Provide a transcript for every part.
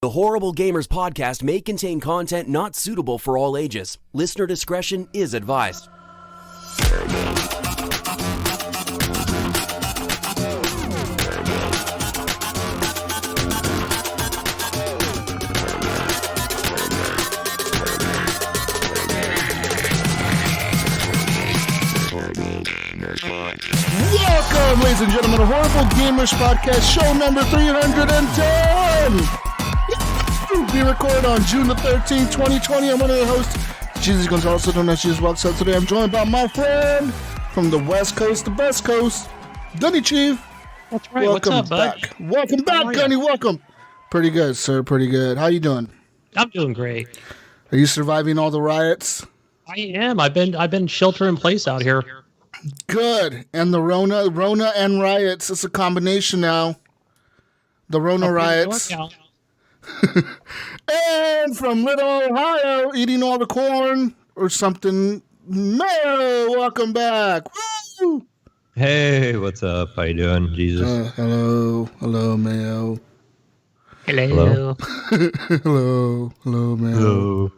The Horrible Gamers podcast may contain content not suitable for all ages. Listener discretion is advised. Welcome, ladies and gentlemen, to Horrible Gamers Podcast, show number 310. We record on June the 13th, 2020. I'm one of the hosts, Jesus Gunny Mayo, also known as Jesus Walks Out. Today I'm joined by my friend from the West Coast, the best coast, Gunny Chief. That's right. Welcome What's up, bud? back. Welcome back, Gunny. Welcome. Pretty good, sir. Pretty good. How you doing? I'm doing great. Are you surviving all the riots? I am. I've been shelter in place out here. Good. And the Rona and riots. It's a combination now. The Rona riots. And from Little Ohio, eating all the corn or something, Mayo, welcome back. Woo! Hey, what's up? How you doing, Jesus? Hello, Mayo. Hello. hello, Mayo.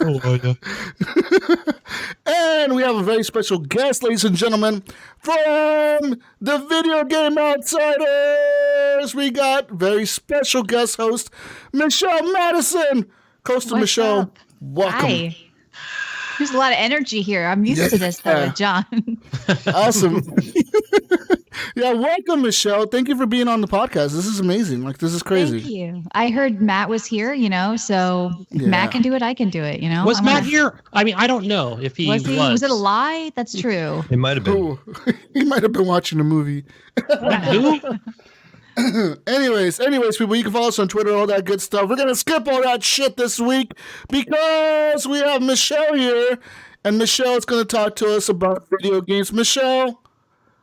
Hello. And we have a very special guest, ladies and gentlemen, from the Video Game Outsiders. We got very special guest host, Michelle Madison. Coastal Michelle, up? welcome. Hi. There's a lot of energy here. I'm used to this, though, John. Awesome. Yeah, welcome, Michelle. Thank you for being on the podcast. This is amazing. This is crazy. Thank you. I heard Matt was here, so if Matt can do it, I can do it, Was Matt here? I mean, I don't know if he was. Was it a lie? That's true. It might have been. Oh, he might have been watching a movie. Who? Anyways, people, you can follow us on Twitter, all that good stuff. We're going to skip all that shit this week because we have Michelle here, and Michelle is going to talk to us about video games. Michelle,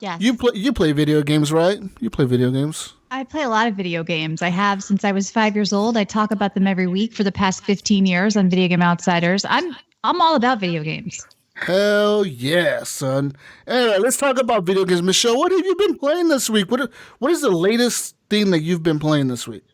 Yes. you play video games, right? You play video games. I play a lot of video games. I have since I was 5 years old. I talk about them every week for the past 15 years on Video Game Outsiders. I'm all about video games. Hell yeah, son. Anyway, let's talk about video games. Michelle, what have you been playing this week? What is the latest thing that you've been playing this week?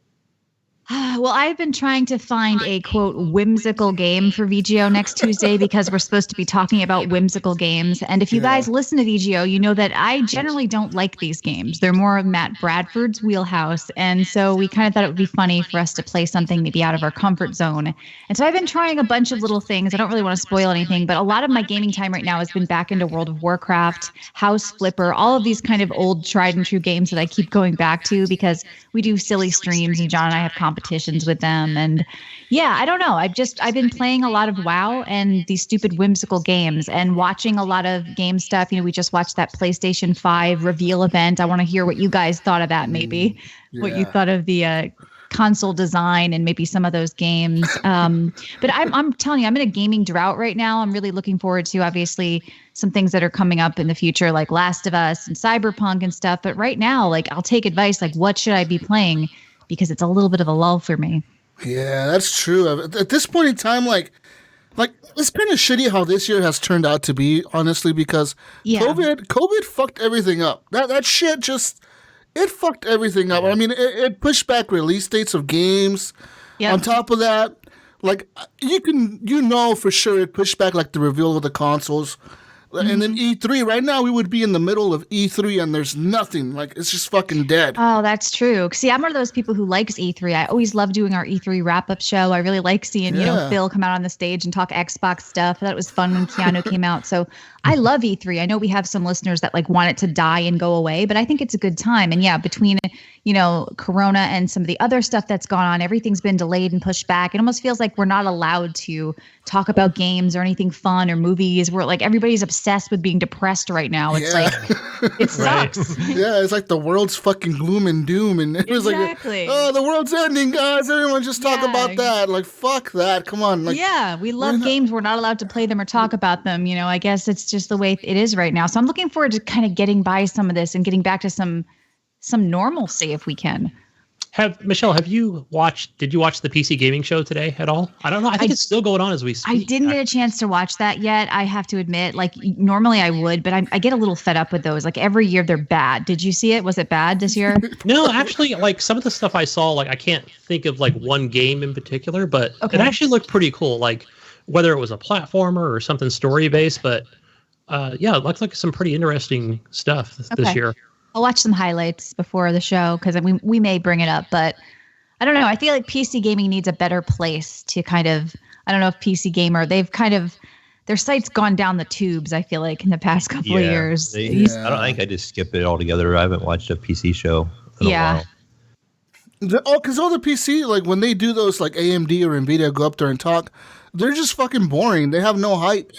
Well, I've been trying to find a, quote, whimsical game for VGO next Tuesday because we're supposed to be talking about whimsical games. And if you guys listen to VGO, you know that I generally don't like these games. They're more of Matt Bradford's wheelhouse. And so we kind of thought it would be funny for us to play something maybe out of our comfort zone. And so I've been trying a bunch of little things. I don't really want to spoil anything, but a lot of my gaming time right now has been back into World of Warcraft, House Flipper, all of these kind of old tried and true games that I keep going back to because we do silly streams and John and I have competitions with them. And yeah, I don't know. I've been playing a lot of WoW and these stupid whimsical games and watching a lot of game stuff. We just watched that PlayStation 5 reveal event. I want to hear what you guys thought of that, maybe what you thought of the console design and maybe some of those games. But I'm telling you, I'm in a gaming drought right now. I'm really looking forward to obviously some things that are coming up in the future, like Last of Us and Cyberpunk and stuff. But right now, I'll take advice, what should I be playing? Because it's a little bit of a lull for me. Yeah, that's true. At this point in time, it's kind of shitty how this year has turned out to be, honestly, because COVID fucked everything up. That shit just, it fucked everything up. I mean, it pushed back release dates of games. Yep. On top of that, for sure it pushed back the reveal of the consoles. And then E3, right now we would be in the middle of E3 and there's nothing. It's just fucking dead. Oh, that's true. See, I'm one of those people who likes E3. I always love doing our E3 wrap-up show. I really like seeing, Phil come out on the stage and talk Xbox stuff. I thought it was fun when Keanu came out. So I love E3. I know we have some listeners that want it to die and go away, but I think it's a good time. And yeah, between, Corona and some of the other stuff that's gone on, everything's been delayed and pushed back. It almost feels like we're not allowed to talk about games or anything fun or movies. We're everybody's obsessed with being depressed right now. It's it sucks. Yeah, it's like the world's fucking gloom and doom. And it was the world's ending, guys. Everyone just talk about that. Fuck that. Come on. We love games. We're not allowed to play them or talk about them. I guess it's just the way it is right now. So I'm looking forward to kind of getting by some of this and getting back to some normalcy if we can. Michelle, did you watch the PC gaming show today at all? I don't know. I think it's still going on as we speak. I didn't get a chance to watch that yet. I have to admit, like normally I would, but I get a little fed up with those. Like every year they're bad. Did you see it? Was it bad this year? No, actually, like some of the stuff I saw, like I can't think of like one game in particular, but it actually looked pretty cool. Like whether it was a platformer or something story based, but yeah, it looked like some pretty interesting stuff this year. I'll watch some highlights before the show because we may bring it up, but I don't know. I feel like PC gaming needs a better place to kind of, I don't know if PC Gamer, they've kind of, their site's gone down the tubes, I feel like, in the past couple of years. I don't think I just skip it altogether. I haven't watched a PC show in a while. Because all the PC, like when they do those like AMD or NVIDIA go up there and talk, they're just fucking boring. They have no hype.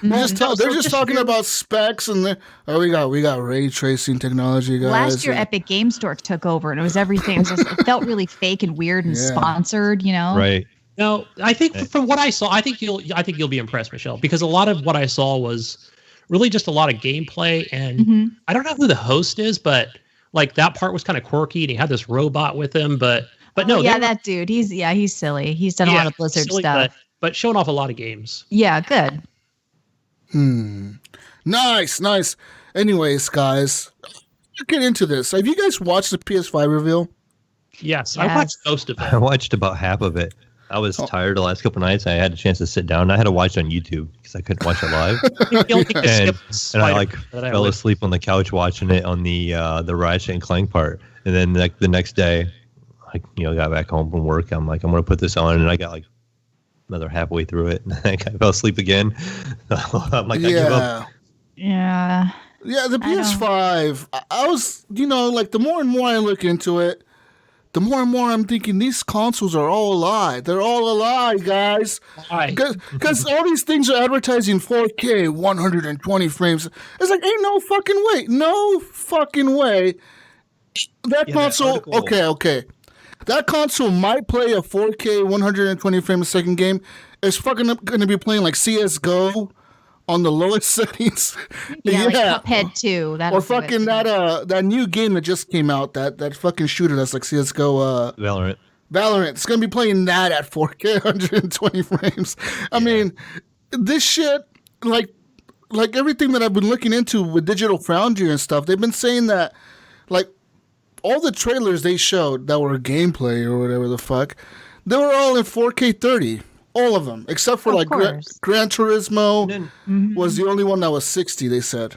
They're just talking about specs and we got ray tracing technology, guys. Last year, Epic Game Store took over, and it was everything. It felt really fake and weird and sponsored, you know. Right. No, I think from what I saw, I think you'll be impressed, Michelle, because a lot of what I saw was really just a lot of gameplay, and I don't know who the host is, but like that part was kind of quirky, and he had this robot with him, but no, that dude, he's silly. He's done a lot of Blizzard stuff. But showing off a lot of games. Yeah, good. Nice. Anyways, guys, let's get into this. Have you guys watched the PS5 reveal? Yes. I watched most of it. I watched about half of it. I was tired the last couple of nights. I had a chance to sit down. I had to watch it on YouTube because I couldn't watch it live. and I fell asleep on the couch watching it on the Ratchet and Clank part. And then the next day, got back home from work. I'm like, I'm going to put this on. And I got like another halfway through it, and I fell asleep again. I'm like, I give up. Yeah, the PS5. I was, like the more and more I look into it, the more and more I'm thinking these consoles are all a lie. They're all a lie, guys. Because all these things are advertising 4K, 120 frames. It's like, ain't no fucking way. No fucking way. That console, okay. That console might play a 4K 120 frame a second game. It's fucking going to be playing like CSGO on the lowest settings. Like Cuphead 2. Or fucking that new game that just came out, that fucking shooter that's like CSGO. Valorant. It's going to be playing that at 4K 120 frames. I mean, this shit, like everything that I've been looking into with Digital Foundry and stuff, they've been saying that, like, all the trailers they showed that were gameplay or whatever the fuck, they were all in 4K 30. All of them. Except for Gran Turismo was the only one that was 60, they said.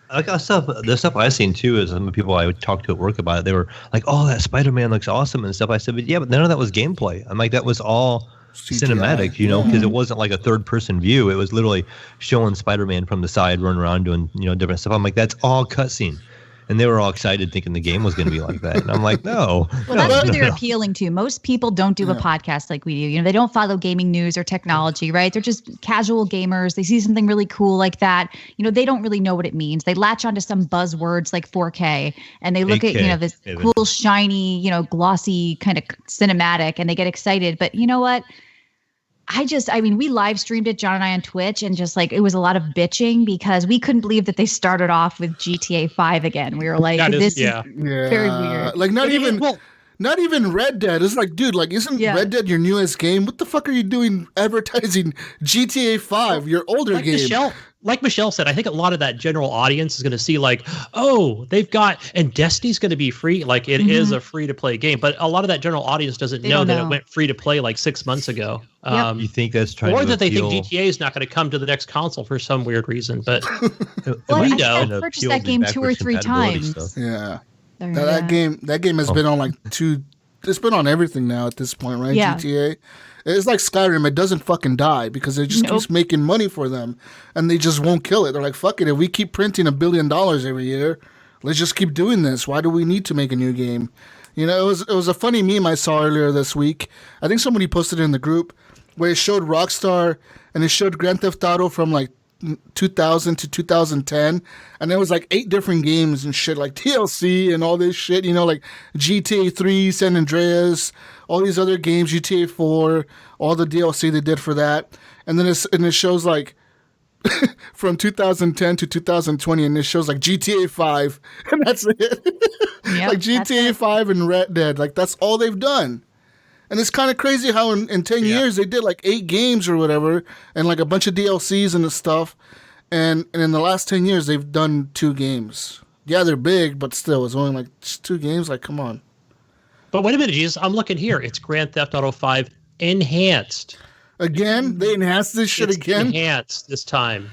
The stuff I've seen too is some of the people I would talk to at work about it, they were like, oh, that Spider-Man looks awesome and stuff. I said, but none of that was gameplay. I'm like, that was all CGI. Cinematic, because it wasn't like a third-person view. It was literally showing Spider-Man from the side, running around doing different stuff. I'm like, that's all cutscene. And they were all excited thinking the game was going to be like that. And I'm like, no. Well, that's what they're appealing to. Most people don't do a podcast like we do. They don't follow gaming news or technology, right? They're just casual gamers. They see something really cool like that. They don't really know what it means. They latch onto some buzzwords like 4K and they look at, this cool, shiny, glossy kind of cinematic and they get excited. But you know what? We live streamed it, John and I, on Twitch, and just like it was a lot of bitching because we couldn't believe that they started off with GTA 5 again. We were like, this is very weird. Like not even Red Dead. It's like, dude, like isn't Red Dead your newest game? What the fuck are you doing advertising GTA 5, your older game? Like Michelle said, I think a lot of that general audience is going to see like, oh, and Destiny's going to be free. Like it is a free to play game, but a lot of that general audience doesn't know that it went free to play like 6 months ago. You think that's trying or to that they think GTA is not going to come to the next console for some weird reason, but I purchased that game 2 or 3 times. Yeah. That game has been on like it's been on everything now at this point, right? Yeah. GTA. It's like Skyrim. It doesn't fucking die because it just keeps making money for them and they just won't kill it. They're like, fuck it. If we keep printing $1 billion every year, let's just keep doing this. Why do we need to make a new game? It was a funny meme I saw earlier this week. I think somebody posted it in the group where it showed Rockstar and it showed Grand Theft Auto from like 2000 to 2010, and there was like 8 different games and shit, like TLC and all this shit, like GTA 3, San Andreas, all these other games, GTA 4, all the DLC they did for that, and then it shows like from 2010 to 2020, and it shows like GTA 5, and that's it. Yep, like GTA 5 and Red Dead, like that's all they've done. And it's kind of crazy how in 10 years they did like 8 games or whatever, and like a bunch of DLCs and stuff. And in the last 10 years, they've done 2 games. Yeah, they're big, but still, it's only like 2 games. Like, come on. But wait a minute, Jesus. I'm looking here. It's Grand Theft Auto 5 Enhanced. Again? They enhanced this shit again? Enhanced this time.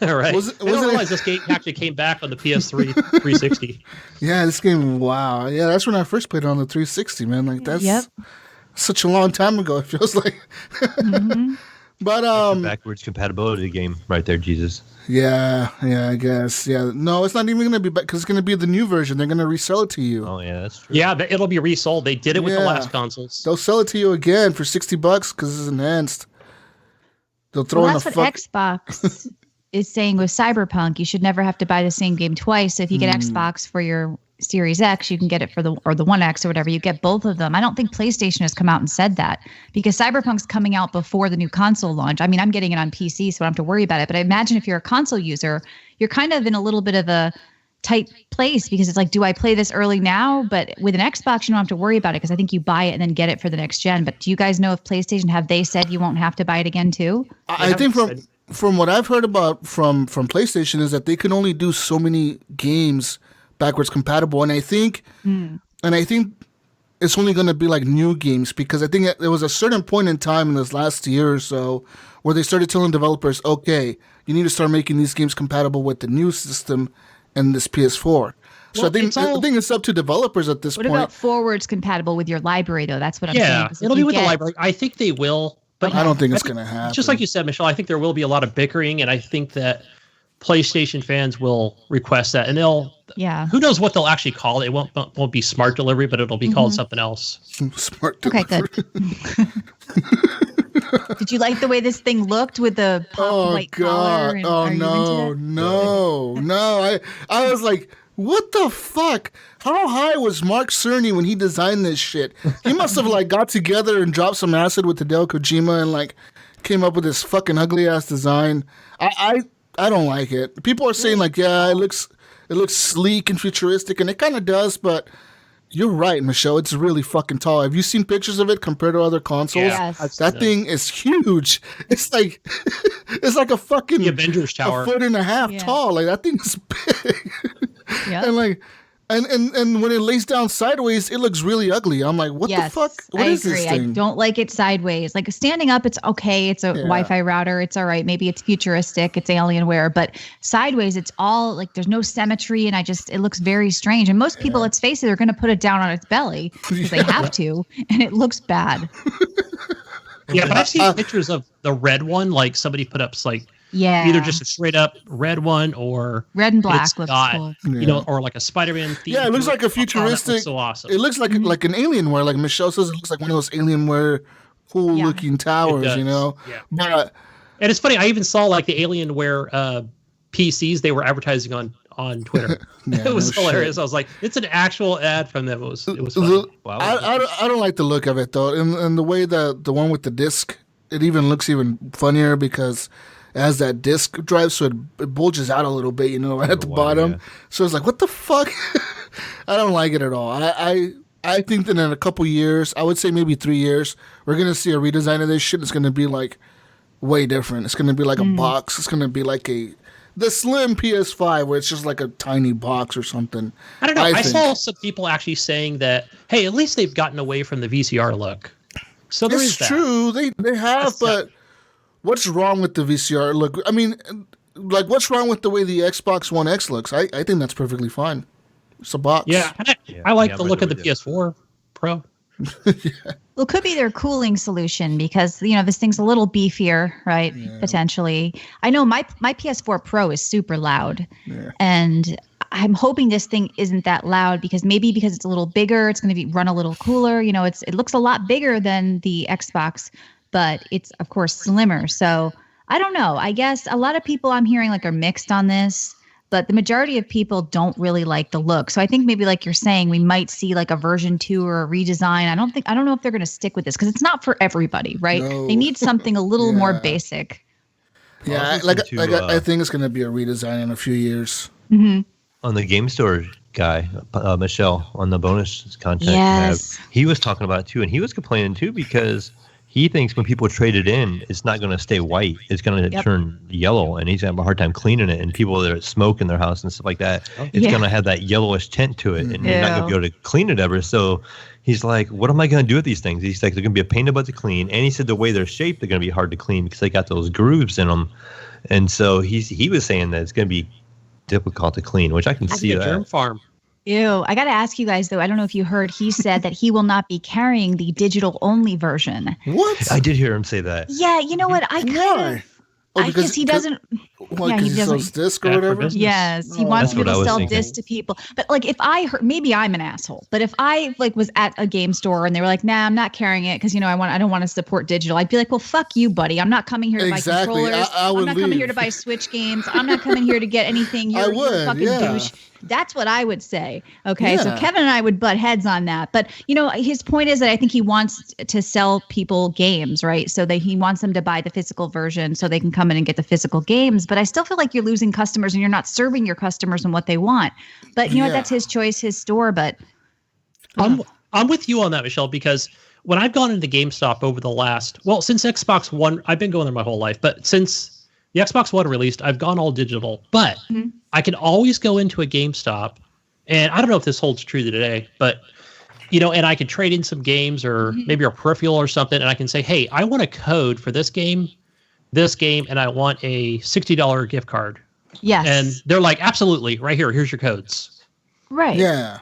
All right. I didn't realize this game actually came back on the PS3 360. Yeah, this game, wow. Yeah, that's when I first played it on the 360, man. Like, that's such a long time ago, it feels like. But that's a backwards compatibility game right there, Jesus. Yeah, I guess. Yeah, no, it's not even going to be back because it's going to be the new version. They're going to resell it to you. Oh yeah, that's true. Yeah, it'll be resold. They did it with the last consoles. They'll sell it to you again for $60 because it's enhanced. They'll throw in that's what Xbox is saying with Cyberpunk. You should never have to buy the same game twice. So if you get Xbox for your Series X, you can get it for the One X or whatever. You get both of them. I don't think PlayStation has come out and said that because Cyberpunk's coming out before the new console launch. I mean, I'm getting it on PC, so I don't have to worry about it. But I imagine if you're a console user, you're kind of in a little bit of a tight place because it's like, do I play this early now? But with an Xbox, you don't have to worry about it because I think you buy it and then get it for the next gen. But do you guys know if PlayStation, have they said you won't have to buy it again too? I think from what I've heard about from PlayStation is that they can only do so many games backwards compatible, and I think it's only going to be like new games because I think there was a certain point in time in this last year or so where they started telling developers, okay, you need to start making these games compatible with the new system and this PS4. So I think it's up to developers at this point. What about forwards compatible with your library though? That's what I'm saying. Yeah, it'll be with the library. I think they will, but I don't think it's going to happen. Just like you said, Michelle, I think there will be a lot of bickering, and I think that PlayStation fans will request that, and who knows what they'll actually call it. It won't be smart delivery, but it'll be called something else. Smart delivery. Okay, good. Did you like the way this thing looked with the white collar? Oh no! I was like, what the fuck? How high was Mark Cerny when he designed this shit? He must have like got together and dropped some acid with Hideo Kojima and like came up with this fucking ugly ass design. I don't like it. People are saying like, yeah, it looks sleek and futuristic, and it kind of does. But you're right, Michelle. It's really fucking tall. Have you seen pictures of it compared to other consoles? Yes. That thing is huge. It's like a fucking the Avengers Tower, 1.5 feet tall. Like that thing is big. Yeah. And like. And when it lays down sideways, it looks really ugly. I'm like, what the fuck? What is this thing? I don't like it sideways. Like standing up, it's okay. It's a Wi-Fi router. It's all right. Maybe it's futuristic. It's Alienware. But sideways, it's all like there's no symmetry, and it looks very strange. And most people, let's face it, are going to put it down on its belly because they have to, and it looks bad. Yeah, but I've seen pictures of the red one. Like somebody put up either just a straight up red one or red and black looks cool. You know, or like a Spider-Man theme. Yeah, it looks like a futuristic. Looks so awesome. It looks like an Alienware. Like Michelle says, it looks like one of those Alienware cool looking towers. You know, and it's funny. I even saw like the Alienware PCs they were advertising on Twitter. It was hilarious. Shit. I was like, it's an actual ad from them. It was funny. Wow. I don't like the look of it though, and the way the one with the disc, it even looks even funnier because it has that disc drive, so it bulges out a little bit, you know, right at the bottom. Yeah. So it's like, what the fuck? I don't like it at all. I think that in a couple years, I would say maybe 3 years, we're gonna see a redesign of this shit. It's gonna be like way different. It's gonna be like a box. It's gonna be like the slim PS5 where it's just like a tiny box or something. I don't know. I saw some people actually saying that, hey, at least they've gotten away from the VCR look. So there is that. It's true. They have, but what's wrong with the VCR look? I mean, like, what's wrong with the way the Xbox One X looks? I think that's perfectly fine. It's a box. Yeah, I like the look of the PS4 Pro. Well, it could be their cooling solution because, you know, this thing's a little beefier, right? Yeah. Potentially. I know my PS4 Pro is super loud. Yeah. And I'm hoping this thing isn't that loud because it's a little bigger, it's going to run a little cooler. You know, it looks a lot bigger than the Xbox, but it's, of course, slimmer. So I don't know. I guess a lot of people I'm hearing are mixed on this. But the majority of people don't really like the look. So I think maybe like you're saying, we might see like a version 2 or a redesign. I don't know if they're going to stick with this because it's not for everybody, right? No. They need something a little more basic. Yeah, I think it's going to be a redesign in a few years. Mm-hmm. On the game store guy, Michelle, on the bonus content, yes, he was talking about it too, and he was complaining too because he thinks when people trade it in, it's not going to stay white. It's going to turn yellow, and he's going to have a hard time cleaning it. And people that smoke in their house and stuff like that, it's going to have that yellowish tint to it, and you're not going to be able to clean it ever. So he's like, what am I going to do with these things? He's like, they're going to be a pain in the butt to clean. And he said the way they're shaped, they're going to be hard to clean because they got those grooves in them. And so he was saying that it's going to be difficult to clean, which I can see that. Germ farm. Ew. I got to ask you guys, though. I don't know if you heard, he said that he will not be carrying the digital-only version. What? I did hear him say that. Yeah, you know what? I kind of... Because he doesn't. What, he sells disc or whatever? Yes, he wants to sell disc to people. But like, if I heard, maybe I'm an asshole. But if I like was at a game store and they were like, "Nah, I'm not carrying it because I don't want to support digital," I'd be like, "Well, fuck you, buddy. I'm not coming here to buy controllers. I'm not coming here to buy Switch games. I'm not coming here to get anything. You're a fucking douche." That's what I would say. Okay, so Kevin and I would butt heads on that. But his point is that I think he wants to sell people games, right? So that he wants them to buy the physical version so they can come in and get the physical games. But I still feel like you're losing customers and you're not serving your customers and what they want. But what? That's his choice, his store. But I'm with you on that, Michelle, because when I've gone into GameStop over the since Xbox One, I've been going there my whole life, but since the Xbox One released, I've gone all digital. But I can always go into a GameStop, and I don't know if this holds true today, but and I could trade in some games or maybe a peripheral or something, and I can say, hey, I want a code for this game, and I want a $60 gift card. Yes. And they're like, absolutely, right here. Here's your codes. Right. Yeah.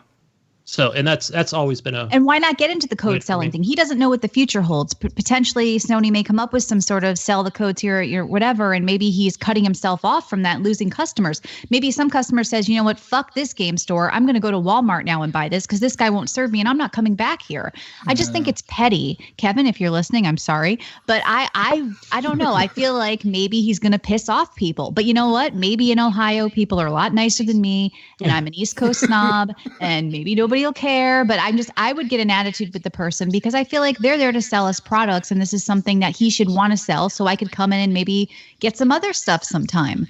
So, and that's always been and why not get into the code selling thing? He doesn't know what the future holds. Potentially, Sony may come up with some sort of sell the codes here, or whatever, and maybe he's cutting himself off from that, losing customers. Maybe some customer says, you know what, fuck this game store. I'm going to go to Walmart now and buy this because this guy won't serve me, and I'm not coming back here. I just think it's petty. Kevin, if you're listening, I'm sorry, but I don't know. I feel like maybe he's going to piss off people. But you know what? Maybe in Ohio, people are a lot nicer than me, and I'm an East Coast snob, and maybe nobody will care, but I would get an attitude with the person because I feel like they're there to sell us products, and this is something that he should want to sell, so I could come in and maybe get some other stuff sometime.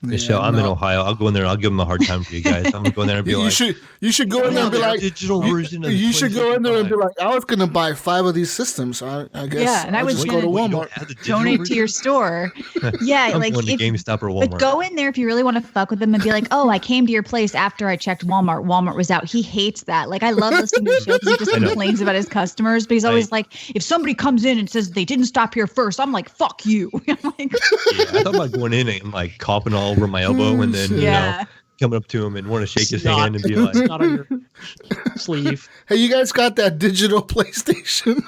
Michelle, I'm in Ohio. I'll go in there and I'll give them a hard time for you guys. I'm gonna go in there and be you should go in there and be like, digital version of you should go in there and be like, I was gonna buy 5 of these systems. I guess. Yeah, and I was just go to Walmart. Donate to your store. Yeah, I'm like going to GameStop or Walmart. But go in there if you really want to fuck with them and be like, oh, I came to your place after I checked Walmart. Walmart was out. He hates that. Like, I love listening to the show because he just complains about his customers, but he's always like, if somebody comes in and says they didn't stop here first, I'm like, fuck you. I'm like, I thought about going in and like coughing all over my elbow and then coming up to him and want to shake his hand and be like, not on your sleeve. Hey, you guys got that digital PlayStation?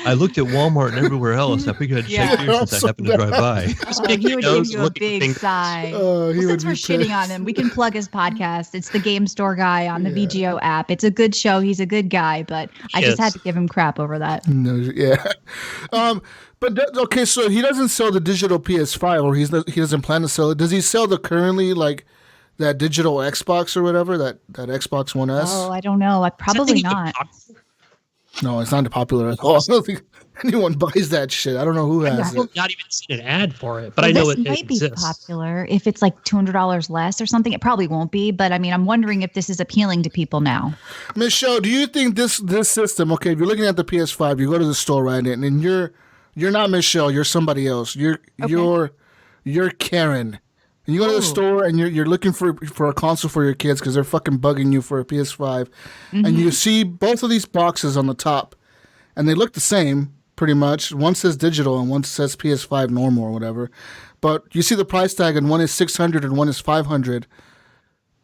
I looked at Walmart and everywhere else. I figured I'd check here since I happened to drive by. He would give you a big sigh. Since we're shitting on him, we can plug his podcast. It's the Game Store Guy on the VGO app. It's a good show. He's a good guy, but I just had to give him crap over that. No, yeah. But okay, so he doesn't sell the digital PS5, or he doesn't plan to sell it. Does he sell the currently like that digital Xbox or whatever, that Xbox One S? Oh, I don't know. Probably not. No, it's not popular at all. I don't think anyone buys that shit. I don't know who has it. I've not even seen an ad for it, but I know it might be exists. Popular if it's like $200 less or something. It probably won't be, but I mean, I'm wondering if this is appealing to people now. Michelle, do you think this system? Okay, if you're looking at the PS5, you go to the store, right, and you're not Michelle, you're somebody else. You're Karen. And you go to the store and you're looking for a console for your kids because they're fucking bugging you for a PS5. And you see both of these boxes on the top, and they look the same pretty much. One says digital and one says PS5 normal or whatever. But you see the price tag, and one is $600 and one is $500.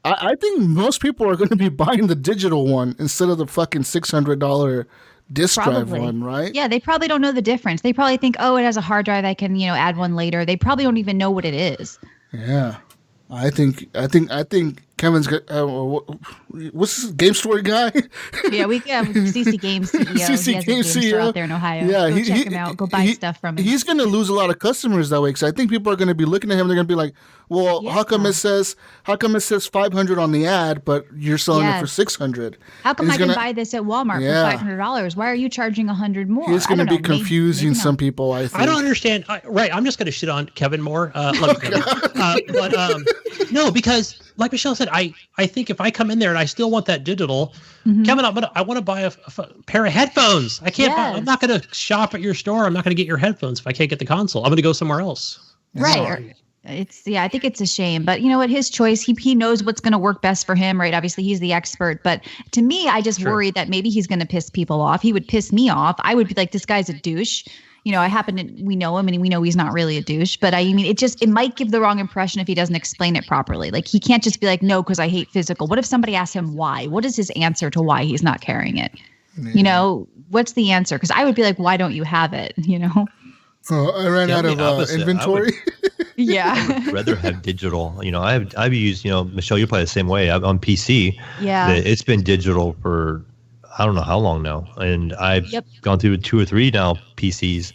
I think most people are going to be buying the digital one instead of the fucking $600 disk drive one, right? Yeah, they probably don't know the difference. They probably think, oh, it has a hard drive. I can add one later. They probably don't even know what it is. Yeah, I think Kevin's what's his Game Story guy? Yeah, we have CC Games CEO. CC he has Games a game store CEO. out there in Ohio. Yeah, Go check him out. Go buy stuff from him. He's going to lose a lot of customers that way because I think people are going to be looking at him. They're going to be like, "Well, how come it says 500 on the ad, but you're selling it for 600? How come I can buy this at Walmart for $500? Why are you charging $100 more?" He's going to be confusing some people. I think. I don't understand. Right, I'm just going to shit on Kevin more. No, because like Michelle said, I think if I come in there and I still want that digital, Kevin, I want to buy a pair of headphones. I can't. I'm not going to shop at your store. I'm not going to get your headphones if I can't get the console. I'm going to go somewhere else. Right. I think it's a shame, but you know what? His choice. He knows what's going to work best for him, right? Obviously, he's the expert. But to me, I just worry that maybe he's going to piss people off. He would piss me off. I would be like, this guy's a douche. You know, we know him and we know he's not really a douche, but I mean, it might give the wrong impression if he doesn't explain it properly. Like he can't just be like, no, because I hate physical. What if somebody asks him why? What is his answer to why he's not carrying it? Yeah. You know, what's the answer? Because I would be like, why don't you have it? You know? I ran out of inventory. Yeah. I'd rather have digital. You know, I've used, Michelle, you're probably the same way. I'm on PC. Yeah. It's been digital for I don't know how long now. And I've gone through 2 or 3 now PCs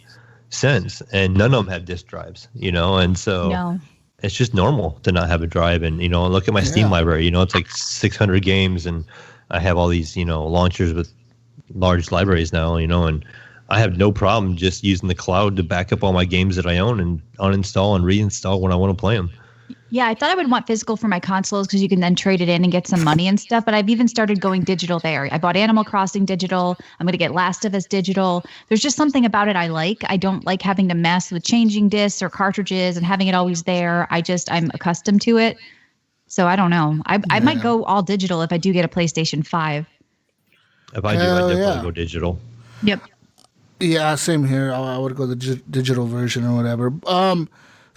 since, and none of them have disk drives, and so it's just normal to not have a drive. And, look at my Steam library, it's like 600 games, and I have all these, launchers with large libraries now, and I have no problem just using the cloud to back up all my games that I own and uninstall and reinstall when I want to play them. Yeah, I thought I would want physical for my consoles because you can then trade it in and get some money and stuff. But I've even started going digital there. I bought Animal Crossing digital. I'm going to get Last of Us digital. There's just something about it I like. I don't like having to mess with changing discs or cartridges and having it always there. I'm accustomed to it. So I don't know. I might go all digital if I do get a PlayStation 5. If I do, I'd definitely go digital. Yep. Yeah, same here. I would go the digital version or whatever.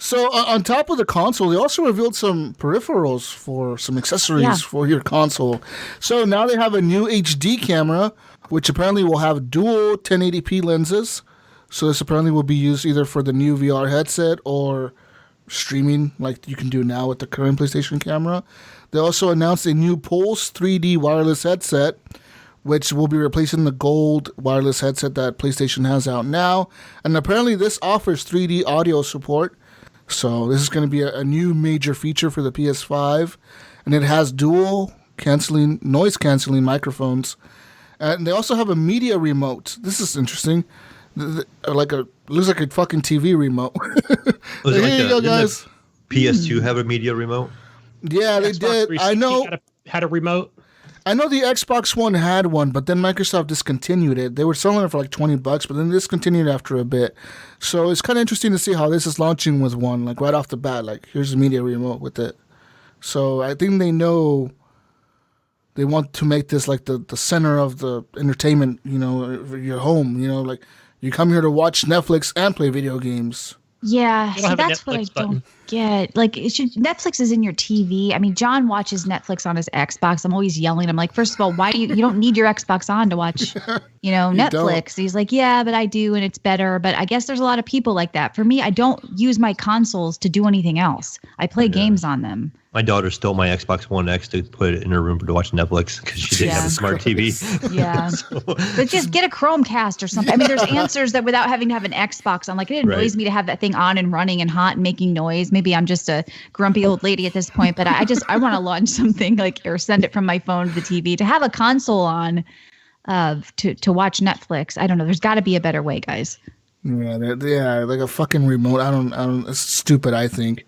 So on top of the console, they also revealed some peripherals for some accessories for your console. So now they have a new HD camera, which apparently will have dual 1080p lenses. So this apparently will be used either for the new VR headset or streaming like you can do now with the current PlayStation camera. They also announced a new Pulse 3D wireless headset, which will be replacing the gold wireless headset that PlayStation has out now. And apparently this offers 3D audio support. So this is going to be a new major feature for the PS5. And it has dual noise canceling microphones. And they also have a media remote. This is interesting. Looks like a fucking TV remote. Here you go, guys. PS2 have a media remote? Yeah, they did. I know. Had a remote. I know the Xbox One had one, but then Microsoft discontinued it. They were selling it for like $20, but then discontinued after a bit. So it's kind of interesting to see how this is launching with one, like right off the bat. Like, here's a media remote with it. So I think they know they want to make this like the center of the entertainment, your home. Like you come here to watch Netflix and play video games. Yeah, see, that's what I don't get. Like, Netflix is in your TV. I mean, John watches Netflix on his Xbox. I'm always yelling. I'm like, first of all, why do you don't need your Xbox on to watch, Netflix? He's like, yeah, but I do, and it's better. But I guess there's a lot of people like that. For me, I don't use my consoles to do anything else. I play games on them. My daughter stole my Xbox One X to put it in her room to watch Netflix because she didn't have a smart TV. Yeah. But just get a Chromecast or something. I mean, there's answers that without having to have an Xbox. I'm like, it annoys me to have that thing on and running and hot and making noise. Maybe I'm just a grumpy old lady at this point, but I want to launch something or send it from my phone to the TV. To have a console on to watch Netflix. I don't know. There's got to be a better way, guys. Yeah, like a fucking remote. I don't. It's stupid, I think.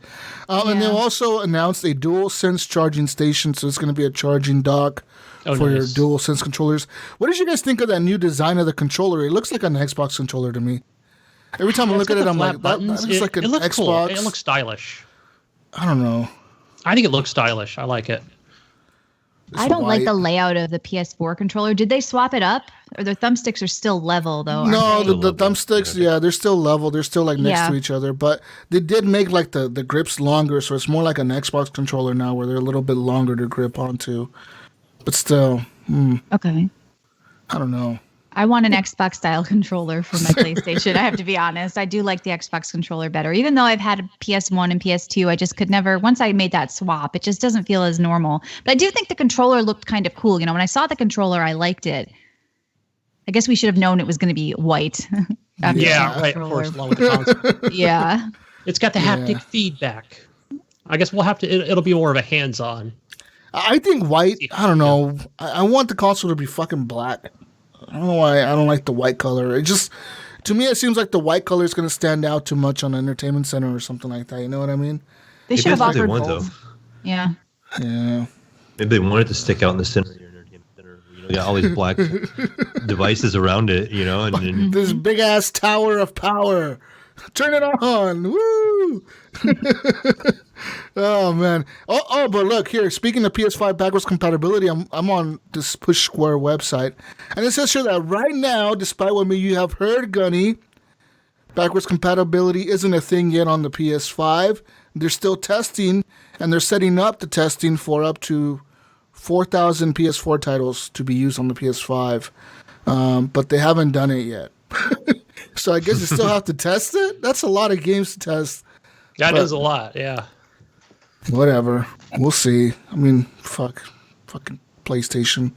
And they also announced a DualSense charging station, so it's going to be a charging dock for your DualSense controllers. What did you guys think of that new design of the controller? It looks like an Xbox controller to me. Every time I look at it, I'm like, that looks like an Xbox. Cool. It looks stylish. I don't know. I think it looks stylish. I like it. I don't like the layout of the PS4 controller. Did they swap it up? Or their thumbsticks are still level, though? No, the thumbsticks, they're still level. They're still next to each other. But they did make the grips longer, so it's more like an Xbox controller now where they're a little bit longer to grip onto. But still. Okay. I don't know. I want an Xbox style controller for my PlayStation. I have to be honest. I do like the Xbox controller better. Even though I've had a PS1 and PS2, I just could never, once I made that swap, it just doesn't feel as normal. But I do think the controller looked kind of cool. When I saw the controller, I liked it. I guess we should have known it was going to be white. Yeah, right, of course, along with the console. Yeah. It's got the haptic feedback. I guess we'll have to, it'll be more of a hands-on. I think white, I don't know. I want the console to be fucking black. I don't know why I don't like the white color. It just, to me, it seems like the white color is going to stand out too much on Entertainment Center or something like that. You know what I mean? They should have offered both. Yeah. Yeah. Maybe they wanted to stick out in the center of your Entertainment Center. You got all these black devices around it, and this big ass tower of power. Turn it on. Woo! Oh, man. Oh, but look here. Speaking of PS5 backwards compatibility, I'm on this Push Square website. And it says here that right now, despite what you have heard, Gunny, backwards compatibility isn't a thing yet on the PS5. They're still testing, and they're setting up the testing for up to 4,000 PS4 titles to be used on the PS5. But they haven't done it yet. So I guess you still have to test it? That's a lot of games to test. That is a lot, yeah. Whatever. We'll see. I mean, fucking PlayStation.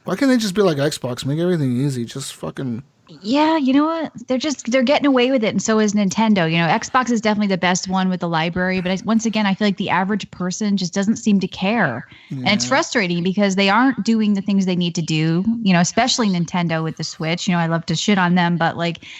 Why can't they just be like Xbox? Make everything easy. Just fucking... Yeah, you know what? They're getting away with it, and so is Nintendo. Xbox is definitely the best one with the library, but once again, I feel like the average person just doesn't seem to care. Yeah. And it's frustrating because they aren't doing the things they need to do, especially Nintendo with the Switch. I love to shit on them, but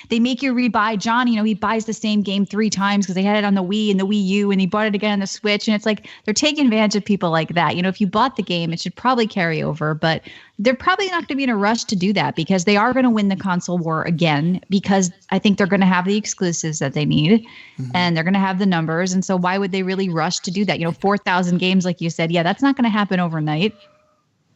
they make you rebuy. John, he buys the same game 3 times because they had it on the Wii and the Wii U, and he bought it again on the Switch, and it's like they're taking advantage of people like that. If you bought the game, it should probably carry over, but they're probably not going to be in a rush to do that because they are going to win the console war again because I think they're going to have the exclusives that they need and they're going to have the numbers. And so why would they really rush to do that? 4,000 games, like you said. Yeah, that's not going to happen overnight.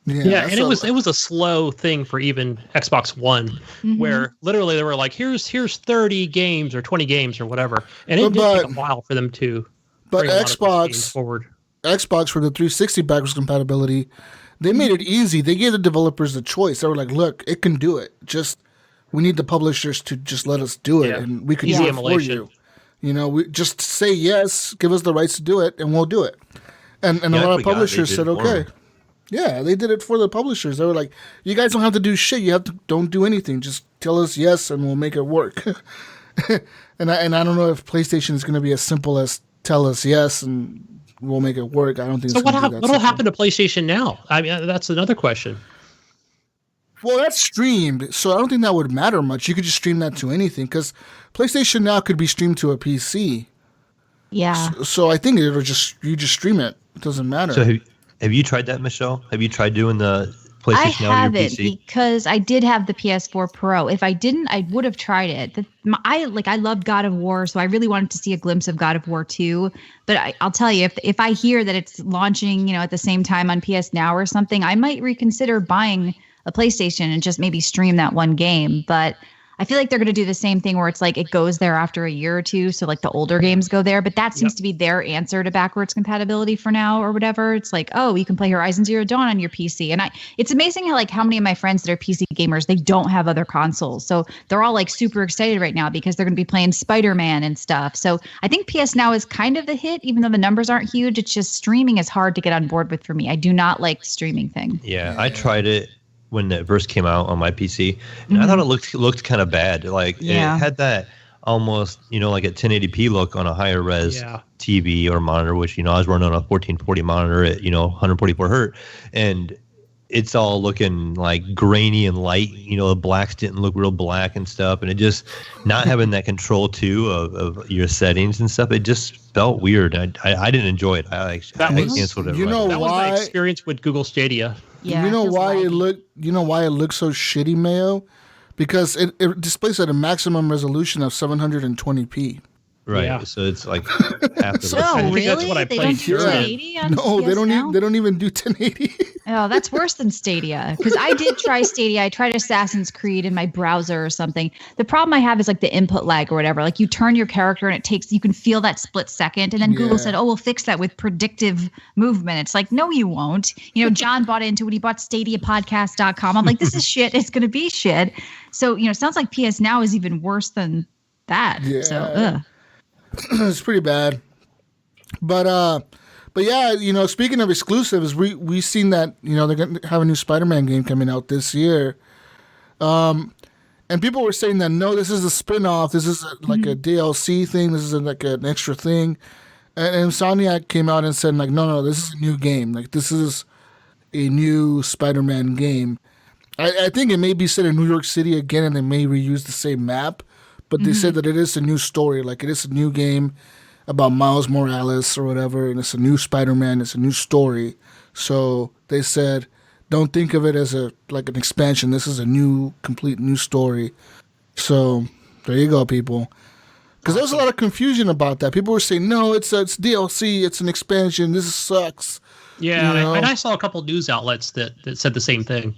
Yeah, and it was a slow thing for even Xbox One, where literally they were like, here's 30 games or 20 games or whatever. And it did take a while for them to bring a lot of those games forward. Xbox for the 360 backwards compatibility, they made it easy. They gave the developers the choice. They were like, look, it can do it. Just, we need the publishers to just let us do it, and we can do it for you. We just say yes, give us the rights to do it, and we'll do it. And a lot of publishers said, okay. Yeah, they did it for the publishers. They were like, you guys don't have to do shit. Don't do anything. Just tell us yes, and we'll make it work. and I don't know if PlayStation is going to be as simple as tell us yes and we'll make it work. I don't think. So what'll happen to PlayStation Now? I mean, that's another question. Well, that's streamed, so I don't think that would matter much. You could just stream that to anything because PlayStation Now could be streamed to a PC. Yeah. So I think you just stream it. It doesn't matter. So have you tried that, Michelle? Have you tried doing the PlayStation Now on your PC? I haven't because I did have the PS4 Pro. If I didn't, I would have tried it. I loved God of War, so I really wanted to see a glimpse of God of War 2. But I'll tell you, if I hear that it's launching, at the same time on PS Now or something, I might reconsider buying a PlayStation and just maybe stream that one game. But I feel like they're going to do the same thing where it's like it goes there after a year or two. So the older games go there. But that seems to be their answer to backwards compatibility for now or whatever. It's like, oh, you can play Horizon Zero Dawn on your PC. And it's amazing how many of my friends that are PC gamers, they don't have other consoles. So they're all super excited right now because they're going to be playing Spider-Man and stuff. So I think PS Now is kind of the hit, even though the numbers aren't huge. It's just streaming is hard to get on board with for me. I do not like the streaming thing. Yeah, I tried it when it first came out on my PC, and I thought it looked kind of bad. It had that almost, like a 1080p look on a higher res TV or monitor, which, I was running on a 1440 monitor at, 144 hertz, and it's all looking grainy and light. The blacks didn't look real black and stuff, and it just not having that control too of your settings and stuff. It just felt weird. I didn't enjoy it. I canceled it. That was my experience with Google Stadia. Yeah, you know why it looks so shitty, Mayo? Because it displays at a maximum resolution of 720p. Right. Yeah. So it's like half the. Oh, really? That's what I They played. don't do 1080 on No, PS they don't. Now? They don't even do 1080. Oh, that's worse than Stadia. Because I did try Stadia. I tried Assassin's Creed in my browser or something. The problem I have is like the input lag or whatever. Like you turn your character and you can feel that split second. And then Google said, oh, we'll fix that with predictive movement. It's like, no, you won't. You know, John bought into it. He bought StadiaPodcast.com. I'm like, this is shit. It's going to be shit. So, you know, it sounds like PS Now is even worse than that. Yeah. So, It's pretty bad. But yeah, you know, speaking of exclusives, we seen that, you know, they're going to have a new Spider-Man game coming out this year. And people were saying that, no, this is a spin-off. This is like a DLC thing. This is like an extra thing. And Insomniac came out and said, like, no, this is a new game. Like, this is a new Spider-Man game. I think it may be set in New York City again, and they may reuse the same map. But they said that it is a new story. Like, it is a new game about Miles Morales or whatever, and it's a new Spider-Man. It's a new story. So they said, don't think of it as like an expansion. This is a complete new story. So there you go, people. Because there was a lot of confusion about that. People were saying, no, it's DLC. It's an expansion. This sucks. Yeah, you know? and I saw a couple news outlets that said the same thing.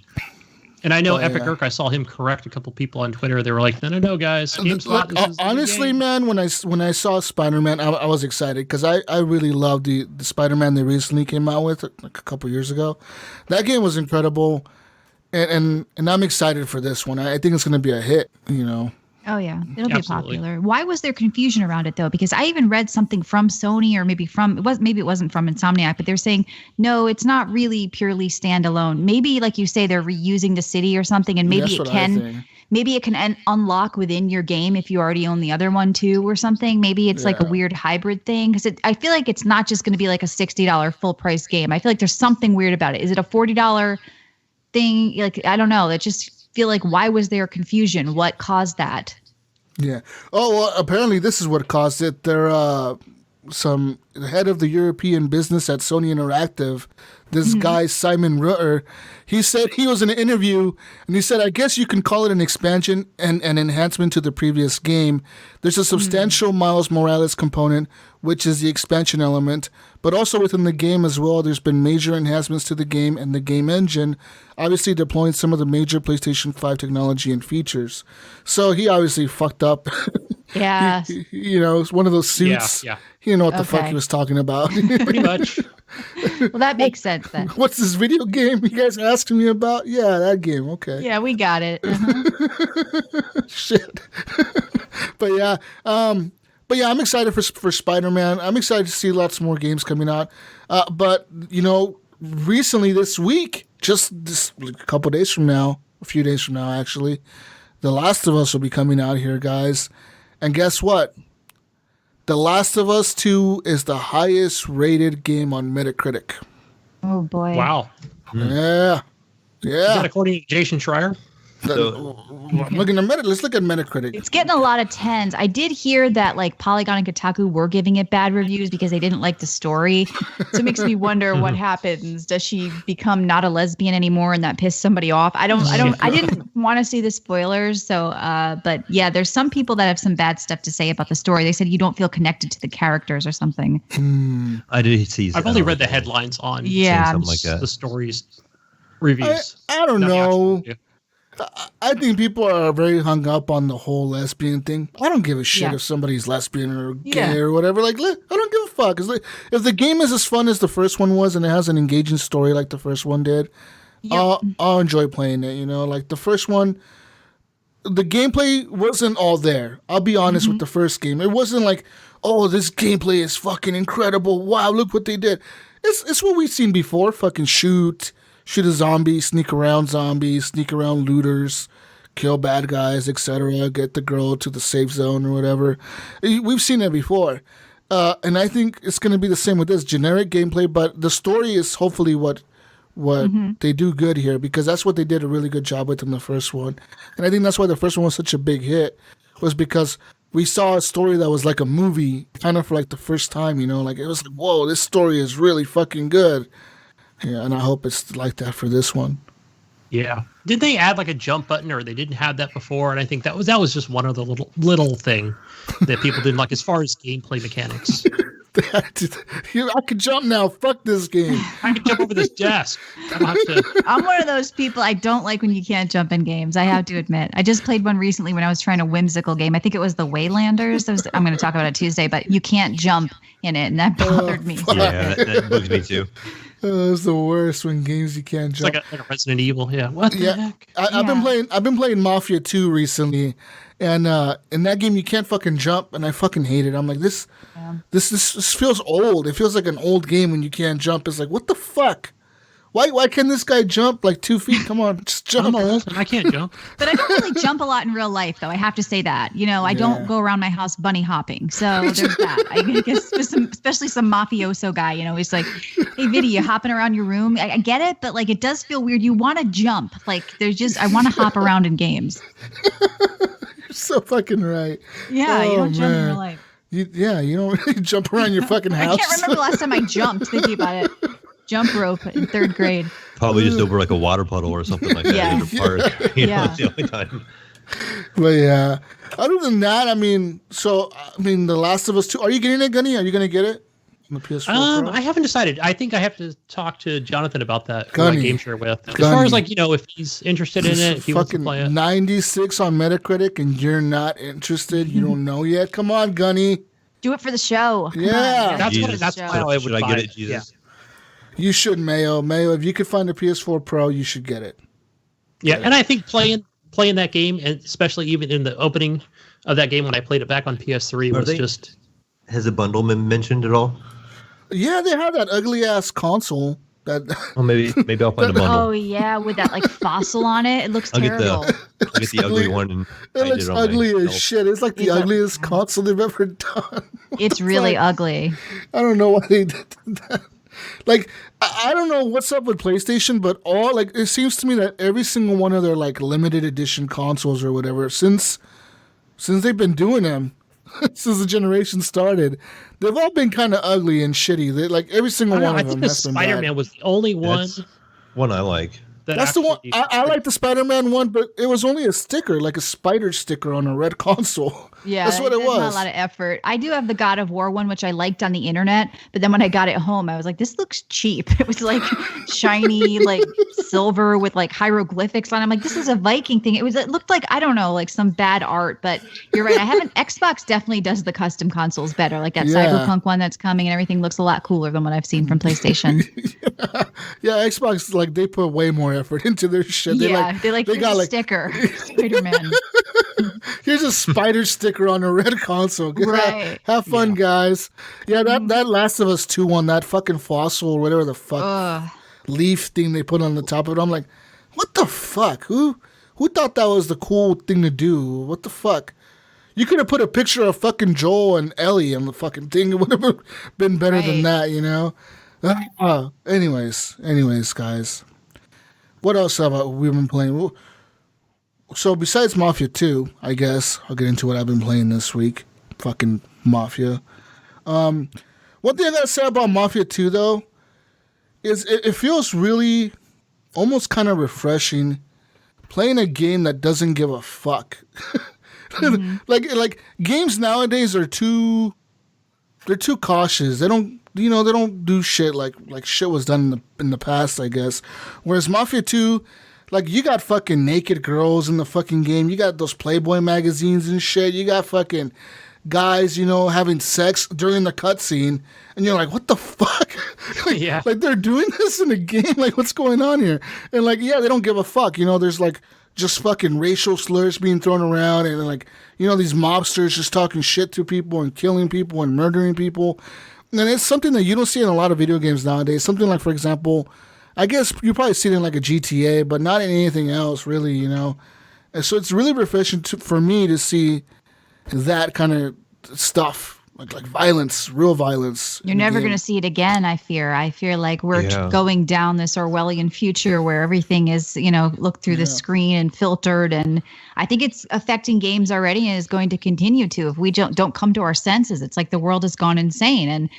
And I know Epic Irk, I saw him correct a couple people on Twitter. They were like, no, guys. Look, honestly, man, when I saw Spider-Man, I was excited because I really loved the Spider-Man they recently came out with like a couple years ago. That game was incredible, and I'm excited for this one. I think it's going to be a hit, you know. oh, yeah. It'll Absolutely. be popular. Why was there confusion around it, though? Because I even read something from Sony or maybe it wasn't from Insomniac, but they're saying, no, it's not really purely standalone. Maybe, like you say, they're reusing the city or something, and maybe it can unlock within your game if you already own the other one, too, or something. Maybe it's like a weird hybrid thing. Because I feel like it's not just going to be like a $60 full-price game. I feel like there's something weird about it. Is it a $40 thing? Like, I don't know. That just feel like, why was there confusion? What caused that? Yeah. Oh, well, apparently this is what caused it. They're the head of the European business at Sony Interactive, this guy, Simon Rutter, he said he was in an interview and he said, I guess you can call it an expansion and an enhancement to the previous game. There's a substantial Miles Morales component, which is the expansion element, but also within the game as well, there's been major enhancements to the game and the game engine, obviously deploying some of the major PlayStation 5 technology and features. So he obviously fucked up. Yeah. You know, it's one of those suits. Yeah. He didn't know what the fuck he was talking about. Pretty much. Well, that makes sense then. What's this video game you guys asking me about? Yeah, that game. Okay. Yeah, we got it. Shit. But yeah, I'm excited for Spider-Man. I'm excited to see lots more games coming out. But you know, recently this week, just a couple days from now, a few days from now actually, The Last of Us will be coming out here, guys. And guess what? The Last of Us 2 is the highest rated game on Metacritic. Oh boy. Wow. Yeah. Is that according to Jason Schreier? Let's look at Metacritic. It's getting a lot of 10s. I did hear that like Polygon and Kotaku were giving it bad reviews because they didn't like the story. So it makes me wonder what happens. Does she become not a lesbian anymore and that pissed somebody off? I didn't want to see the spoilers. So, but yeah, there's some people that have some bad stuff to say about the story. They said you don't feel connected to the characters or something. I did see. I've only read the headlines on something like that. The stories reviews. I don't know. I think people are very hung up on the whole lesbian thing. I don't give a shit if somebody's lesbian or gay or whatever. Like, I don't give a fuck. If the game is as fun as the first one was and it has an engaging story like the first one did, I'll enjoy playing it. You know, like the first one, the gameplay wasn't all there. I'll be honest with the first game. It wasn't like, oh, this gameplay is fucking incredible. Wow, look what they did. It's what we've seen before. Fucking shoot a zombie, sneak around zombies, sneak around looters, kill bad guys, etc., get the girl to the safe zone or whatever. We've seen that before. And I think it's going to be the same with this generic gameplay, but the story is hopefully what they do good here, because that's what they did a really good job with in the first one. And I think that's why the first one was such a big hit, was because we saw a story that was like a movie kind of for like the first time, you know, like it was like, whoa, this story is really fucking good. Yeah, and I hope it's like that for this one. Yeah. Did they add like a jump button, or they didn't have that before? And I think that was just one of the little thing that people didn't like as far as gameplay mechanics. I can jump now. Fuck this game. I can jump over this desk. I don't have to. I'm one of those people. I don't like when you can't jump in games. I have to admit. I just played one recently when I was trying a whimsical game. I think it was the Waylanders. I'm going to talk about it Tuesday, but you can't jump in it, and that bothered me. Yeah, that bugs me too. It's the worst when games you can't jump. It's like a Resident Evil. Yeah. What the heck? I've been playing Mafia 2 recently, and in that game you can't fucking jump, and I fucking hate it. I'm like, this feels old. It feels like an old game when you can't jump. It's like, what the fuck? Why can this guy jump like 2 feet? Come on, just jump. I'm old and I can't jump. But I don't really jump a lot in real life, though. I have to say that. I don't go around my house bunny hopping. So there's that. I guess especially some mafioso guy, he's like, hey, Vinny, you hopping around your room? I get it, but like it does feel weird. You want to jump. Like I want to hop around in games. You're so fucking right. Yeah, you don't jump in real life. You don't really jump around your fucking house. I can't remember the last time I jumped, thinking about it. Jump rope in 3rd grade. Probably just over like a water puddle or something like that in a park. That's the only time. But yeah, other than that, The Last of Us 2. Are you getting it, Gunny? Are you going to get it on the PS4 Pro? I haven't decided. I think I have to talk to Jonathan about that. Gunny. Game share with. As far as if he's interested in it, if he wants to play it. 96 on Metacritic, and you're not interested. You don't know yet. Come on, Gunny. Do it for the show. Yeah, that's why I would Should I get it, Jesus? Yeah. You should, Mayo. Mayo, if you could find a PS4 Pro, you should get it. Yeah, and I think playing that game, and especially even in the opening of that game when I played it back on PS3, just... Has a bundle been mentioned at all? Yeah, they have that ugly-ass console. Well, maybe I'll find a bundle. Oh, yeah, with that fossil on it. It looks terrible. I'll get the ugly one. And it looks ugly as shit. It's like the ugliest console they've ever done. It's really ugly. I don't know why they did that. Like, I don't know what's up with PlayStation, but it seems to me that every single one of their limited edition consoles or whatever, since they've been doing them, since the generation started, they've all been kind of ugly and shitty. Every single one of them has been bad. I think the Spider-Man was the only one. That's one I like. That's the one. I like the Spider-Man one, but it was only a sticker, like a spider sticker on a red console. Yeah, that's what it was. Not a lot of effort. I do have the God of War one, which I liked on the internet, but then when I got it home, I was like, this looks cheap. It was shiny, silver with hieroglyphics on it. I'm like, this is a Viking thing. It looked like, I don't know, some bad art, but you're right. Xbox definitely does the custom consoles better. Like that Cyberpunk one that's coming and everything looks a lot cooler than what I've seen from PlayStation. Yeah, Xbox, they put way more effort into their shit. They got a sticker, Spider-Man. Here's a spider sticker on a red console. Right. Have fun, guys. Yeah, that Last of Us 2 one, that fucking fossil or whatever the fuck leaf thing they put on the top of it. I'm like, what the fuck? Who thought that was the cool thing to do? What the fuck? You could have put a picture of fucking Joel and Ellie on the fucking thing. It would have been better than that, Anyways, guys. What else have we been playing? So besides Mafia 2, I guess, I'll get into what I've been playing this week. Fucking Mafia. One thing I gotta say about Mafia 2, though, is it feels really almost kind of refreshing playing a game that doesn't give a fuck. Mm-hmm. like games nowadays they're too cautious. They don't do shit like shit was done in the past, I guess. Whereas Mafia 2, you got fucking naked girls in the fucking game. You got those Playboy magazines and shit. You got fucking guys, having sex during the cutscene. And you're like, what the fuck? They're doing this in a game? What's going on here? And they don't give a fuck. There's just fucking racial slurs being thrown around. And these mobsters just talking shit to people and killing people and murdering people. And it's something that you don't see in a lot of video games nowadays. Something like, for example, I guess you probably see it in a GTA, but not in anything else, really, And so it's really refreshing for me to see that kind of stuff, like violence, real violence. You're never going to see it again, I fear. I fear we're going down this Orwellian future where everything is, looked through the screen and filtered. And I think it's affecting games already and is going to continue to if we don't come to our senses. It's like the world has gone insane. And,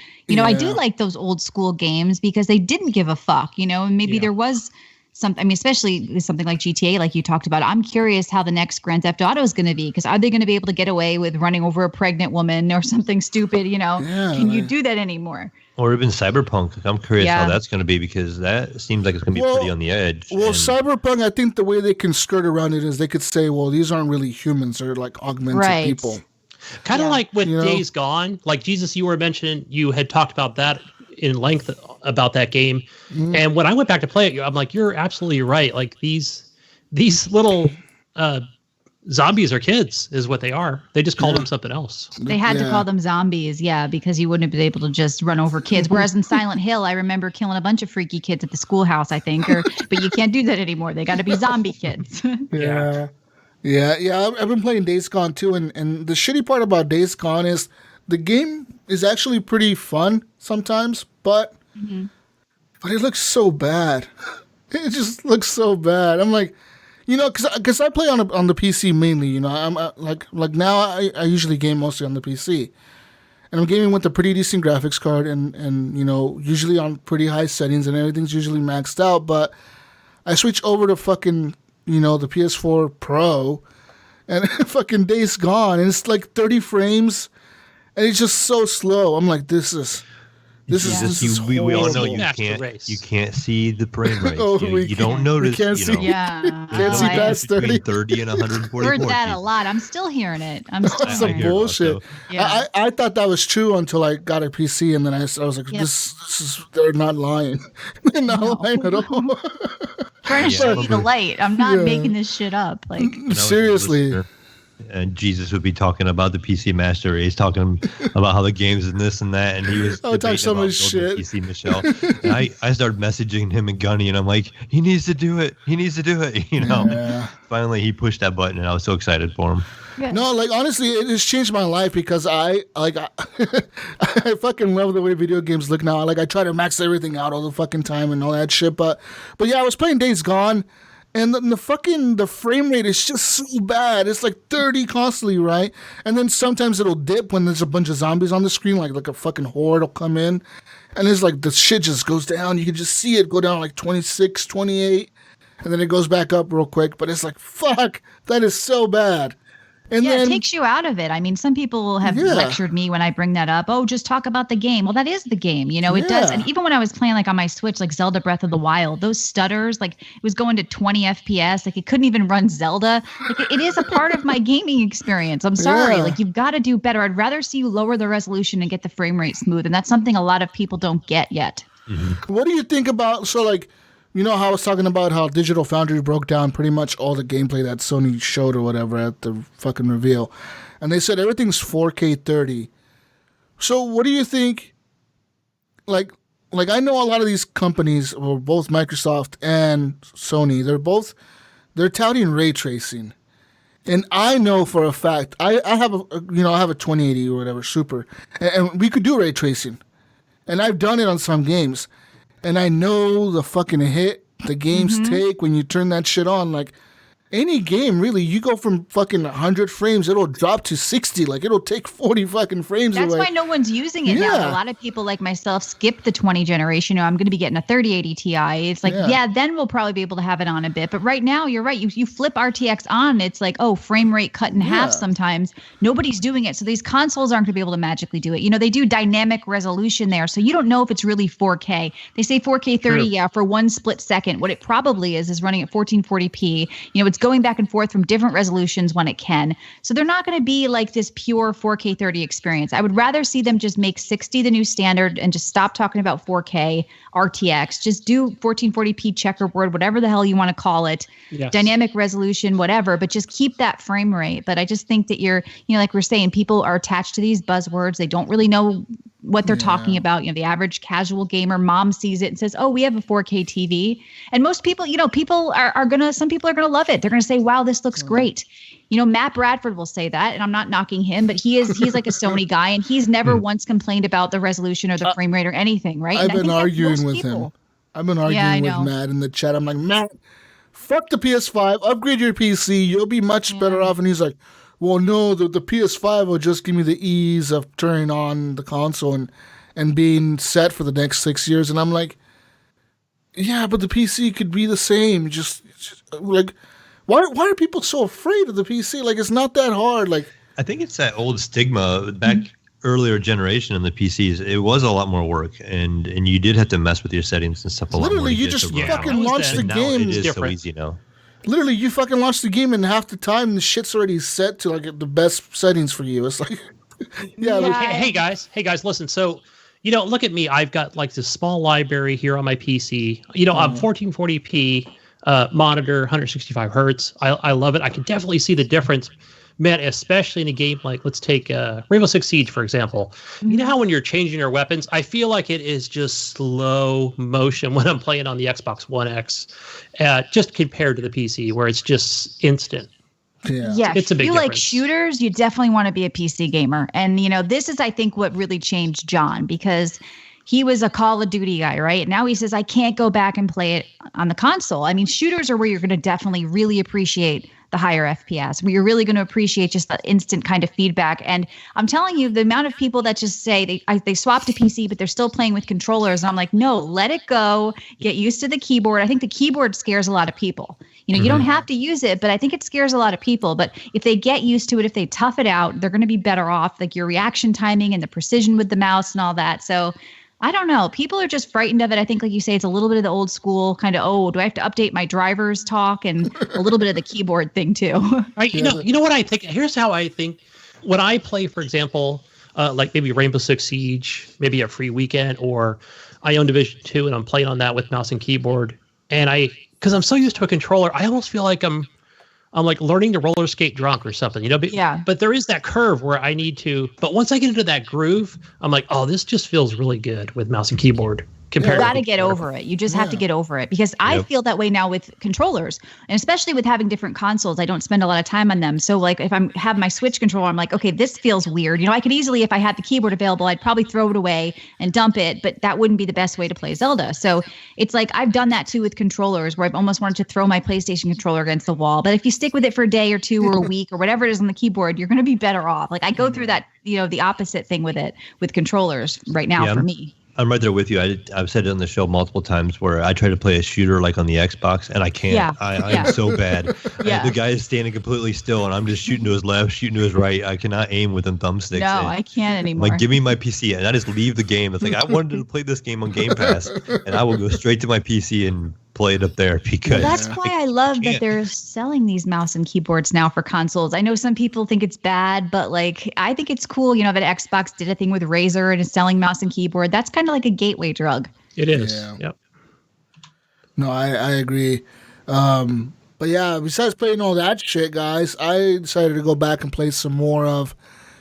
I do like those old school games because they didn't give a fuck, and maybe there was something. I mean, especially with something like GTA, like you talked about. I'm curious how the next Grand Theft Auto is going to be, because are they going to be able to get away with running over a pregnant woman or something stupid? Can you do that anymore? Or even Cyberpunk. I'm curious how that's going to be, because that seems like it's going to be pretty on the edge. Well, Cyberpunk, I think the way they can skirt around it is they could say, well, these aren't really humans. They're like augmented people. Kind of like with Days Gone. Like, Jesus, you were mentioning, you had talked about that in length about that game. And when I went back to play it, I'm like, you're absolutely right. Like, these little zombies are kids is what they are. They just called them something else. They had to call them zombies, because you wouldn't have been able to just run over kids. Whereas in Silent Hill, I remember killing a bunch of freaky kids at the schoolhouse, I think. But you can't do that anymore. They got to be zombie kids. Yeah. I've been playing Days Gone too, and the shitty part about Days Gone is the game is actually pretty fun sometimes, but it looks so bad. It just looks so bad. I'm like, because I play on the PC mainly. I'm like now I usually game mostly on the PC, and I'm gaming with a pretty decent graphics card, and usually on pretty high settings, and everything's usually maxed out. But I switch over to fucking the PS4 Pro, and fucking Days Gone, and it's like 30 frames, and it's just so slow. I'm like, this is we all know you can't see the frame rate. You don't notice. Can't see past 30. Between 30 and 144. Heard that a lot. I'm still hearing it. That's some bullshit. I thought that was true until I got a PC, and then I was like, this is, they're not lying. They're not lying at all. Trying to show you the light. I'm not making this shit up. Like, seriously. And Jesus would be talking about the PC Master Race, talking about how the games and this and that, and he was talking so much shit. PC Michelle. And I started messaging him and Gunny, and I'm like, he needs to do it. Finally, he pushed that button, and I was so excited for him. Yeah. No, like, honestly, it has changed my life, because I fucking love the way video games look now. Like, I try to max everything out all the fucking time and all that shit. But yeah, I was playing Days Gone, and the frame rate is just so bad. It's like 30 constantly, right? And then sometimes it'll dip when there's a bunch of zombies on the screen, like a fucking horde will come in. And it's like the shit just goes down. You can just see it go down like 26, 28. And then it goes back up real quick. But it's like, fuck, that is so bad. And then, it takes you out of it. I mean, some people have lectured me when I bring that up. Oh, just talk about the game. Well, that is the game. It does. And even when I was playing like on my Switch, like Zelda Breath of the Wild, those stutters, like it was going to 20 FPS. Like it couldn't even run Zelda. Like it is a part of my gaming experience. I'm sorry. Like you've got to do better. I'd rather see you lower the resolution and get the frame rate smooth. And that's something a lot of people don't get yet. Mm-hmm. What do you think about, so like, how I was talking about how Digital Foundry broke down pretty much all the gameplay that Sony showed or whatever at the fucking reveal. And they said everything's 4K 30. So what do you think? Like I know a lot of these companies, well, both Microsoft and Sony, they're touting ray tracing. And I know for a fact, I have a 2080 or whatever, super. And we could do ray tracing. And I've done it on some games. And I know the fucking hit the games take when you turn that shit on. Like, any game, really, you go from fucking 100 frames, it'll drop to 60. Like, it'll take 40 fucking frames That's away. why no one's using it now. A lot of people like myself skip the 20 generation. I'm going to be getting a 3080 Ti. It's like, then we'll probably be able to have it on a bit. But right now, you're right. You flip RTX on, it's like, frame rate cut in half sometimes. Nobody's doing it. So these consoles aren't going to be able to magically do it. They do dynamic resolution there. So you don't know if it's really 4K. They say 4K 30, for one split second. What it probably is running at 1440p. It's going back and forth from different resolutions when it can. So they're not going to be like this pure 4K 30 experience. I would rather see them just make 60 the new standard and just stop talking about 4K RTX. Just do 1440p checkerboard, whatever the hell you want to call it, dynamic resolution, whatever, but just keep that frame rate. But I just think that like we're saying, people are attached to these buzzwords. They don't really know what they're talking about. The average casual gamer, mom sees it and says, we have a 4K TV. And most people, some people are going to love it. They're going to say, wow, this looks great. Matt Bradford will say that, and I'm not knocking him, but he's like a Sony guy, and he's never once complained about the resolution or the frame rate or anything, right? I've been arguing with him. I've been arguing with Matt in the chat. I'm like, Matt, fuck the PS5, upgrade your PC, you'll be much better off. And he's like, well, no, the PS5 will just give me the ease of turning on the console and being set for the next 6 years. And I'm like, Yeah, but the PC could be the same. Just like, why are people so afraid of the PC? Like, it's not that hard. Like, I think it's that old stigma back earlier generation in the PCs. It was a lot more work, and you did have to mess with your settings and stuff a lot more. Literally, you just fucking launch the game. It is so easy now. Literally, you fucking launch the game, and half the time the shit's already set to like the best settings for you. It's like, Hey guys, listen. So, look at me. I've got like this small library here on my PC. I'm 1440p monitor, 165 hertz. I love it. I can definitely see the difference, man. Especially in a game like, let's take Rainbow Six Siege for example. You know how when you're changing your weapons, I feel like it is just slow motion when I'm playing on the Xbox One X, just compared to the PC where it's just instant. Yeah, it's a big difference. If you like shooters, you definitely want to be a PC gamer. And, this is, I think, what really changed John, because he was a Call of Duty guy, right? Now he says, I can't go back and play it on the console. I mean, shooters are where you're going to definitely really appreciate the higher FPS, where you're really going to appreciate just the instant kind of feedback. And I'm telling you, the amount of people that just say they swapped to PC, but they're still playing with controllers. And I'm like, no, let it go. Get used to the keyboard. I think the keyboard scares a lot of people. You don't have to use it, but I think it scares a lot of people. But if they get used to it, if they tough it out, they're going to be better off. Like your reaction timing and the precision with the mouse and all that. So I don't know. People are just frightened of it. I think, like you say, it's a little bit of the old school kind of, do I have to update my driver's talk, and a little bit of the keyboard thing too. Right. You know what I think? Here's how I think. When I play, for example, like maybe Rainbow Six Siege, maybe a free weekend, or I own Division 2 and I'm playing on that with mouse and keyboard, and because I'm so used to a controller, I almost feel like I'm like learning to roller skate drunk or something, But there is that curve where I need to. But once I get into that groove, I'm like, oh, this just feels really good with mouse and keyboard. You got to get over it. You just have to get over it, because I feel that way now with controllers, and especially with having different consoles. I don't spend a lot of time on them. So like if I have my Switch controller, I'm like, okay, this feels weird. I could easily, if I had the keyboard available, I'd probably throw it away and dump it, but that wouldn't be the best way to play Zelda. So it's like I've done that too with controllers, where I've almost wanted to throw my PlayStation controller against the wall. But if you stick with it for a day or two or a week or whatever it is on the keyboard, you're going to be better off. Like I go through that, the opposite thing with it with controllers right now for me. I'm right there with you. I've said it on the show multiple times where I try to play a shooter like on the Xbox, and I can't. Yeah. I'm so bad. The guy is standing completely still, and I'm just shooting to his left, shooting to his right. I cannot aim with them thumbsticks. No, I can't anymore. Like, give me my PC, and I just leave the game. It's like, I wanted to play this game on Game Pass, and I will go straight to my PC and play it up there, because that's why I love that they're selling these mouse and keyboards now for consoles. I know some people think it's bad, but like I think it's cool. That Xbox did a thing with Razer and is selling mouse and keyboard. That's kind of like a gateway drug. It is. Yeah. Yep. No, I agree. But yeah, besides playing all that shit, guys, I decided to go back and play some more of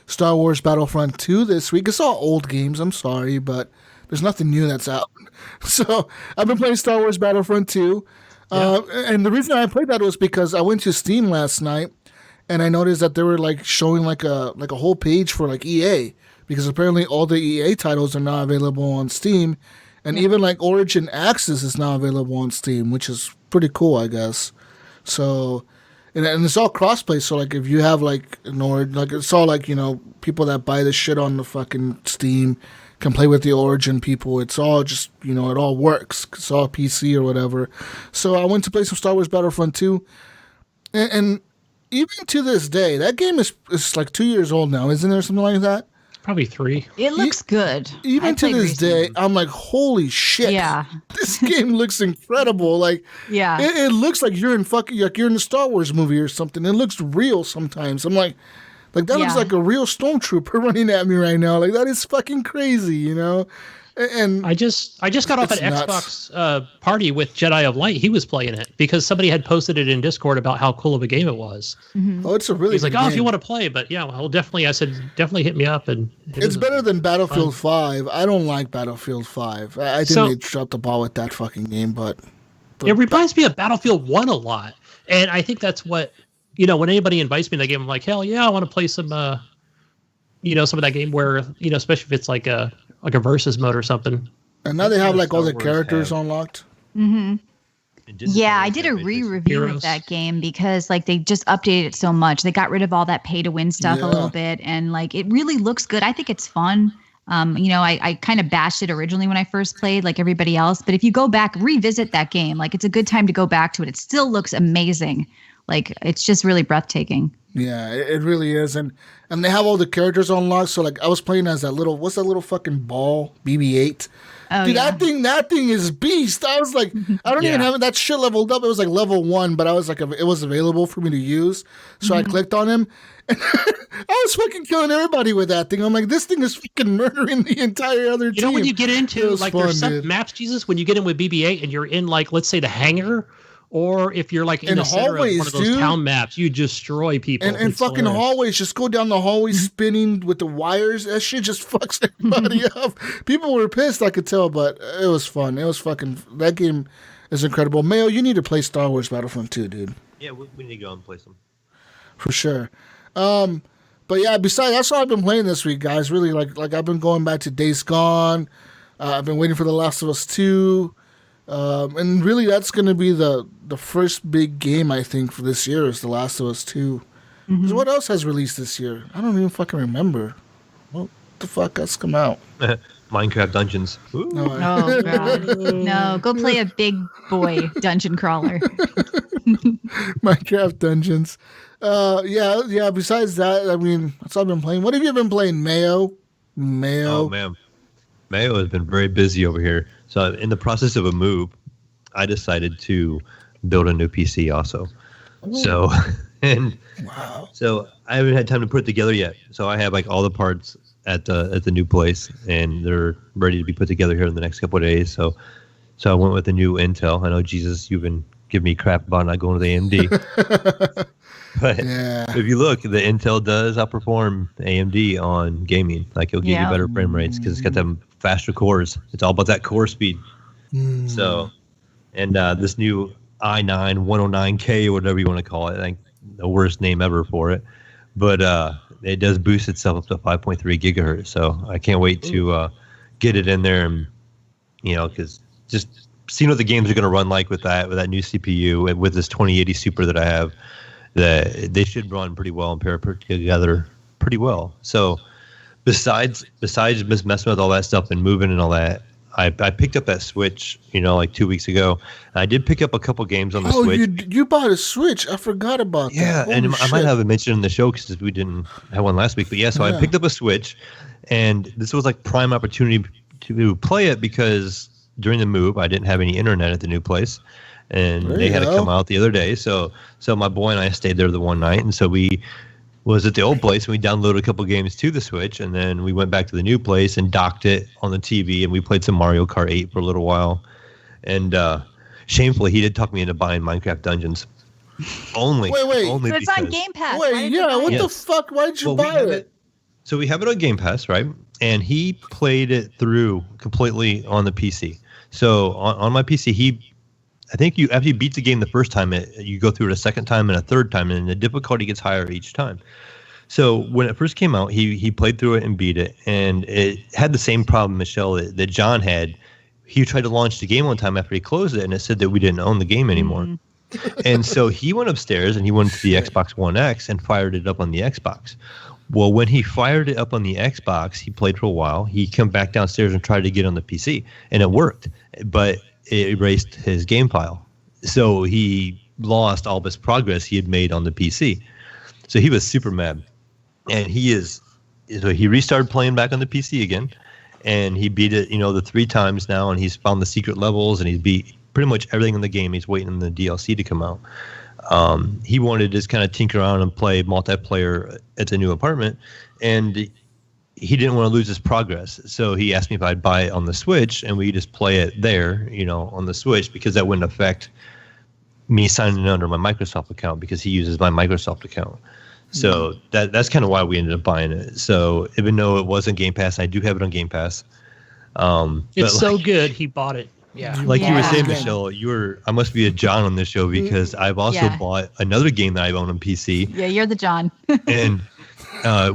Star Wars Battlefront 2 this week. It's all old games, I'm sorry, but there's nothing new that's out. So I've been playing Star Wars Battlefront 2. And the reason I played that was because I went to Steam last night and I noticed that they were like showing like a whole page for like EA, because apparently all the EA titles are now available on Steam, and even like Origin Access is now available on Steam, which is pretty cool, I guess. So, and it's all crossplay. So like if you have like it's all like people that buy the shit on the fucking Steam can play with the Origin people. It's all just, it all works. It's all PC or whatever. So I went to play some Star Wars Battlefront 2. And even to this day, that game is like 2 years old now, isn't there? Something like that? Probably 3. It looks good. Even to this day, I'm like, holy shit. Yeah. This game looks incredible. Like, yeah. It looks like you're in a Star Wars movie or something. It looks real sometimes. I'm like that looks like a real stormtrooper running at me right now. Like, that is fucking crazy, And I just got off an Xbox party with Jedi of Light. He was playing it because somebody had posted it in Discord about how cool of a game it was. Mm-hmm. Oh, it's a really. He's like, good game. If you want to play, but yeah, well, definitely. I said, definitely hit me up, and it's better than Battlefield 5. I don't like Battlefield 5. I think they dropped the ball with that fucking game, but it reminds me of Battlefield 1 a lot, and I think that's what when anybody invites me to that game, I'm like, hell yeah, I want to play some, some of that game where especially if it's like a versus mode or something. And now they have like all the characters unlocked. Mm-hmm. Yeah, I did a re-review of that game because like they just updated it so much. They got rid of all that pay to win stuff a little bit, and like it really looks good. I think it's fun. I kind of bashed it originally when I first played, like everybody else. But if you go back, revisit that game, like it's a good time to go back to it. It still looks amazing. Like it's just really breathtaking. Yeah, it really is. And they have all the characters unlocked. So like I was playing as what's that little fucking ball, BB-8. Oh, dude, yeah. that thing is beast. I was like, I don't even have that shit leveled up. It was like level 1, but I was like, it was available for me to use. So I clicked on him. And I was fucking killing everybody with that thing. I'm like, this thing is fucking murdering the entire other team. You know, when you get into like fun, there's some dude. maps, Jesus, when you get in with BB-8 and you're in like, let's say the hangar, or if you're like in the center of one of those town maps, you destroy people. And fucking hallways, just go down the hallway spinning with the wires. That shit just fucks everybody up. People were pissed, I could tell, but it was fun. It was fucking, that game is incredible. Mayo, you need to play Star Wars Battlefront 2, dude. Yeah, we need to go and play some. For sure. But yeah, besides, that's all I've been playing this week, guys. Really, like I've been going back to Days Gone. I've been waiting for The Last of Us 2. And really, that's going to be the first big game, I think, for this year is The Last of Us 2. Mm-hmm. What else has released this year? I don't even fucking remember. What the fuck has come out? Minecraft Dungeons. Ooh. Oh, God. No, go play a big boy dungeon crawler. Minecraft Dungeons. Yeah, besides that, I mean, that's all I've been playing. What have you been playing, Mayo? Oh, man. Mayo has been very busy over here. So in the process of a move, I decided to build a new PC also. Ooh. So I haven't had time to put it together yet. So I have like all the parts at the new place, and they're ready to be put together here in the next couple of days. So I went with the new Intel. I know, Jesus, you've been giving me crap about not going to the AMD. But if you look, the Intel does outperform AMD on gaming. Like it'll give you better frame rates because it's got them faster cores. It's all about that core speed. So, and this new i9-109K or whatever you want to call it, I think the worst name ever for it, but it does boost itself up to 5.3 gigahertz. So I can't wait to get it in there, and because just seeing what the games are going to run like with that new CPU and with this 2080 Super that I have. That they should run pretty well and pair together pretty well. So besides just messing with all that stuff and moving and all that, I picked up that Switch, like 2 weeks ago. And I did pick up a couple games on the Switch. Oh, you bought a Switch? I forgot about that. Yeah, and I might have mentioned in the show because we didn't have one last week. But yeah, so I picked up a Switch, and this was like prime opportunity to play it because during the move I didn't have any internet at the new place. And they had to come out the other day. So my boy and I stayed there the one night. And so we was at the old place and we downloaded a couple games to the Switch. And then we went back to the new place and docked it on the TV. And we played some Mario Kart 8 for a little while. And shamefully, he did talk me into buying Minecraft Dungeons. Only. Wait. Only but it's on Game Pass. Wait, what the fuck? Why did you buy it? So we have it on Game Pass, right? And he played it through completely on the PC. So on my PC, I think after you beat the game the first time, you go through it a second time and a third time, and the difficulty gets higher each time. So when it first came out, he played through it and beat it, and it had the same problem, Michelle, that John had. He tried to launch the game one time after he closed it, and it said that we didn't own the game anymore. And so he went upstairs and he went to the Xbox One X and fired it up on the Xbox. Well, when he fired it up on the Xbox, he played for a while. He came back downstairs and tried to get on the PC, and it worked, but it erased his game file. So he lost all this progress he had made on the PC. So he was super mad. And so he restarted playing back on the PC again. And he beat it, the 3 times now. And he's found the secret levels. And he's beat pretty much everything in the game. He's waiting on the DLC to come out. He wanted to just kind of tinker around and play multiplayer at the new apartment. And he didn't want to lose his progress. So he asked me if I'd buy it on the Switch and we just play it there, on the Switch, because that wouldn't affect me signing in under my Microsoft account because he uses my Microsoft account. So that's kind of why we ended up buying it. So even though it wasn't Game Pass, I do have it on Game Pass. It's so good, he bought it. Yeah. Like you were saying, Michelle, I must be a John on this show because I've also bought another game that I own on PC. Yeah, you're the John. And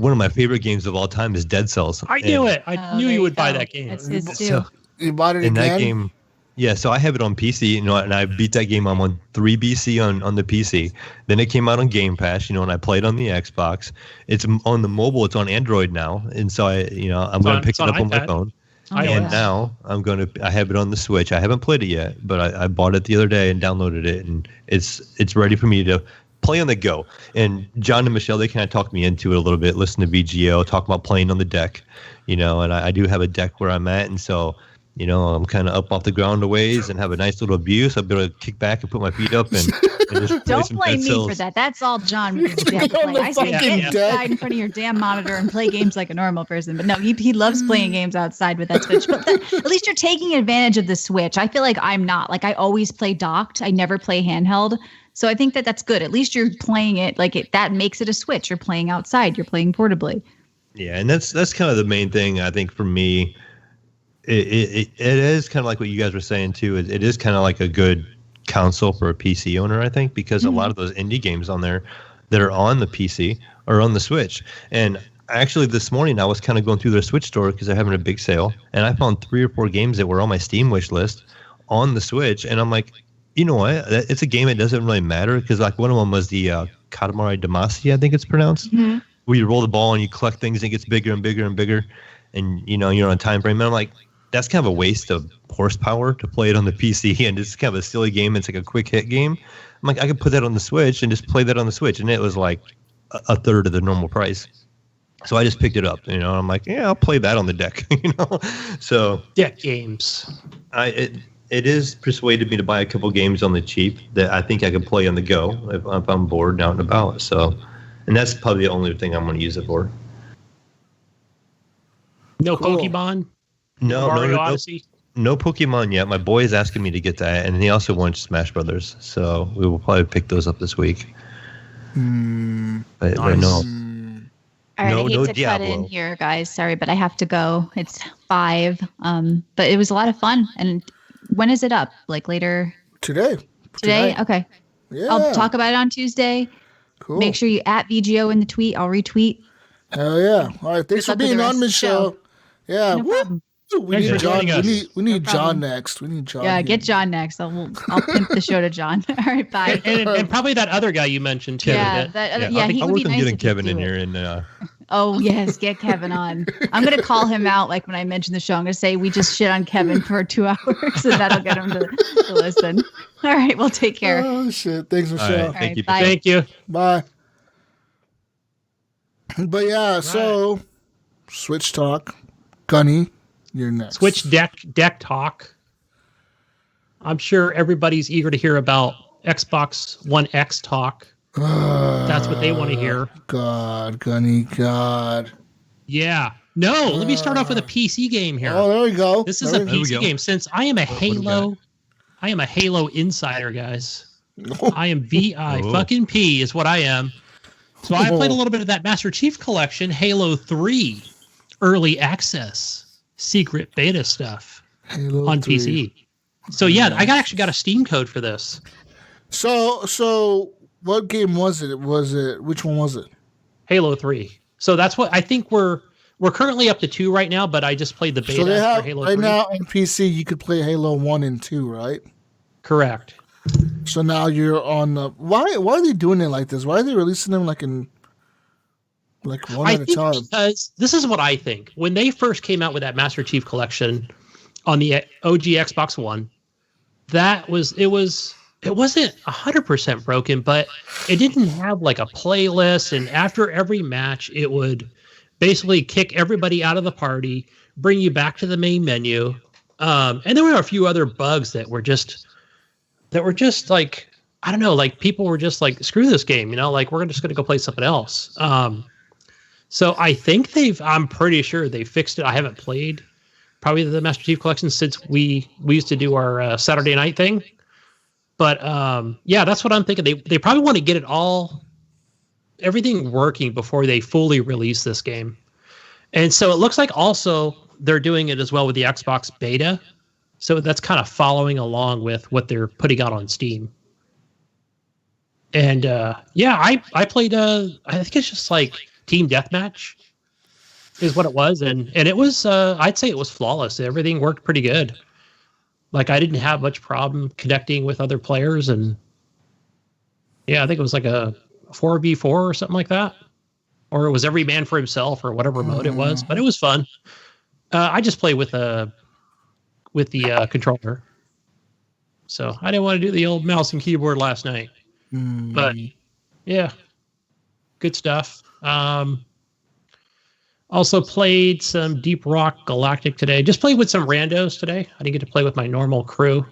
one of my favorite games of all time is Dead Cells. I knew it. I knew you would buy that game. That's his too. So, you bought it again? That game, Yeah, so I have it on PC, and I beat that game. I'm on 3 BC on the PC. Then it came out on Game Pass, and I played on the Xbox. It's on the mobile. It's on Android now, and so I'm going to pick it up on my phone. Now I have it on the Switch. I haven't played it yet, but I bought it the other day and downloaded it, and it's ready for me to play on the go. And John and Michelle, they kind of talked me into it a little bit. Listen to VGO, talk about playing on the deck, and I do have a deck where I'm at, and so. I'm kind of up off the ground a ways and have a nice little view, so I'll be able to kick back and put my feet up and just Don't blame me for that. That's all John. I say get outside in front of your damn monitor and play games like a normal person. But no, he loves playing games outside with that Switch. But at least you're taking advantage of the Switch. I feel like I'm not. Like I always play docked. I never play handheld. So I think that's good. At least you're playing it that makes it a Switch. You're playing outside. You're playing portably. Yeah, and that's kind of the main thing I think for me. It is kind of like what you guys were saying too. It is kind of like a good console for a PC owner, I think, because a lot of those indie games on there that are on the PC are on the Switch. And actually, this morning I was kind of going through their Switch store because they're having a big sale, and I found 3 or 4 games that were on my Steam wish list on the Switch, and I'm like, you know what? It's a game that doesn't really matter because like one of them was the Katamari Damacy, I think it's pronounced, where you roll the ball and you collect things and it gets bigger and bigger and bigger, and you're on a time frame. And I'm like, that's kind of a waste of horsepower to play it on the PC, and it's kind of a silly game. It's like a quick hit game. I'm like, I could put that on the Switch and just play that on the Switch, and it was like a third of the normal price. So I just picked it up. I'm like, yeah, I'll play that on the deck. So deck games. It is persuaded me to buy a couple games on the cheap that I think I could play on the go if I'm bored and out and about. So, and that's probably the only thing I'm going to use it for. No Pokemon. No, Mario Odyssey? No Pokemon yet. My boy is asking me to get that, and he also wants Smash Brothers, so we will probably pick those up this week. But no. All right, I hate to cut in here, guys. Sorry, but I have to go. It's 5. But it was a lot of fun. And when is it up? Like later? Today? Okay. Yeah. I'll talk about it on Tuesday. Cool. Make sure you at VGO in the tweet. I'll retweet. Hell yeah. All right. Thanks for being on, Michelle. Yeah. No problem. We need John. We need John next. We need John. Yeah, get John next. I'll pimp the show to John. All right, bye. And probably that other guy you mentioned too. Yeah, he would be nice getting Kevin in here and. Oh yes, get Kevin on. I'm gonna call him out like when I mention the show. I'm gonna say we just shit on Kevin for 2 hours, and that'll get him to listen. All right, well, take care. Oh shit! Thanks, Michelle. All right, thank you. Bye. Thank you. Bye. But yeah, so Switch talk, Gunny. You're next. Switch deck talk. I'm sure everybody's eager to hear about Xbox One X talk. That's what they want to hear. God, Gunny, God. Yeah. No, let me start off with a PC game here. Oh, there we go. This is a PC game. Since I am a Halo insider, guys. I am VI fucking P is what I am. So I played a little bit of that Master Chief Collection, Halo 3, early access. Secret beta stuff on 3. PC. So yeah, I actually got a Steam code for this. So what game was it? Which one was it? Halo 3. So that's what I think we're currently up to 2 right now, but I just played the beta for Halo 3. Right now on PC you could play Halo 1 and 2, right? Correct. So now you're on why are they doing it like this? Why are they releasing them like one at a time? Because this is what I think. When they first came out with that Master Chief Collection on the OG Xbox One, it wasn't 100% broken, but it didn't have like a playlist. And after every match, it would basically kick everybody out of the party, bring you back to the main menu. And there were a few other bugs that were just like, I don't know, like people were just like, screw this game, like we're just going to go play something else. So I think I'm pretty sure they fixed it. I haven't played probably the Master Chief Collection since we used to do our Saturday night thing. But yeah, that's what I'm thinking. They probably want to get everything working before they fully release this game. And so it looks like also they're doing it as well with the Xbox beta. So that's kind of following along with what they're putting out on Steam. And yeah, I played I think it's just like Team Deathmatch is what it was, and it was I'd say it was flawless. Everything worked pretty good. Like I didn't have much problem connecting with other players, and yeah, I think it was like a 4v4 or something like that, or it was every man for himself or whatever mode it was. But it was fun. I just play with the controller, so I didn't want to do the old mouse and keyboard last night. But yeah, good stuff. Also played some Deep Rock Galactic today. Just played with some randos today. I didn't get to play with my normal crew.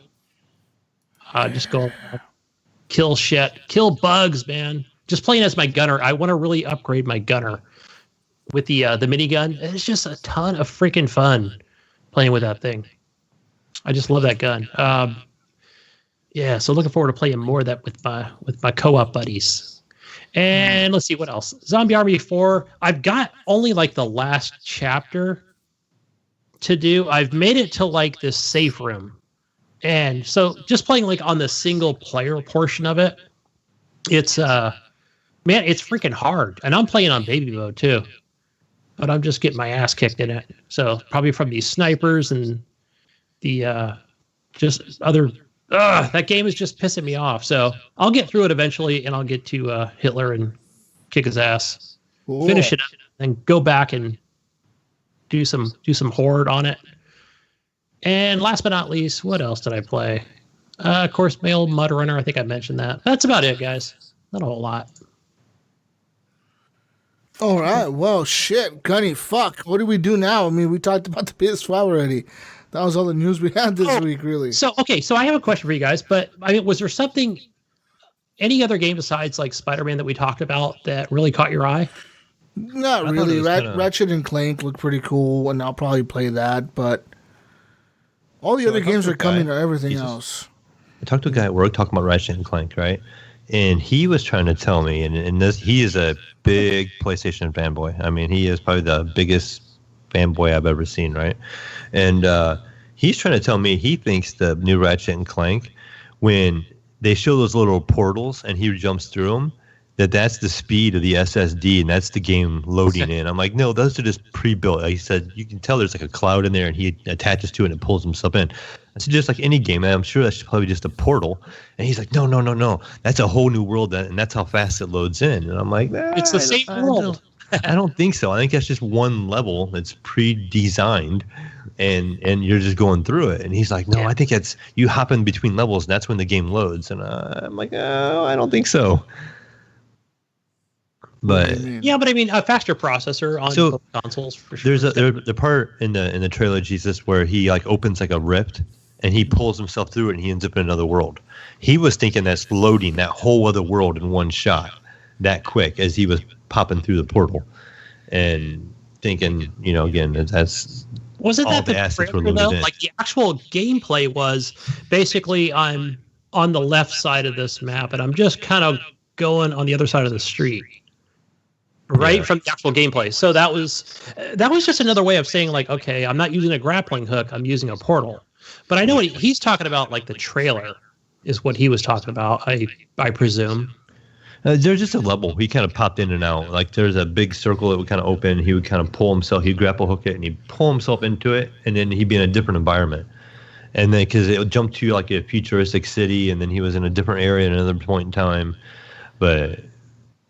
Just go kill shit, kill bugs, man. Just playing as my gunner. I want to really upgrade my gunner with the minigun. It's just a ton of freaking fun playing with that thing. I just love that gun. Yeah, so looking forward to playing more of that with my co-op buddies. And let's see what else. Zombie Army 4. I've got only like the last chapter to do. I've made it to like this safe room. And so just playing like on the single player portion of it, it's man, it's freaking hard. And I'm playing on baby mode too. But I'm just getting my ass kicked in it. So probably from these snipers and the just other that game is just pissing me off. So I'll get through it eventually, and I'll get to Hitler and kick his ass, finish it up, and go back and do some horde on it. And last but not least, what else did I play? Of course, my old Mud Runner. I think I mentioned that. That's about it, guys. Not a whole lot. All right. Well, shit, Gunny. Fuck. What do we do now? I mean, we talked about the PS5 already. That was all the news we had this week, really. So I have a question for you guys, but I mean, was there something, any other game besides like Spider-Man that we talked about that really caught your eye? Not really. Ratchet and Clank look pretty cool, and I'll probably play that, but all the other games are coming to everything else. I talked to a guy at work talking about Ratchet and Clank, right? And he was trying to tell me, and he is a big PlayStation fanboy. I mean, he is probably the biggest fanboy I've ever seen, right? And he's trying to tell me he thinks the new Ratchet and Clank, when they show those little portals and he jumps through them, that's the speed of the SSD and that's the game loading in. I'm like, no, those are just pre-built. Like he said, you can tell there's like a cloud in there and he attaches to it and pulls himself in. I said, just like any game, I'm sure that's probably just a portal. And he's like, no. That's a whole new world, and that's how fast it loads in. And I'm like, it's the same world. I don't think so. I think that's just one level that's pre-designed, and you're just going through it. And he's like, no, I think it's you hop in between levels, and that's when the game loads. And I'm like, oh, I don't think so. But I mean, a faster processor on consoles for sure. There's the part in the trailer, Jesus, where he like opens like a rift and he pulls himself through it and he ends up in another world. He was thinking that's loading that whole other world in one shot that quick as he was popping through the portal, and thinking, again, that's wasn't that the trailer though? Like the actual gameplay was basically I'm on the left side of this map and I'm just kind of going on the other side of the street. Right from the actual gameplay. So that was just another way of saying like, okay, I'm not using a grappling hook, I'm using a portal. But I know what he's talking about, like the trailer is what he was talking about, I presume. There's just a level. He kind of popped in and out. Like there's a big circle that would kind of open. He would kind of pull himself. He'd grapple hook it and he'd pull himself into it. And then he'd be in a different environment. And then because it would jump to like a futuristic city. And then he was in a different area at another point in time. But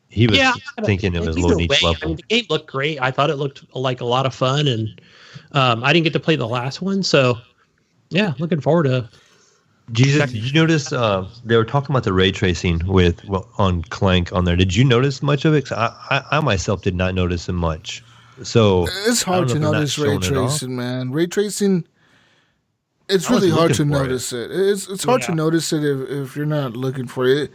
he was thinking it was loading each level. I mean, the game looked great. I thought it looked like a lot of fun. And I didn't get to play the last one. So yeah, looking forward to Jesus, did you notice they were talking about the ray tracing on Clank on there? Did you notice much of it? 'Cause I myself did not notice it much. So it's hard to notice ray tracing, man. Ray tracing, it's really hard to notice it. It's hard to notice it if you're not looking for it,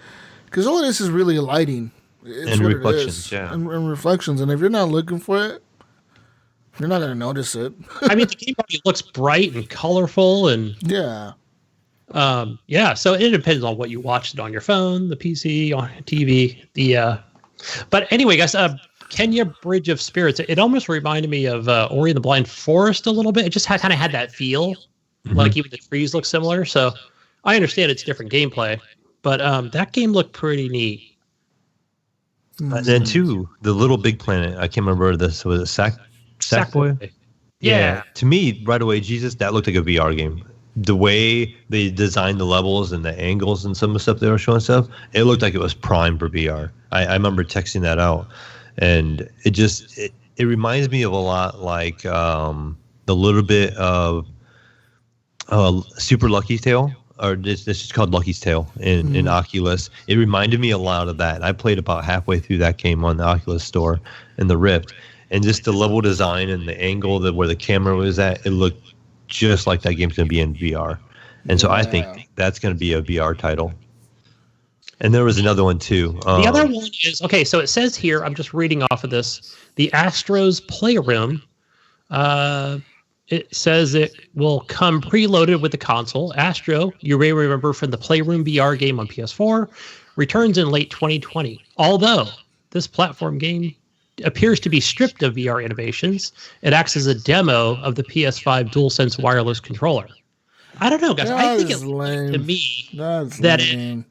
because all of this is really lighting. It's and reflections, and reflections. And if you're not looking for it, you're not gonna notice it. I mean, the game probably looks bright and colorful, and so it depends on what you watched it on your phone, the PC, on TV. But anyway, guys, Kenya Bridge of Spirits. It almost reminded me of Ori and the Blind Forest a little bit. It just kind of had that feel, like even the trees look similar. So I understand it's different gameplay, but that game looked pretty neat. And then too, the Little Big Planet. I can't remember this. Was it Sackboy? Yeah. To me, right away, Jesus, that looked like a VR game. the way they designed the levels and the angles and some of the stuff they were showing stuff, it looked like it was prime for VR. I remember texting that out, and it reminds me of a lot like the little bit of Super Lucky's Tale, or this is called Lucky's Tale in Oculus. It reminded me a lot of that. I played about halfway through that game on the Oculus Store in the Rift, and just the level design and the angle where the camera was at, it looked just like that game's going to be in VR. And so I think that's going to be a VR title. And there was another one too. The other one is, okay, so it says here, I'm just reading off of this, the Astro's Playroom. It says it will come preloaded with the console. Astro, you may remember from the Playroom VR game on PS4, returns in late 2020. Although this platform game appears to be stripped of VR innovations, it acts as a demo of the PS5 DualSense wireless controller. I don't know, guys. I think it's lame to me that lame.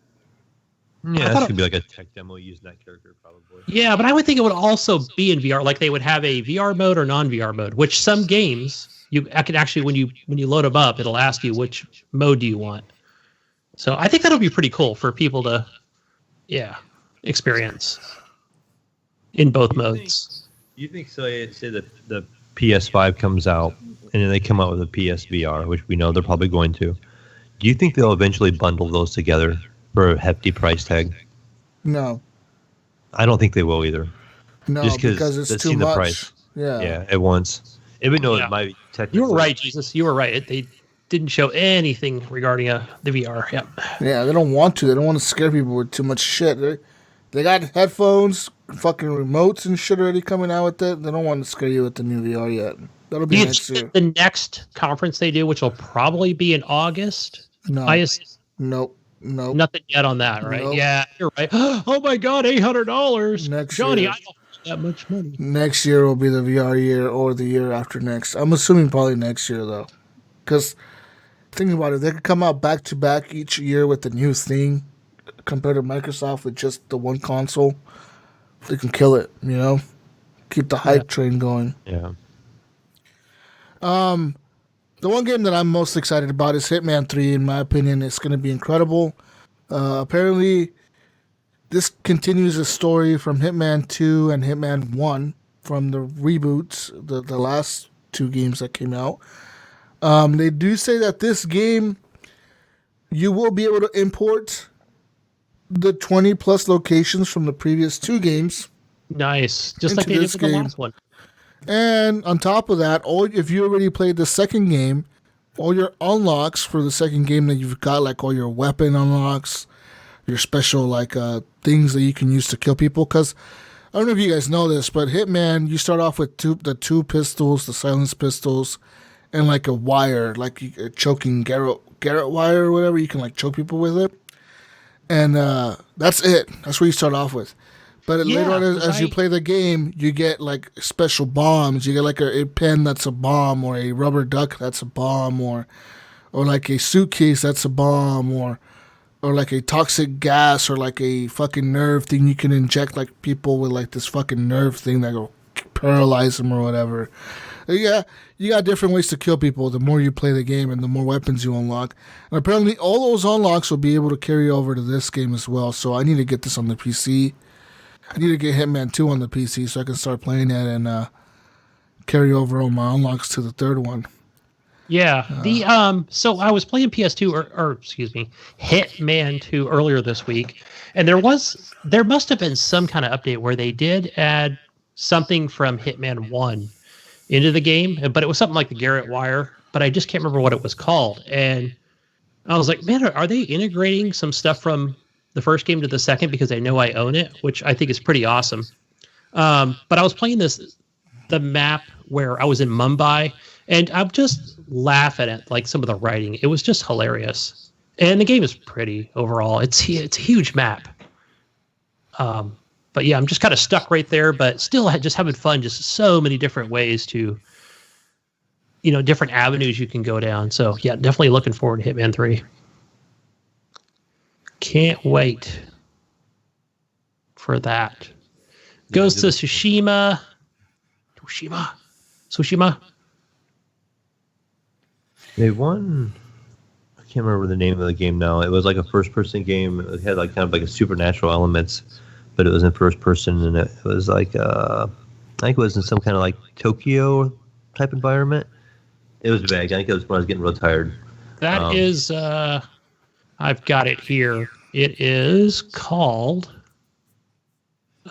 Yeah, this could be like a tech demo using that character, probably. Yeah, but I would think it would also be in VR, like they would have a VR mode or non-VR mode, which some games I could actually, when you load them up, it'll ask you which mode do you want. So I think that'll be pretty cool for people to, experience in both modes. You think so? Say that the PS5 comes out and then they come out with a PSVR, which we know they're probably going to. Do you think they'll eventually bundle those together for a hefty price tag? No. I don't think they will either. No, just because it's too much. Price. Yeah, at once. Even though it might be technically... You were right, Jesus. You were right. They didn't show anything regarding the VR. Yeah. Yeah, they don't want to. They don't want to scare people with too much shit. They got headphones, fucking remotes and shit already coming out with it. They don't want to scare you with the new VR yet. That'll be next year. The next conference they do, which will probably be in August. No. Nope. Nothing yet on that, right? Nope. Yeah, you're right. Oh my God, $800. Next Johnny, year. I don't have that much money. Next year will be the VR year or the year after next. I'm assuming probably next year, though. Because thinking about it, they could come out back to back each year with the new thing compared to Microsoft with just the one console. They can kill it, Keep the hype train going. Yeah. The one game that I'm most excited about is Hitman 3. In my opinion, it's going to be incredible. Apparently, this continues a story from Hitman 2 and Hitman 1 from the reboots, the last two games that came out. They do say that this game, you will be able to import the 20-plus locations from the previous two games. Nice. Just like they did with the last one. And on top of that, if you already played the second game, all your unlocks for the second game that you've got, like all your weapon unlocks, your special things that you can use to kill people. Because I don't know if you guys know this, but Hitman, you start off with the two pistols, the silenced pistols, and like a wire, like a choking Garrett wire or whatever. You can choke people with it, and that's it. That's what you start off with. But later on, as you play the game, you get special bombs. You get a pen that's a bomb, or a rubber duck that's a bomb, or a suitcase that's a bomb, or a toxic gas, or a fucking nerve thing you can inject people with this fucking nerve thing that will paralyze them or whatever. Yeah, you got different ways to kill people the more you play the game and the more weapons you unlock. And apparently all those unlocks will be able to carry over to this game as well. So I need to get this on the PC. I need to get Hitman 2 on the PC so I can start playing it and carry over all my unlocks to the third one. Yeah. So I was playing PS2 or excuse me, Hitman 2 earlier this week, and there must have been some kind of update where they did add something from Hitman 1 into the game, but it was something like the Garrett wire, but I just can't remember what it was called. And I was like, man, are they integrating some stuff from the first game to the second because they know I own it, which I think is pretty awesome. But I was playing the map where I was in Mumbai, and I'm just laughing at some of the writing. It was just hilarious. And the game is pretty overall. It's a huge map. But yeah, I'm just kind of stuck right there, but still just having fun. Just so many different ways to, different avenues you can go down. So yeah, definitely looking forward to Hitman 3. Can't wait for that. Goes to Tsushima. They won can't remember the name of the game now. It was like a first-person game. It had like kind of like a supernatural elements, but it was in first person, and it was like I think it was in some kind of like Tokyo type environment. It was vague. I think it was when I was getting real tired. That is, I've got it here. It is called.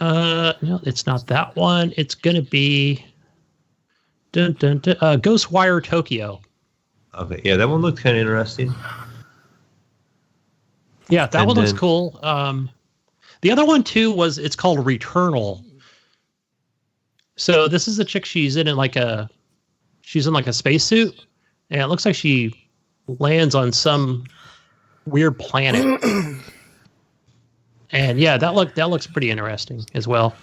No, it's not that one. It's gonna be Ghostwire Tokyo. Okay, yeah, that one looked kind of interesting. Yeah, that one looks cool. The other one too it's called Returnal. So this is a chick. She's in like a spacesuit, and it looks like she lands on some weird planet. And yeah, that looks pretty interesting as well.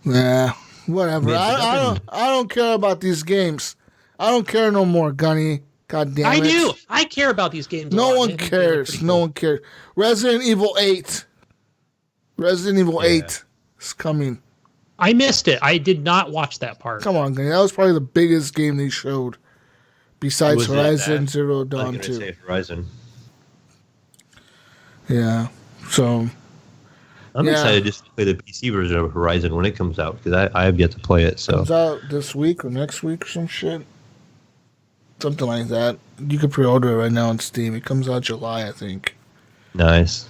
Yeah, whatever. I don't care about these games. I don't care no more, Gunny. God damn it. I do. I care about these games. No one cares. No one cares. Resident Evil 8. Resident Evil 8 is coming. I missed it. I did not watch that part. Come on, Gunny. That was probably the biggest game they showed. Besides Horizon Zero Dawn 2. Say Horizon. Yeah. So I'm excited just to play the PC version of Horizon when it comes out, because I have yet to play it. So it comes out this week or next week or some shit. Something like that. You can pre-order it right now on Steam. It comes out July, I think. Nice.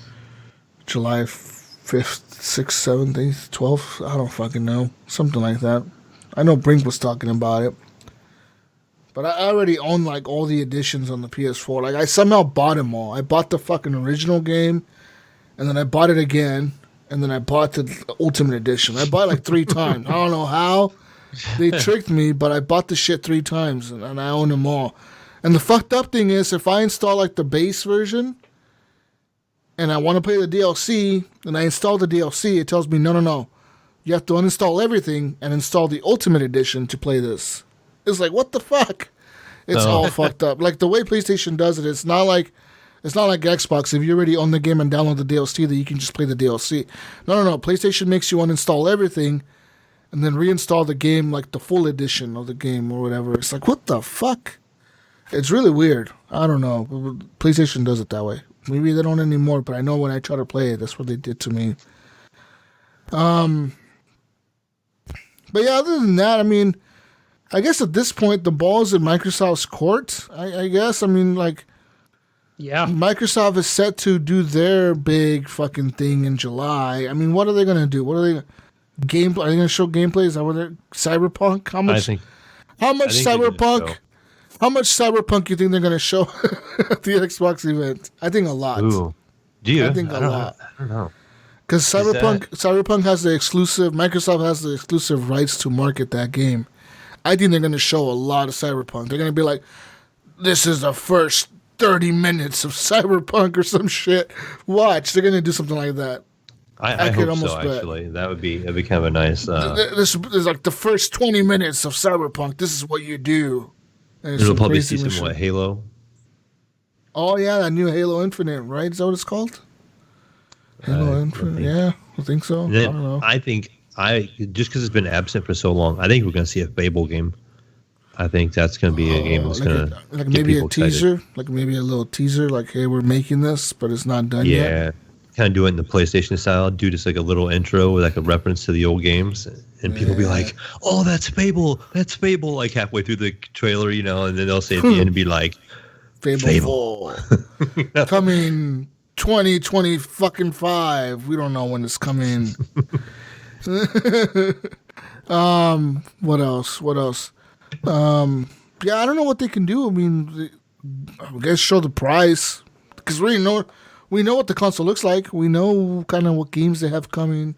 July 5th, 6th, 7th, 8th, 12th. I don't fucking know. Something like that. I know Brink was talking about it. But I already own like all the editions on the PS4. Like I somehow bought them all. I bought the fucking original game, and then I bought it again, and then I bought the Ultimate Edition. I bought it like 3 times. I don't know how they tricked me, but I bought the shit 3 times, and I own them all. And the fucked up thing is, if I install like the base version, and I want to play the DLC, and I install the DLC, it tells me, no. You have to uninstall everything and install the Ultimate Edition to play this. It's like, what the fuck? It's all fucked up. Like the way PlayStation does it, it's not like Xbox. If you already own the game and download the DLC, that you can just play the DLC. No. PlayStation makes you uninstall everything and then reinstall the game, like the full edition of the game or whatever. It's like, what the fuck? It's really weird. I don't know. PlayStation does it that way. Maybe they don't anymore, but I know when I try to play it, that's what they did to me. But yeah, other than that, I mean, I guess at this point, the ball's in Microsoft's court, I guess. I mean, like, yeah, Microsoft is set to do their big fucking thing in July. I mean, what are they going to do? What are they gameplay? Are they going to show gameplay? Is that what they're Cyberpunk? How much Cyberpunk? How much Cyberpunk you think they're going to show at the Xbox event? I think a lot. Ooh. Do you? I think a lot. I don't know. Because Cyberpunk has the exclusive. Microsoft has the exclusive rights to market that game. I think they're going to show a lot of Cyberpunk. They're going to be like, this is the first 30 minutes of Cyberpunk or some shit. Watch. They're going to do something like that. I hope so, actually. That'd be kind of a nice... This is like the first 20 minutes of Cyberpunk. This is what you do. You'll probably see some, Halo? Oh, yeah, that new Halo Infinite, right? Is that what it's called? Halo Infinite, yeah. I think so. I don't know. I think... just because it's been absent for so long, I think we're going to see a Fable game. I think that's going to be a game that's going to like maybe a teaser, like maybe a little teaser, like, hey, we're making this, but it's not done yet. Yeah, kind of do it in the PlayStation style. Do just like a little intro with like a reference to the old games, and people be like, "Oh, that's Fable, like halfway through the trailer, and then they'll say at the end, be like, Fable. Coming 2025. We don't know when it's coming. What else? Yeah, I don't know what they can do. I mean, I guess show the price, because we know what the console looks like. We know kind of what games they have coming.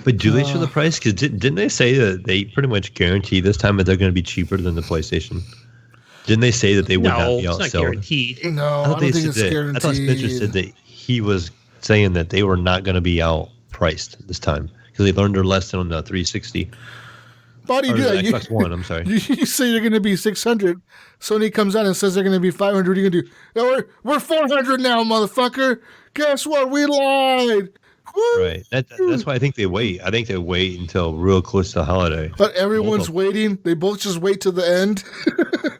But do they show the price? Because didn't they say that they pretty much guarantee this time that they're going to be cheaper than the PlayStation? Didn't they say that they would not be outsold? No, it's not guaranteed. No, I don't think it's guaranteed. I thought Spencer said that he was saying that they were not going to be outpriced this time because they learned their lesson on the 360. Why do you do that? Xbox One, I'm sorry. You say you're going to be 600. Sony comes out and says they're going to be 500. What are you going to do? No, we're 400 now, motherfucker. Guess what? We lied. Right. That's why I think they wait. I think they wait until real close to the holiday. But everyone's waiting. They both just wait to the end.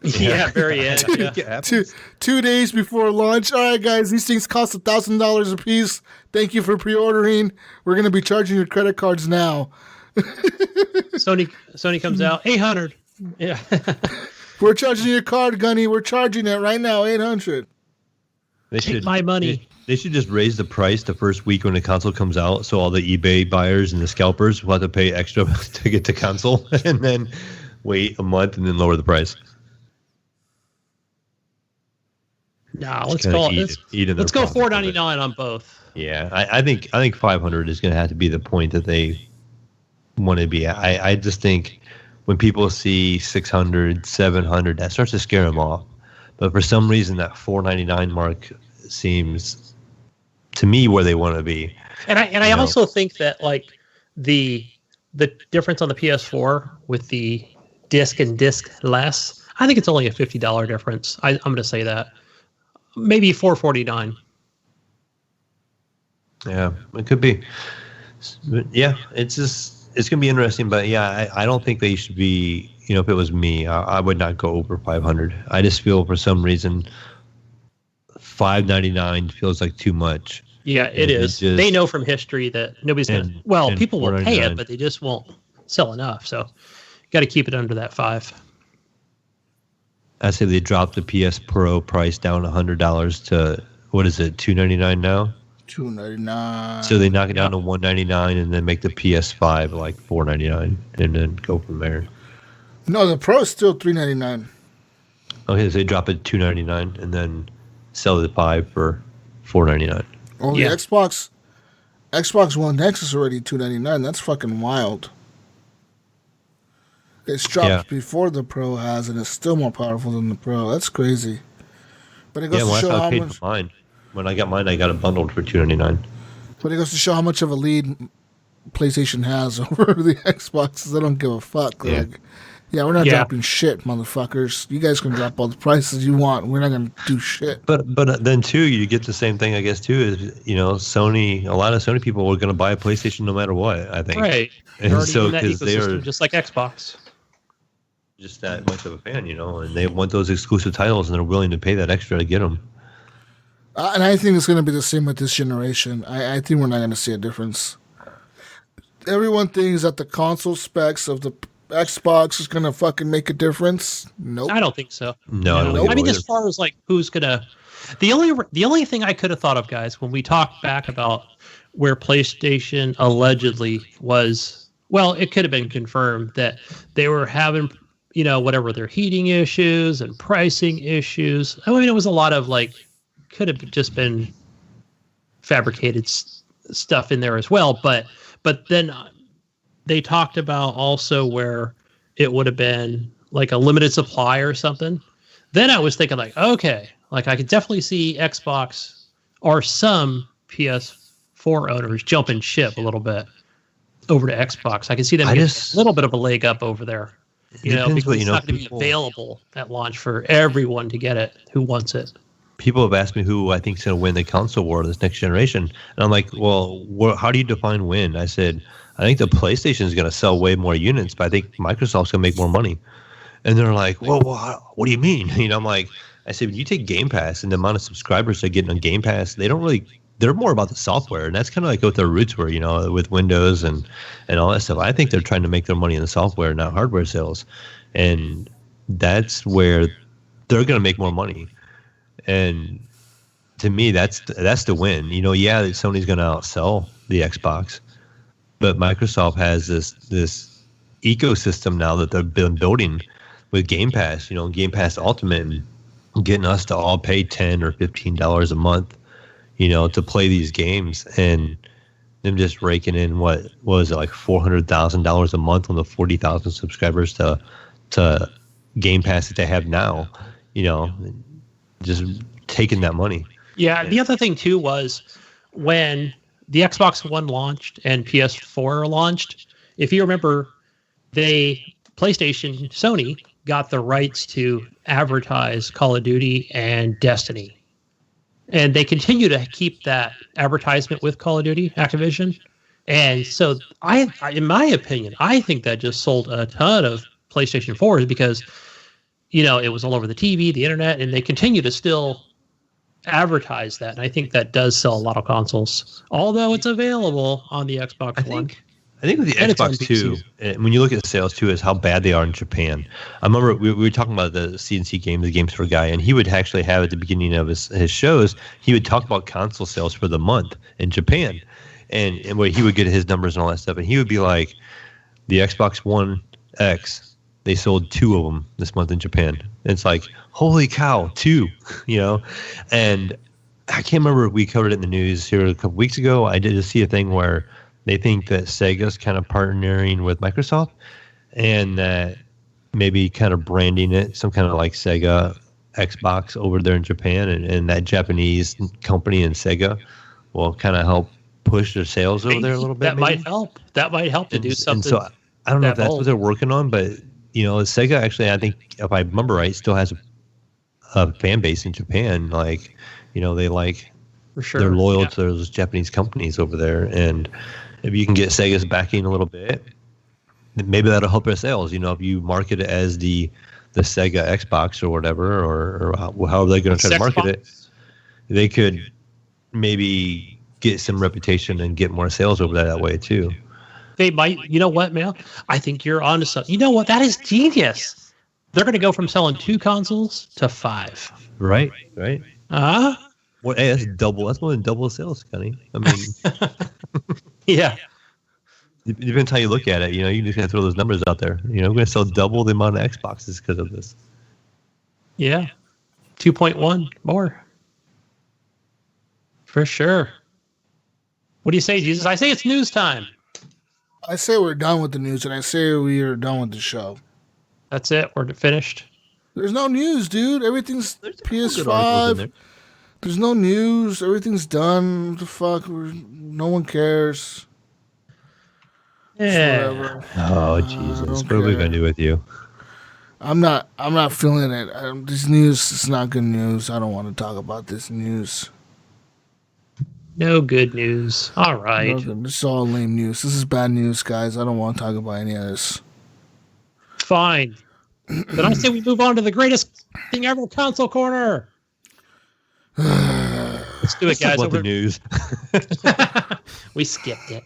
Yeah, very end. Yeah. 2 days before launch. All right, guys, these things cost $1,000 a piece. Thank you for pre-ordering. We're going to be charging your credit cards now. Sony comes out, 800. Yeah. We're charging your card, Gunny. We're charging it right now, 800. Take my money. They should just raise the price the first week when the console comes out, so all the eBay buyers and the scalpers will have to pay extra to get the console, and then wait a month and then lower the price. Nah, let's go $4.99 on both. Yeah, I think $500 is going to have to be the point that they want to be at. I just think when people see $600, $700, that starts to scare them off. But for some reason, that $4.99 mark seems to me where they want to be. And I also think that like the difference on the PS4 with the disc and disc-less, I think it's only a $50 difference. I'm going to say that. Maybe $4.49. Yeah, it could be. But yeah, it's going to be interesting. But yeah, I don't think they should be, if it was me, I would not go over 500. I just feel for some reason $5.99 feels like too much. Yeah, it is. They know from history that nobody's going to, people will pay it, but they just won't sell enough. So you got to keep it under that $5. I say they dropped the PS Pro price down $100 to, what is it, $299 now? $299. So they knock it down to $199 and then make the PS5 like $499 and then go from there. No, the Pro is still $399. Okay, so they drop it to $299 and then sell the 5 for $499. Oh, the Xbox One X is already $299. That's fucking wild. It's dropped before the Pro has, and it's still more powerful than the Pro. That's crazy. But it goes to show how much. Mine. When I got mine, I got it bundled for $299. But it goes to show how much of a lead PlayStation has over the Xboxes. They don't give a fuck. Yeah. We're not dropping shit, motherfuckers. You guys can drop all the prices you want. We're not going to do shit. But then, too, you get the same thing, I guess, too, is, Sony, a lot of Sony people are going to buy a PlayStation no matter what, I think. Right. And so, because they are just like Xbox. Just that much of a fan, and they want those exclusive titles and they're willing to pay that extra to get them. And I think it's going to be the same with this generation. I think we're not going to see a difference. Everyone thinks that the console specs of the Xbox is going to fucking make a difference. Nope. I don't think so. No. I mean, as far as like who's going to... The only thing I could have thought of, guys, when we talked back about where PlayStation allegedly was... Well, it could have been confirmed that they were having... whatever their heating issues and pricing issues. I mean, it was a lot of like, could have just been fabricated stuff in there as well. But then they talked about also where it would have been like a limited supply or something. Then I was thinking like, okay, like I could definitely see Xbox or some PS4 owners jumping ship a little bit over to Xbox. I can see them getting a little bit of a leg up over there. Because it's not going to be available at launch for everyone to get it who wants it. People have asked me who I think is going to win the console war this next generation. And I'm like, well, how do you define win? I said, I think the PlayStation is going to sell way more units, but I think Microsoft's going to make more money. And they're like, well, what do you mean? I'm like, I said, when you take Game Pass and the amount of subscribers they're getting on Game Pass, they're more about the software. And that's kind of like what their roots were, with Windows and all that stuff. I think they're trying to make their money in the software, not hardware sales. And that's where they're going to make more money. And to me, that's the win. Sony's going to outsell the Xbox, but Microsoft has this ecosystem now that they've been building with Game Pass, Game Pass Ultimate, and getting us to all pay $10 or $15 a month, to play these games, and them just raking in what was it, like $400,000 a month on the 40,000 subscribers to Game Pass that they have now, just taking that monay. Yeah, the other thing too was when the Xbox One launched and PS4 launched, if you remember, Sony got the rights to advertise Call of Duty and Destiny And they continue to keep that advertisement with Call of Duty, Activision. And so I in my opinion, I think that just sold a ton of PlayStation 4s because, it was all over the TV, the internet, and they continue to still advertise that. And I think that does sell a lot of consoles, although it's available on the Xbox One. I think with the Xbox too, when you look at sales too, is how bad they are in Japan. I remember we were talking about the CNC game, the Games for Guy, and he would actually have at the beginning of his shows, he would talk about console sales for the month in Japan, and where he would get his numbers and all that stuff, and he would be like, the Xbox One X, they sold 2 of them this month in Japan. And it's like, holy cow, 2, and I can't remember if we covered it in the news here a couple weeks ago. I did see a thing where they think that Sega's kind of partnering with Microsoft and that maybe kind of branding it some kind of like Sega Xbox over there in Japan, and that Japanese company and Sega will kind of help push their sales over there a little bit. That might help. That might help to do something. And so I don't know if that's what they're working on, but Sega actually, I think if I remember right, still has a fan base in Japan. Like, they like, for sure, they're loyal to those Japanese companies over there, and if you can get Sega's backing a little bit, maybe that'll help their sales. If you market it as the Sega Xbox or whatever, or however they're going to try to market it, they could maybe get some reputation and get more sales over that way too. They might. You know what, Mail? I think you're onto something. You know what? That is genius. They're going to go from selling 2 consoles to 5. Right. Well, hey, that's double. That's more than double sales, Gunny. I mean, yeah. Depends how you look at it. You just gotta throw those numbers out there. We're gonna sell double the amount of Xboxes because of this. Yeah, 2.1 more for sure. What do you say, Jesus? I say it's news time. I say we're done with the news, and I say we are done with the show. That's it. We're finished. There's no news, dude. Everything's PS5. There's no news. Everything's done. What the fuck? No one cares. Yeah. Oh, Jesus. What are we going to do with you? I'm not feeling it. This news is not good news. I don't want to talk about this news. No good news. All right. This is all lame news. This is bad news, guys. I don't want to talk about any of this. Fine. Then I say we move on to the greatest thing ever, Console Corner. Let's do it, guys. What the news? We skipped it.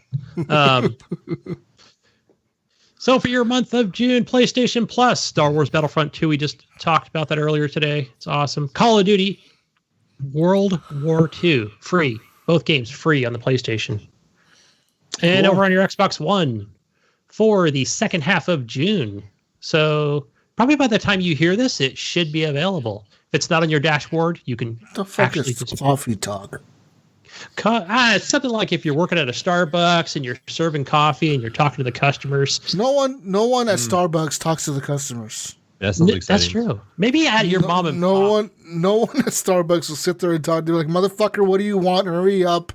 So for your month of June, PlayStation Plus, Star Wars Battlefront 2. We just talked about that earlier today. It's awesome. Call of Duty, World War II, free. Both games free on the PlayStation. And over on your Xbox One for the second half of June. So probably by the time you hear this, it should be available. If it's not on your dashboard, you can the fuck is coffee talk? It's something like if you're working at a Starbucks and you're serving coffee and you're talking to the customers. No one at Starbucks talks to the customers. That sounds exciting. That's true. Maybe at your mom and pop. No one at Starbucks will sit there and talk to you like, motherfucker, what do you want? Hurry up.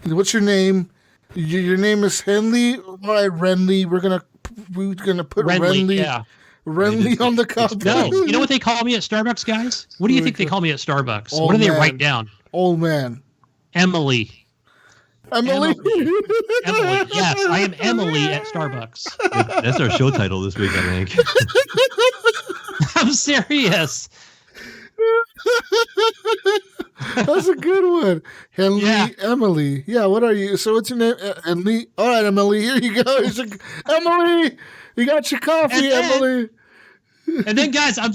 What's your name? Your name is Henley? All right, Renly. We're gonna put Renly. Yeah. Renly on the cup. No, you know what they call me at Starbucks, guys? What do you think they call me at Starbucks? What do they write down? Old man. Emily. Emily. Yes, I am Emily at Starbucks. That's our show title this week, I think. I'm serious. That's a good one. Henley, yeah. Emily. Yeah, what are you? So what's your name? Henley. All right, Emily, here you go. Emily, you got your coffee, Emily. And then, guys, I'm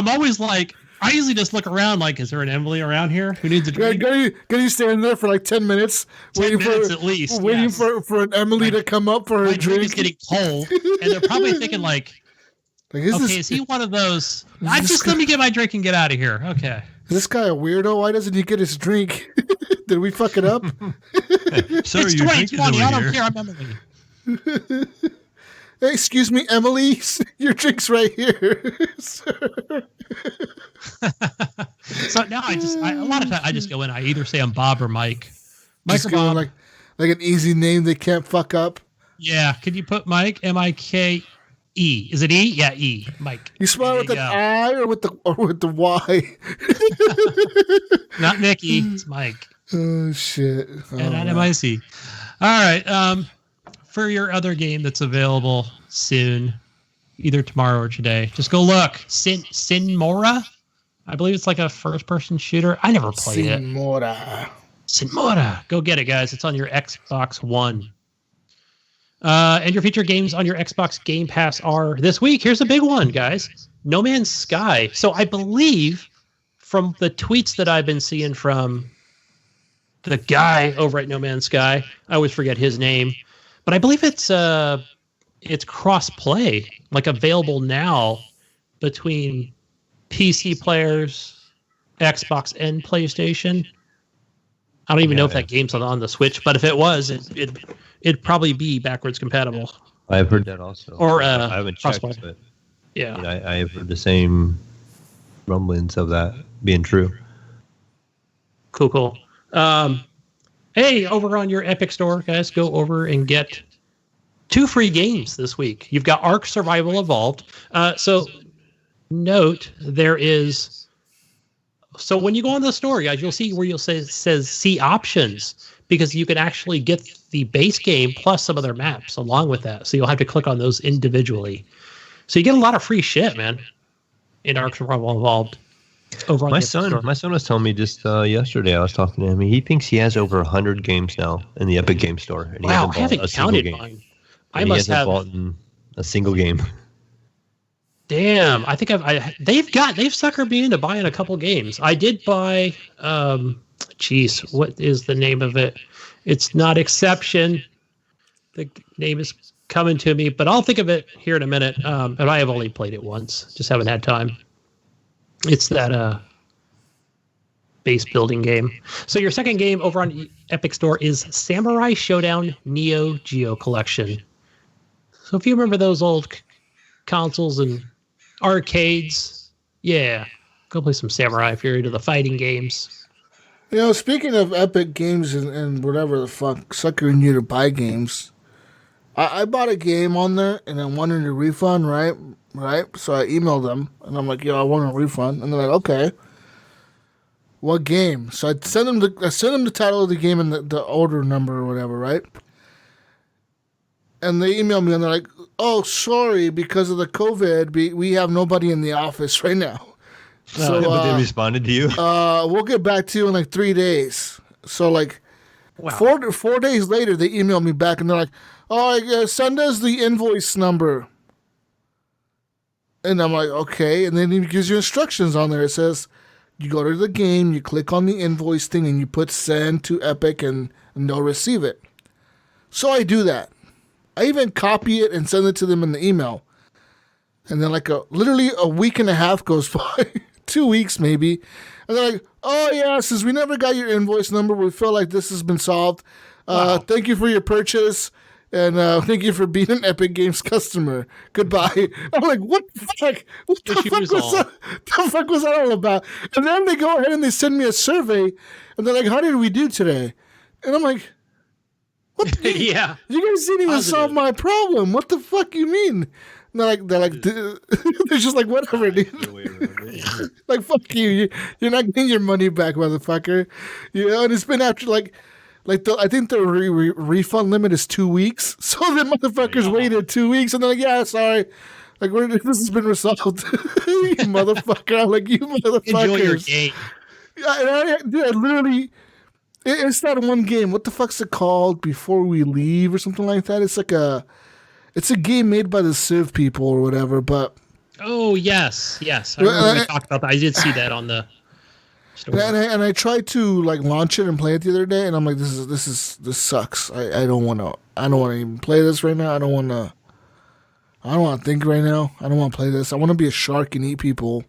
always like, I usually just look around like, is there an Emily around here who needs a drink? Can you stand there for like 10 minutes? 10 minutes at least. Waiting for an Emily to come up for her drink. My drink is getting cold. And they're probably thinking like is he one of those? Let me get my drink and get out of here. Okay. Is this guy a weirdo? Why doesn't he get his drink? Did we fuck it up? Sir, it's 2020. I don't care. I'm Emily. Hey, excuse me, Emily. Your drink's right here. So now a lot of times I just go in. I either say I'm Bob or Mike. Mike or Bob. Like an easy name they can't fuck up. Yeah. Could you put Mike? Mike? E. Is it E? Yeah, E. Mike. You spell it with an I or with the Y? Not Mickey. It's Mike. Oh shit. And M-I-C. All right. For your other game that's available soon, either tomorrow or today, just go look. Sinmora? I believe it's like a first-person shooter. I never played it. Sinmora. Go get it, guys. It's on your Xbox One. And your featured games on your Xbox Game Pass are this week. Here's a big one, guys. No Man's Sky. So I believe from the tweets that I've been seeing from the guy over at No Man's Sky, I always forget his name, but I believe it's cross-play, like available now between PC players, Xbox, and PlayStation. I don't even know if that game's on the Switch, but if it was, it'd probably be backwards compatible. I've heard that also. Or I haven't checked, but yeah, I have heard the same rumblings of that being true. Cool. Hey, over on your Epic Store, guys, go over and get 2 free games this week. You've got Ark Survival Evolved. So note there is. So when you go on the store, guys, you'll see where says see options, because you can actually get the base game plus some of their maps along with that. So you'll have to click on those individually. So you get a lot of free shit, man, in Ark Survival Evolved. Over on my son was telling me just yesterday. I was talking to him. He thinks he has over 100 games now in the Epic Game Store. And wow, I haven't counted mine. I must have bought a single game. Damn, I think they've suckered me into buying a couple games. I did buy what is the name of it? It's not Exception. The name is coming to me, but I'll think of it here in a minute. And I have only played it once, just haven't had time. It's that base building game. So your second game over on Epic Store is Samurai Showdown Neo Geo Collection. So if you remember those old consoles and arcades, yeah, go play some Samurai if you're into the fighting games. You know, speaking of Epic Games and whatever the fuck, suckering you to buy games, I bought a game on there and I wanted a refund, right? So I emailed them and I'm like, yo, I want a refund. And they're like, okay. What game? So I sent them the title of the game and the order number or whatever, right? And they emailed me and they're like, oh, sorry, because of the COVID, we have nobody in the office right now. So but they responded to you? We'll get back to you in like 3 days. So like, wow. 4 days later, they emailed me back and they're like, oh, send us the invoice number. And I'm like, okay. And then he gives you instructions on there. It says, you go to the game, you click on the invoice thing, and you put send to Epic, and they'll receive it. So I do that. I even copy it and send it to them in the email. And then like literally a week and a half goes by, 2 weeks maybe. And they're like, oh yeah, since we never got your invoice number, we feel like this has been solved. Wow. Thank you for your purchase. And thank you for being an Epic Games customer. Goodbye. I'm like, what the fuck? What the fuck was that all about? And then they go ahead and they send me a survey. And they're like, how did we do today? And I'm like, what? Yeah. You guys didn't even solve my problem. What the fuck you mean? And they're like, they're just like, whatever, dude. Like, fuck you. You're not getting your money back, motherfucker. You know, and it's been after I think the refund limit is 2 weeks. So the motherfuckers waited 2 weeks and they're like, yeah, sorry. Like, this has been resolved. You motherfucker. I'm like, you motherfuckers. Enjoy your game. I literally, it's that one game. What the fuck's it called? Before We Leave or something like that? It's a game made by the Civ people or whatever, but. Oh, yes. I remember we talked about that. I did see that on the. And I tried to like launch it and play it the other day, and I'm like, this sucks. I don't want to even play this right now. I don't want to think right now. I don't want to play this. I want to be a shark and eat people.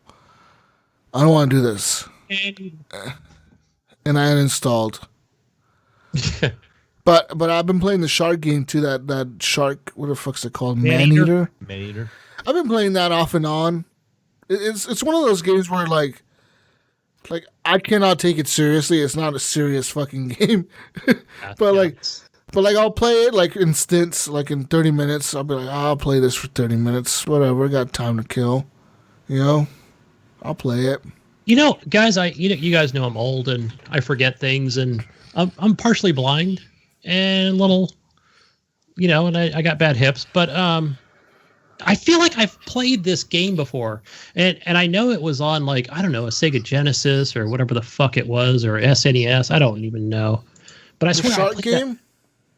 I don't want to do this. And I uninstalled. But I've been playing the shark game too. That shark, what the fuck's it called? Man-Eater. Man-Eater. I've been playing that off and on. It's one of those games where like I cannot take it seriously. It's not a serious fucking game. But But like I'll play it like in stints, like in 30 minutes. I'll be like, I'll play this for 30 minutes, whatever. Got time to kill, I'll play it. Guys, you guys know I'm old and I forget things, and I'm partially blind and a little, and I got bad hips, but I feel like I've played this game before, and I know it was on like, I don't know, a Sega Genesis or whatever the fuck it was, or SNES. I don't even know, but I swear the shark game.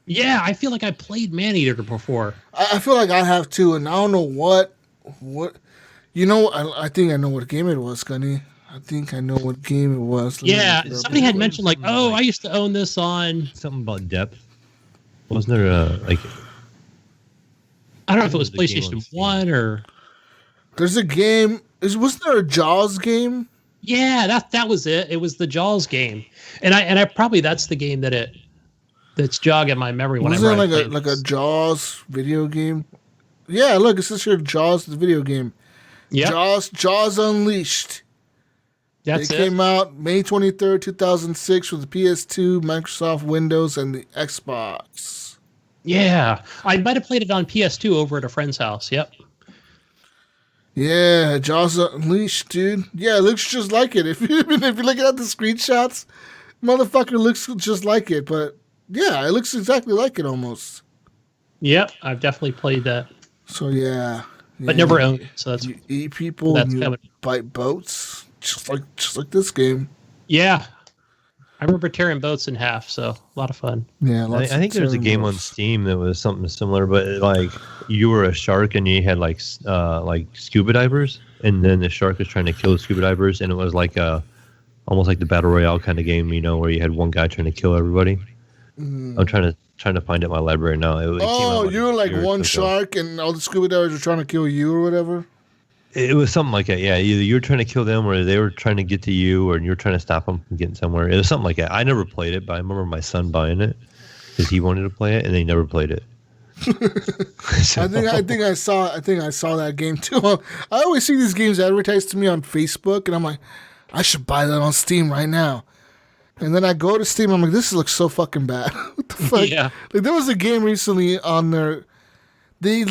Yeah, I feel like I played Maneater before. I feel like I have too, and I don't know what. I think I know what game it was, Gunny. I think I know what game it was. Somebody had mentioned like, oh, I used to own this on something about depth. Wasn't there like? I don't know if it was PlayStation 1 or. There's a game. Wasn't there a Jaws game? Yeah, that was it. It was the Jaws game, and I probably that's the game that's jogging my memory. Wasn't it like a Jaws video game? Yeah, look, it says here Jaws the video game. Yeah, Jaws Unleashed. It came out May 23rd, 2006 for the PS2, Microsoft Windows, and the Xbox. Yeah, I might have played it on PS2 over at a friend's house. Yep. Yeah, Jaws Unleashed, dude. Yeah, it looks just like it. If you look at the screenshots, motherfucker looks just like it. But yeah, it looks exactly like it almost. Yep, I've definitely played that. So yeah, but never owned it. So that's you eat people and you bite boats, just like this game. Yeah. I remember tearing boats in half, so a lot of fun. Yeah, I think there's a game on Steam that was something similar, but like you were a shark and you had like scuba divers, and then the shark was trying to kill the scuba divers, and it was like almost like the battle royale kind of game, where you had one guy trying to kill everybody. I'm trying to find it in my library now. You were like one shark, and all the scuba divers were trying to kill you or whatever. It was something like that, yeah. Either you were trying to kill them, or they were trying to get to you, or you were trying to stop them from getting somewhere. It was something like that. I never played it, but I remember my son buying it because he wanted to play it, and they never played it. So. I think I saw that game too. I always see these games advertised to me on Facebook, and I'm like, I should buy that on Steam right now. And then I go to Steam, I'm like, this looks so fucking bad. What the fuck? Yeah. Like, there was a game recently on there. They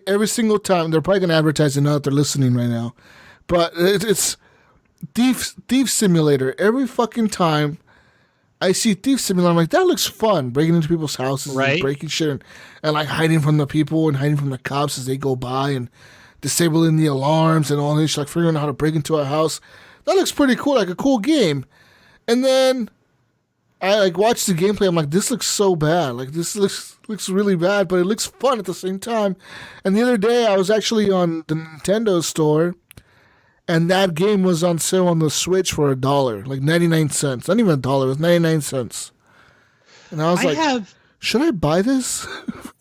every single time, they're probably going to advertise it now that they're listening right now. But it's Thief Simulator. Every fucking time I see Thief Simulator, I'm like, that looks fun. Breaking into people's houses and breaking shit and like hiding from the people and hiding from the cops as they go by and disabling the alarms and all this, like figuring out how to break into a house. That looks pretty cool, like a cool game. And then I like watched the gameplay. I'm like, this looks so bad. Like this looks really bad, but it looks fun at the same time. And the other day I was actually on the Nintendo store, and that game was on sale on the Switch for $1, like 99 cents. Not even $1, it was 99 cents. And I was should I buy this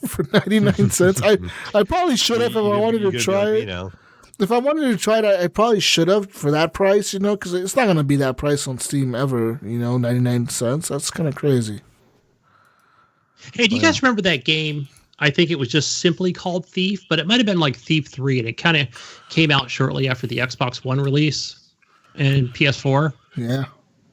for 99 cents? I probably should have if I wanted to try it. If I wanted to try it, I probably should have for that price, because it's not going to be that price on Steam ever, 99 cents. That's kind of crazy. Hey, do you guys remember that game? I think it was just simply called Thief, but it might have been like Thief 3, and it kind of came out shortly after the Xbox One release and PS4. Yeah.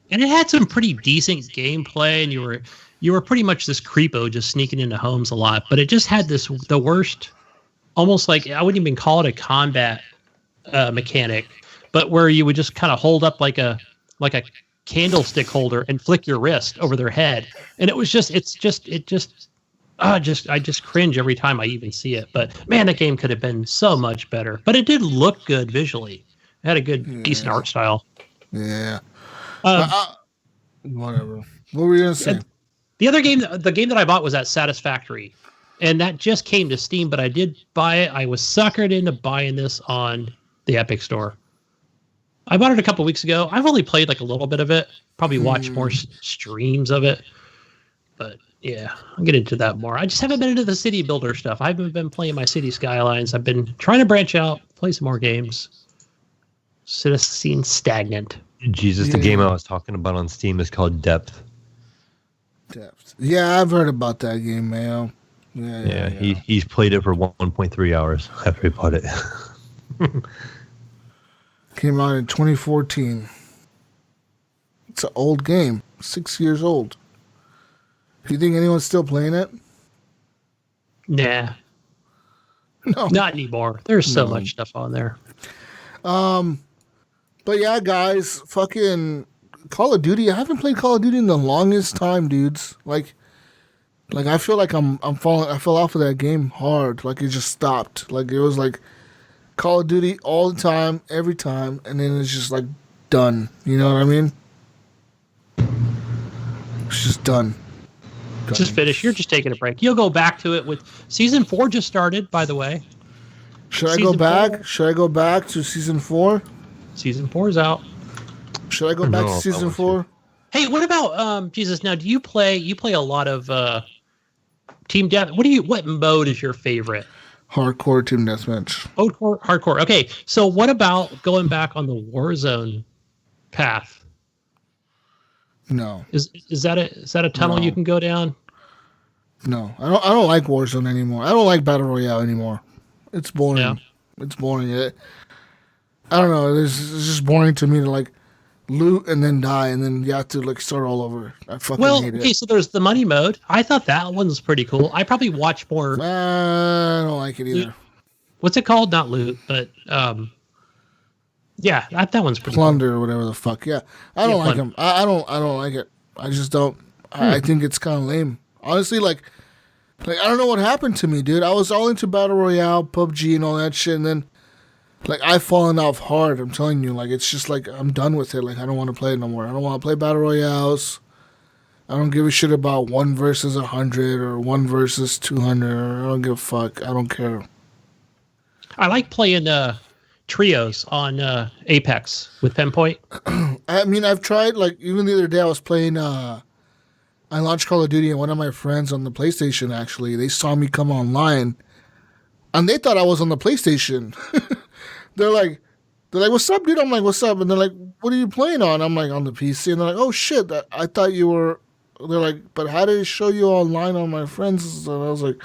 And it had some pretty decent gameplay, and you were pretty much this creepo just sneaking into homes a lot, but it just had the worst, almost like, I wouldn't even call it a combat mechanic, but where you would just kind of hold up like a candlestick holder and flick your wrist over their head, and I just cringe every time I even see it. But man, that game could have been so much better. But it did look good visually. It had a good, decent art style. Yeah. Whatever. What were you gonna say? The game that I bought was that Satisfactory, and that just came to Steam. But I did buy it. I was suckered into buying this on the Epic Store. I bought it a couple weeks ago. I've only played like a little bit of it. Probably watched more streams of it. But yeah, I'll get into that more. I just haven't been into the city builder stuff. I haven't been playing my City Skylines. I've been trying to branch out, play some more games. Seems stagnant. Jesus, the game I was talking about on Steam is called Depth. Yeah, I've heard about that game, Mayo. Yeah. He's played it for 1.3 hours after he bought it. Came out in 2014. It's an old game, 6 years old. Do you think anyone's still playing it? Nah. No. Not anymore. There's so much stuff on there. But yeah, guys, fucking Call of Duty. I haven't played Call of Duty in the longest time, dudes. Like I feel like I'm falling. I fell off of that game hard. Like it just stopped. Like it was like Call of Duty all the time, every time, and then it's just like done. You know what I mean? It's just done. Just finished. You're just taking a break. You'll go back to it with Season 4 just started, by the way. Should I go back? Should I go back to Season 4? Season 4 is out. Should I go back to Season 4? Hey, what about Jesus? Now, do you play a lot of Team Death? What mode is your favorite? Hardcore Team Deathmatch. Hardcore. Okay, so what about going back on the Warzone path? No. Is that a tunnel you can go down? No, I don't like Warzone anymore. I don't like Battle Royale anymore. It's boring. Yeah. It's boring. I don't know. It's just boring to me to like loot and then die and then you have to like start all over. I fucking hate it. Okay, so there's the money mode. I thought that one was pretty cool. I probably watch more. I don't like it either. Loot. What's it called? Not loot, but yeah, that one's pretty plunder cool. Or whatever the fuck. Yeah, I don't like them. I don't like it. I just don't. I think it's kind of lame. Honestly, like I don't know what happened to me, dude. I was all into Battle Royale, PUBG, and all that shit, and then like I've fallen off hard. I'm telling you, like it's just like I'm done with it. Like I don't want to play it no more. I don't want to play Battle Royales. I don't give a shit about 1 versus 100 or 1 versus 200. I don't give a fuck. I don't care. I like playing trios on Apex with Pinpoint. I mean, I've tried, like, even the other day I was playing, I launched Call of Duty and one of my friends on the PlayStation, actually, they saw me come online and they thought I was on the PlayStation. They're like, what's up, dude? I'm like, what's up? And they're like, what are you playing on? I'm like, on the PC. And they're like, oh shit, I thought you were, they're like, but how did it show you online on my friends? And I was like,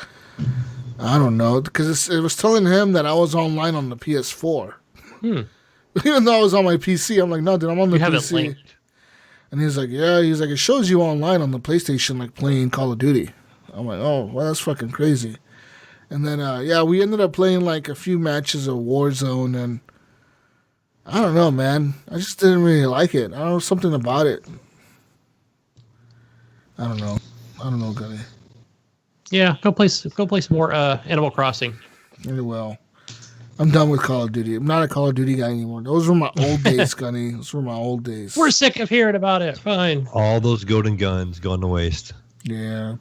I don't know, because it was telling him that I was online on the PS4. Even though I was on my PC, I'm like, no, dude, I'm on the PC. Have it linked. And he's like, yeah, it shows you online on the PlayStation, like playing Call of Duty. I'm like, oh, well, that's fucking crazy. And then, yeah, we ended up playing like a few matches of Warzone, and I don't know, man. I just didn't really like it. I don't know, something about it. I don't know, Gunny. Yeah, go play some more Animal Crossing. Very well. I'm done with Call of Duty. I'm not a Call of Duty guy anymore. Those were my old days, Gunny. Those were my old days. We're sick of hearing about it. Fine. All those golden guns going to waste. Yeah.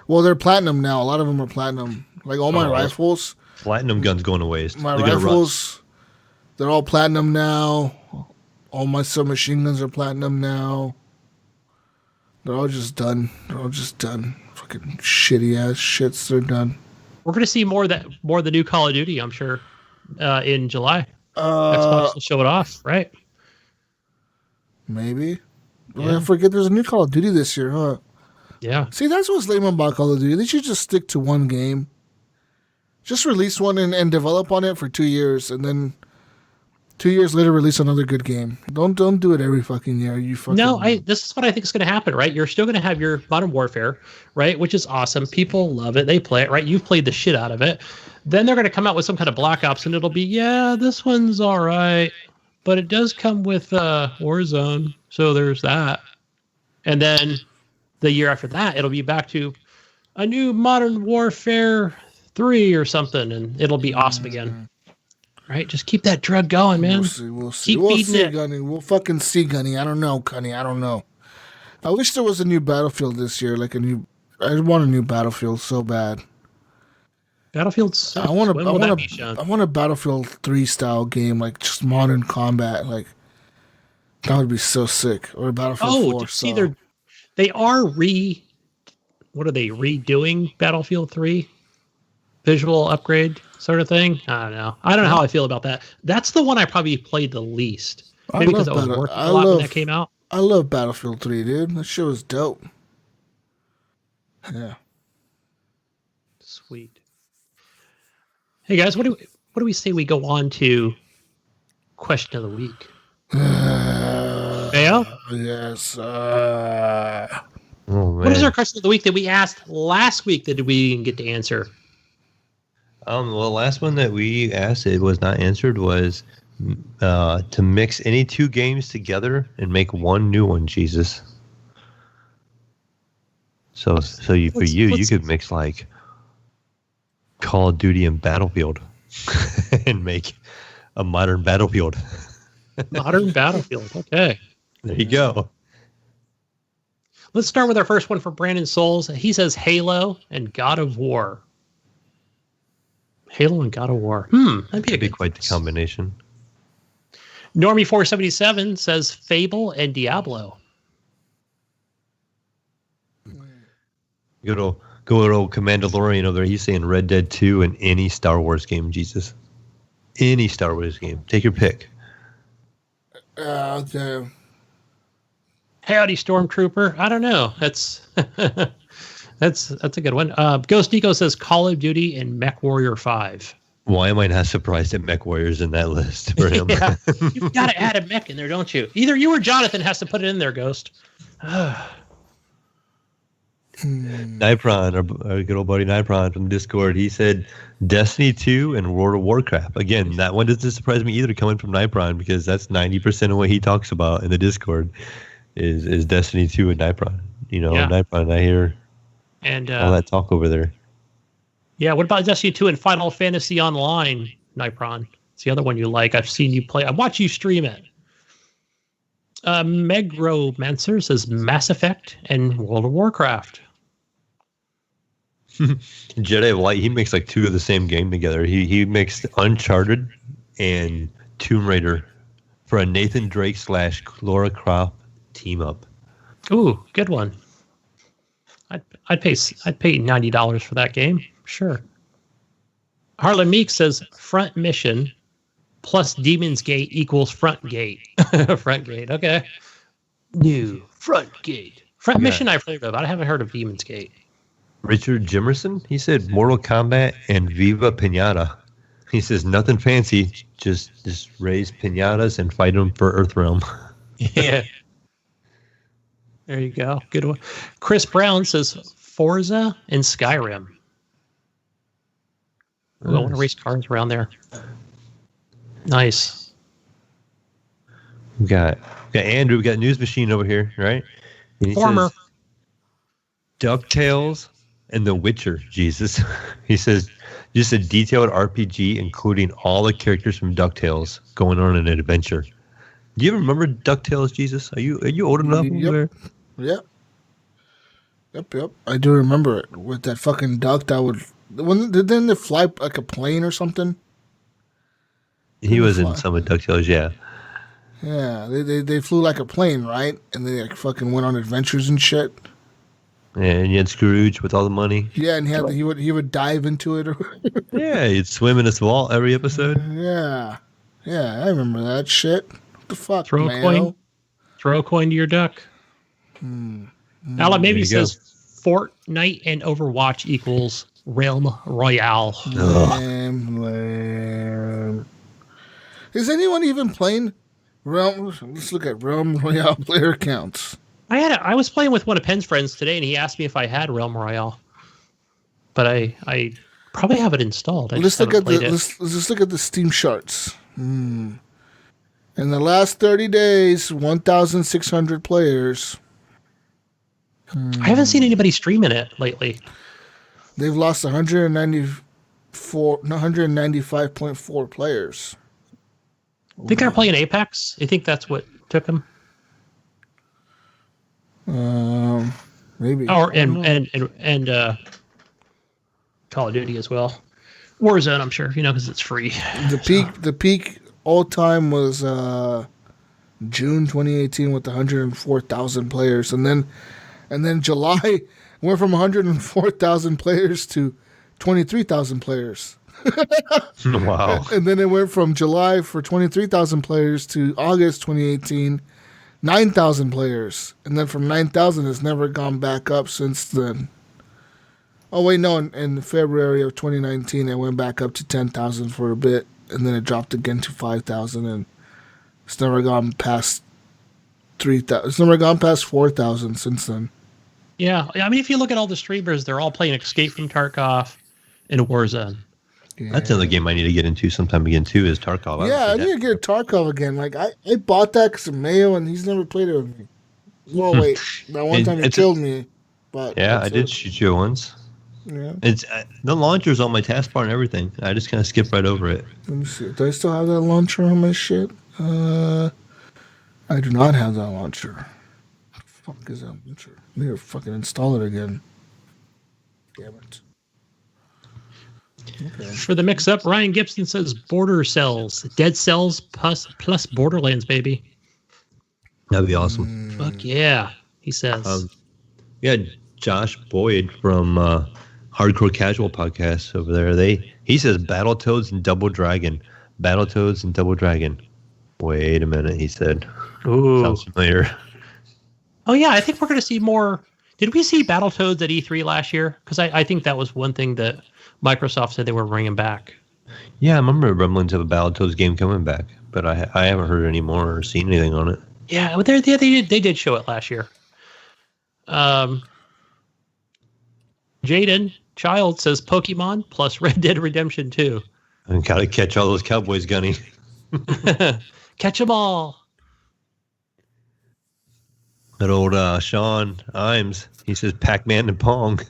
Well, they're platinum now. A lot of them are platinum. Like all my rifles. Platinum guns going to waste. My rifles, they're all platinum now. All my submachine guns are platinum now. They're all just done. Fucking shitty ass shits. They're done. We're gonna see more of the new Call of Duty, I'm sure, in July. Xbox will show it off, right? Maybe. Yeah. I forget there's a new Call of Duty this year, huh? Yeah. See, that's what's lame about Call of Duty. They should just stick to one game. Just release one and develop on it for 2 years, and then 2 years later release another good game. Don't do it every fucking year. You fucking this is what I think is going to happen, right? You're still going to have your Modern Warfare, right? Which is awesome. People love it. They play it, right? You've played the shit out of it. Then they're going to come out with some kind of Black Ops, and it'll be, yeah, this one's all right, but it does come with Warzone, so there's that. And then the year after that, it'll be back to a new Modern Warfare 3 or something, and it'll be awesome again. Right? Just keep that drug going, man. We'll see. We'll see, Gunny. We'll fucking see, Gunny. I don't know, Gunny. I don't know. I wish there was a new Battlefield this year. I want a new Battlefield so bad. Battlefield's. I want a Battlefield 3 style game, like just modern combat. Like that would be so sick. Or a Battlefield 4 style. They are redoing Battlefield 3? Visual upgrade sort of thing. I don't know how I feel about that. That's the one I probably played the least. Maybe because I was working a lot when that came out. I love Battlefield 3, dude. That shit was dope. Yeah. Sweet. Hey guys, what do we say we go on to question of the week? Mayo? Yes. Oh, man. What is our question of the week that we asked last week that we didn't get to answer? Well, the last one that we asked, it was not answered, was to mix any two games together and make one new one, Jesus. So you could mix like Call of Duty and Battlefield and make a modern Battlefield. Modern Battlefield. Okay. There you go. Let's start with our first one for Brandon Souls. He says Halo and God of War. Halo and God of War. That'd be quite the combination. Normie477 says Fable and Diablo. Good old Commandalorian over there. He's saying Red Dead 2 and any Star Wars game, Jesus. Any Star Wars game. Take your pick. Okay. Howdy, Stormtrooper. I don't know. That's that's a good one. Ghost Nico says Call of Duty and Mech Warrior 5. Why am I not surprised that Mech Warrior's in that list for him? Yeah. You've got to add a mech in there, don't you? Either you or Jonathan has to put it in there, Ghost. Nipron, our good old buddy Nipron from Discord, he said Destiny 2 and World of Warcraft. Again, that one doesn't surprise me either coming from Nipron because that's 90% of what he talks about in the Discord is Destiny 2 and Nipron. You know, Nipron, I hear all that talk over there. Yeah, what about Destiny 2 and Final Fantasy Online, Nipron? It's the other one you like. I've seen you play. I watch you stream it. Megromancer says Mass Effect and World of Warcraft. Jedi of Light, he makes like two of the same game together. He mixed Uncharted and Tomb Raider for a Nathan Drake / Lara Croft team up. Ooh, good one. I'd pay $90 for that game. Sure. Harlan Meek says Front Mission plus Demon's Gate equals Front Gate. Front Gate, okay. New Front Gate. Front Mission I've heard of. I haven't heard of Demon's Gate. Richard Jimerson, he said Mortal Kombat and Viva Pinata. He says nothing fancy, just raise pinatas and fight them for Earthrealm. Yeah. There you go. Good one. Chris Brown says Forza and Skyrim. Ooh, I want to race cars around there. Nice. We got Andrew. We got News Machine over here, right? And he Former. says, DuckTales and The Witcher, Jesus. He says, just a detailed RPG including all the characters from DuckTales going on an adventure. Do you remember DuckTales, Jesus? Are you old enough? Yep. I do remember it with that fucking duck that would. Didn't they fly like a plane or something? He was in some of DuckTales, yeah. Yeah, they flew like a plane, right? And they like fucking went on adventures and shit. Yeah, and you had Scrooge with all the money. Yeah, and he would dive into it. Yeah, he'd swim in his vault every episode. Yeah, I remember that shit. What the fuck, Throw a coin to your duck. Alan maybe says Fortnite and Overwatch equals Realm Royale. Is anyone even playing Realm? Let's look at Realm Royale player counts. I was playing with one of Penn's friends today, and he asked me if I had Realm Royale, but I probably have it installed. Let's look at the Steam charts. In the last 30 days, 1,600 players. I haven't seen anybody streaming it lately. They've lost 195.4 players. Think they're playing Apex? You think that's what took them? Maybe. And Call of Duty as well. Warzone, I'm sure, because it's free. The peak all time was June 2018 with 104,000 players, and then July went from 104,000 players to 23,000 players. Wow. And then it went from July for 23,000 players to August 2018, 9,000 players. And then from 9,000, it's never gone back up since then. Oh, wait, no. In February of 2019, it went back up to 10,000 for a bit. And then it dropped again to 5,000. And it's never gone past 3,000. It's never gone past 4,000 since then. Yeah, I mean, if you look at all the streamers, they're all playing Escape from Tarkov and Warzone. Yeah. That's another game I need to get into sometime again too. Is Tarkov? Yeah, I need to get Tarkov again. Like I bought that because of Mayo, and he's never played it with me. Well, wait, that one time he killed me. But yeah, I did shoot you once. Yeah, it's the launcher's on my taskbar and everything. I just kind of skip right over it. Let me see. Do I still have that launcher on my shit? I do not have that launcher. What the fuck is that launcher? I need to fucking install it again. Damn it. Okay. For the mix-up, Ryan Gibson says Border Cells. Dead Cells plus Borderlands, baby. That'd be awesome. Fuck yeah, he says. Yeah, Josh Boyd from Hardcore Casual Podcast over there. He says Battletoads and Double Dragon. Battletoads and Double Dragon. Wait a minute, he said. Ooh. Sounds familiar. Oh yeah, I think we're going to see more. Did we see Battletoads at E3 last year? Because I think that was one thing that Microsoft said they were bringing back. Yeah, I remember rumblings of a Battletoads game coming back, but I haven't heard any more or seen anything on it. Yeah, but they did show it last year. Jaden Child says Pokemon plus Red Dead Redemption 2. I gotta catch all those Cowboys, Gunny. Catch them all. That old Sean Imes, he says Pac-Man and Pong.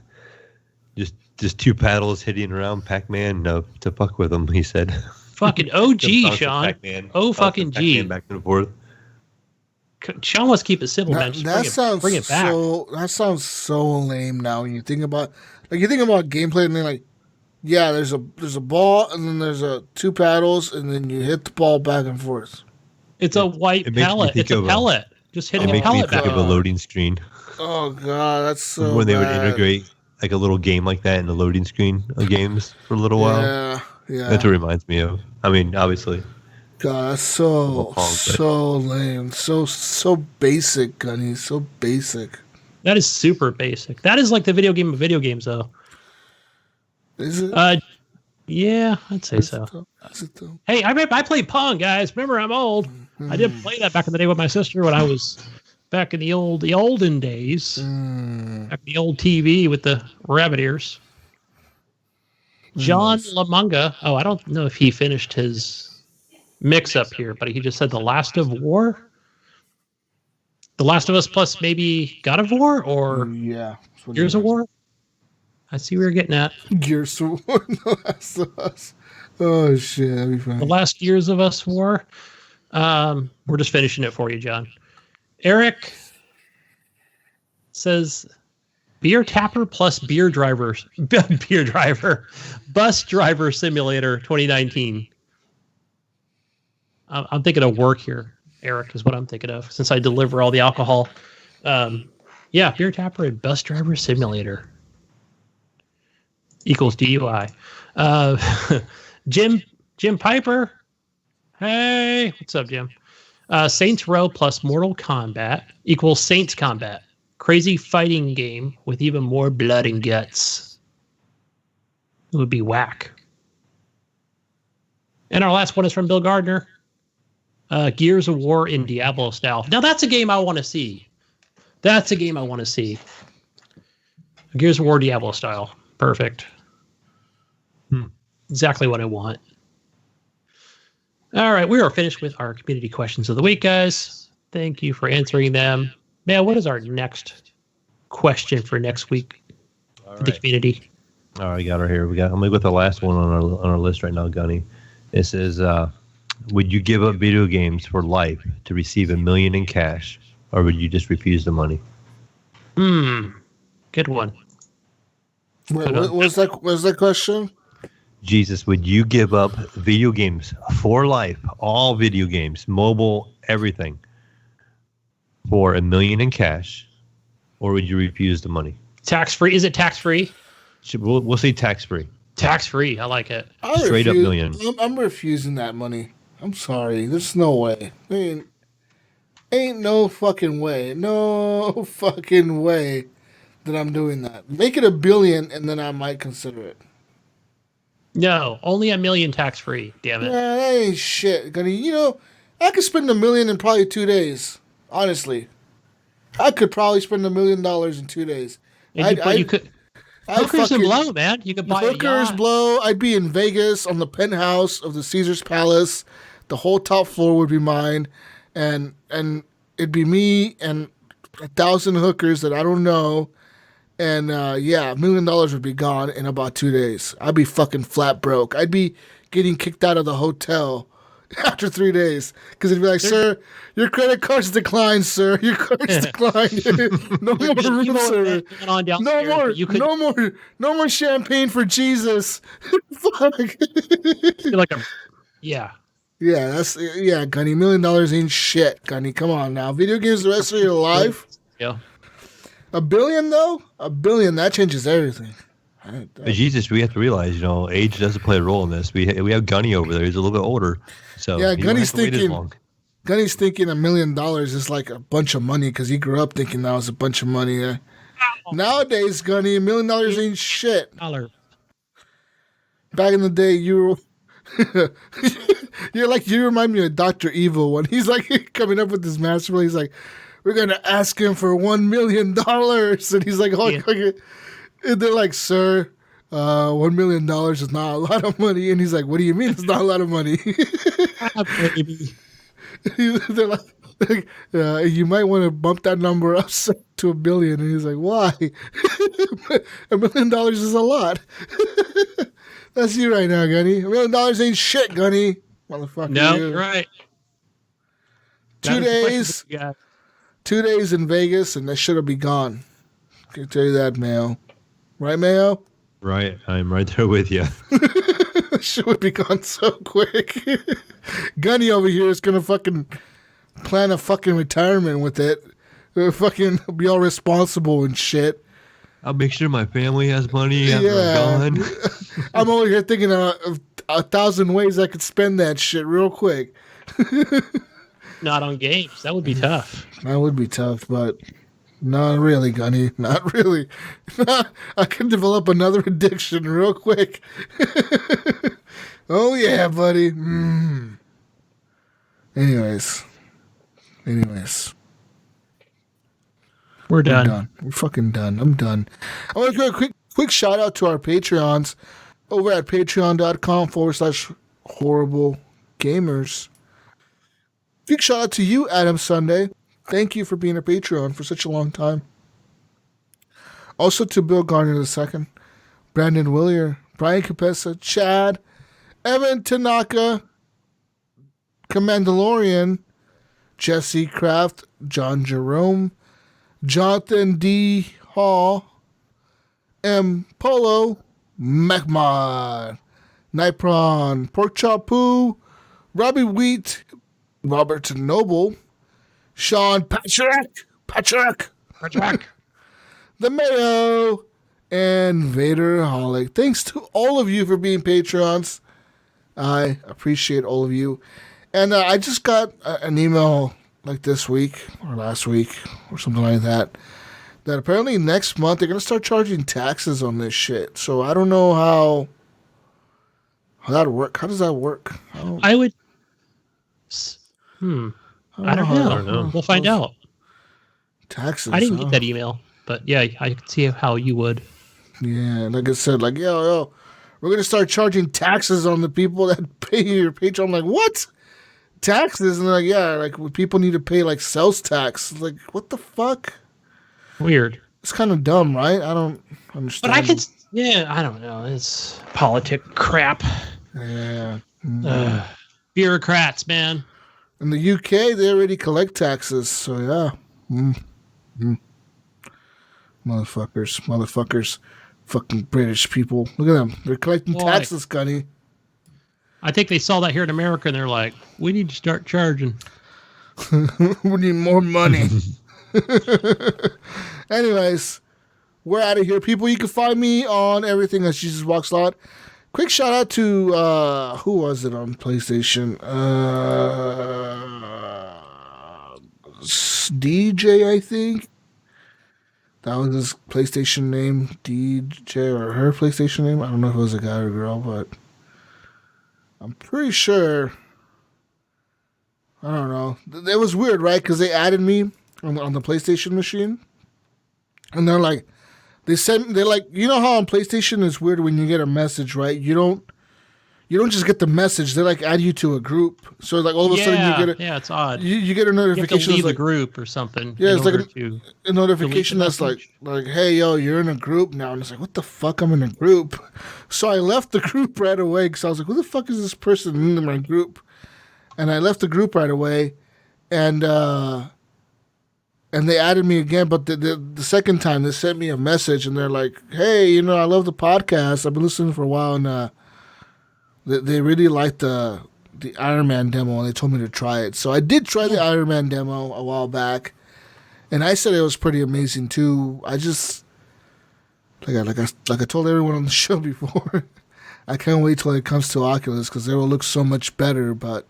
Just two paddles hitting around Pac-Man to fuck with him, he said. Fucking OG, Sean. Pac-Man. Oh, fucking G. Pac-Man back and forth. Sean wants to keep it simple, man. Just bring it back. That sounds so lame now when you think about gameplay and then like, yeah, there's a ball and then there's two paddles and then you hit the ball back and forth. It's a white pellet. It's a pellet. Just hitting a pellet back. It makes me think of a loading screen. Oh god, that's so when they bad. would integrate like a little game like that in the loading screen of games for a little while. Yeah. That's what it reminds me of. I mean, obviously. God, that's so lame. So basic, Gunny. So basic. That is super basic. That is like the video game of video games, though. Is it? Yeah, I'd say so. Is it though? Hey, I played Pong, guys. Remember, I'm old. I did play that back in the day with my sister when I was back in the olden days. Back in the old TV with the rabbit ears. John Lamanga. Oh, I don't know if he finished his mix-up here, but he just said The Last of War. The Last of Us plus maybe God of War or Gears of War. I see where you're getting at. Gears of War. The Last of Us. Oh shit, that'd be fun. The last Gears of Us War. We're just finishing it for you, John. Eric says Beer Tapper plus Bus Driver Simulator 2019. I'm thinking of work here, Eric, is what I'm thinking of, since I deliver all the alcohol. Yeah, Beer Tapper and Bus Driver Simulator equals DUI. Jim Piper. Hey, what's up, Jim? Saints Row plus Mortal Kombat equals Saints Combat. Crazy fighting game with even more blood and guts. It would be whack. And our last one is from Bill Gardner. Gears of War in Diablo style. Now that's a game I want to see. Gears of War Diablo style. Perfect. Exactly what I want. All right, we are finished with our community questions of the week, guys. Thank you for answering them. Man, what is our next question for next week for the community? All right, we got her here. I'm going to go with the last one on our list right now, Gunny. It says, would you give up video games for life to receive $1 million in cash, or would you just refuse the money? Good one. Wait, what was that question? Jesus, would you give up video games for life, all video games, mobile, everything, for $1 million in cash, or would you refuse the money? Tax-free? Is it tax-free? We'll say tax-free. Tax-free. I like it. Straight up million. I'm refusing that money. I'm sorry. There's no way. Ain't no fucking way. No fucking way that I'm doing that. Make it $1 billion, and then I might consider it. No, only $1 million tax-free. Damn it. Nah, that ain't shit. I could spend $1 million in probably 2 days. Honestly. I could probably spend $1 million in 2 days. You could. Hookers and blow, man. You could buy hookers, blow. I'd be in Vegas on the penthouse of the Caesar's Palace. The whole top floor would be mine, and it'd be me and 1,000 hookers that I don't know. And $1 million would be gone in about 2 days. I'd be fucking flat broke. I'd be getting kicked out of the hotel after 3 days because it'd be like, sir, your credit card's declined, sir. Your card's declined. No more room service. No more champagne for Jesus. Fuck. Yeah. Yeah, Gunny. $1 million ain't shit, Gunny. Come on now. Video games the rest of your life. Yeah. $1 billion though? $1 billion, that changes everything. But Jesus, we have to realize, age doesn't play a role in this. We have Gunny over there. He's a little bit older, so yeah, Gunny's thinking $1 million is like a bunch of money because he grew up thinking that was a bunch of money. Nowadays, Gunny, $1 million ain't shit. Back in the day, you remind me of Dr. Evil when he's like coming up with this master plan. He's like, we're gonna ask him for $1 million, and he's like, and they're like, sir, $1 million is not a lot of money, and he's like, what do you mean it's not a lot of money? They're like, you might want to bump that number up to $1 billion, and he's like, why? $1 million is a lot. That's you right now, Gunny. $1 million ain't shit, Gunny. Motherfucker. No, you're right. 2 days. 2 days in Vegas, and that shit'll be gone. I can tell you that, Mayo. Right, Mayo? Right. I'm right there with you. Shit would be gone so quick. Gunny over here is gonna fucking plan a fucking retirement with it. Fucking be all responsible and shit. I'll make sure my family has money after I'm gone. I'm over here thinking of 1,000 ways I could spend that shit real quick. Not on games. That would be tough. That would be tough, but not really, Gunny. Not really. I can develop another addiction real quick. Oh, yeah, buddy. Anyways. We're done. We're fucking done. I'm done. I want to give a quick shout out to our Patreons over at patreon.com/horriblegamers. Big shout out to you, Adam Sunday. Thank you for being a Patreon for such a long time. Also to Bill Garner II, Brandon Willier, Brian Capessa, Chad, Evan Tanaka, Commandalorian, Jesse Kraft, John Jerome, Jonathan D. Hall, M. Polo, Macmod, Nipron, Pork Chop Poo, Robbie Wheat, Robert Noble, Sean Patrick, the Mayo, and Vader Holic. Thanks to all of you for being Patrons. I appreciate all of you. And I just got an email like this week or last week or something like that apparently next month they're going to start charging taxes on this shit. So I don't know how that work. How does that work? I would. I don't know. We'll find out. Taxes. I didn't get that email, but yeah, I can see how you would. Yeah, like I said, like yo, we're gonna start charging taxes on the people that pay your Patreon. I'm like, what? Taxes? And they're like, yeah, like people need to pay like sales tax. Like, what the fuck? Weird. It's kind of dumb, right? I don't understand. But I don't know. It's politic crap. Yeah. Bureaucrats, man. In the UK, they already collect taxes, so yeah. Motherfuckers. Fucking British people. Look at them. They're collecting taxes, Gunny. I think they saw that here in America, and they're like, we need to start charging. We need more money. Anyways, we're out of here, people. You can find me on everything as Jesus Walks Lot. Quick shout out to who was it on PlayStation? DJ, I think. That was his PlayStation name, DJ, or her PlayStation name. I don't know if it was a guy or a girl, but I'm pretty sure. I don't know. It was weird, right? Because they added me on the PlayStation machine, and they're like, they're like, you know how on PlayStation it's weird when you get a message, right? You don't just get the message. They like add you to a group. So like all of a sudden you get it's odd. You get a notification. You have to leave like, a group or something. Yeah, it's like a notification that's like, hey, yo, you're in a group now. And it's like, what the fuck? I'm in a group. So I left the group right away because I was like, who the fuck is this person in my group? And I left the group right away, and they added me again. But the second time they sent me a message and they're like, hey, you know, I love the podcast. I've been listening for a while, and they really liked the Iron Man demo, and they told me to try it. So I did try the Iron Man demo a while back, and I said it was pretty amazing too. I just like I told everyone on the show before, I can't wait till it comes to Oculus because it will look so much better. But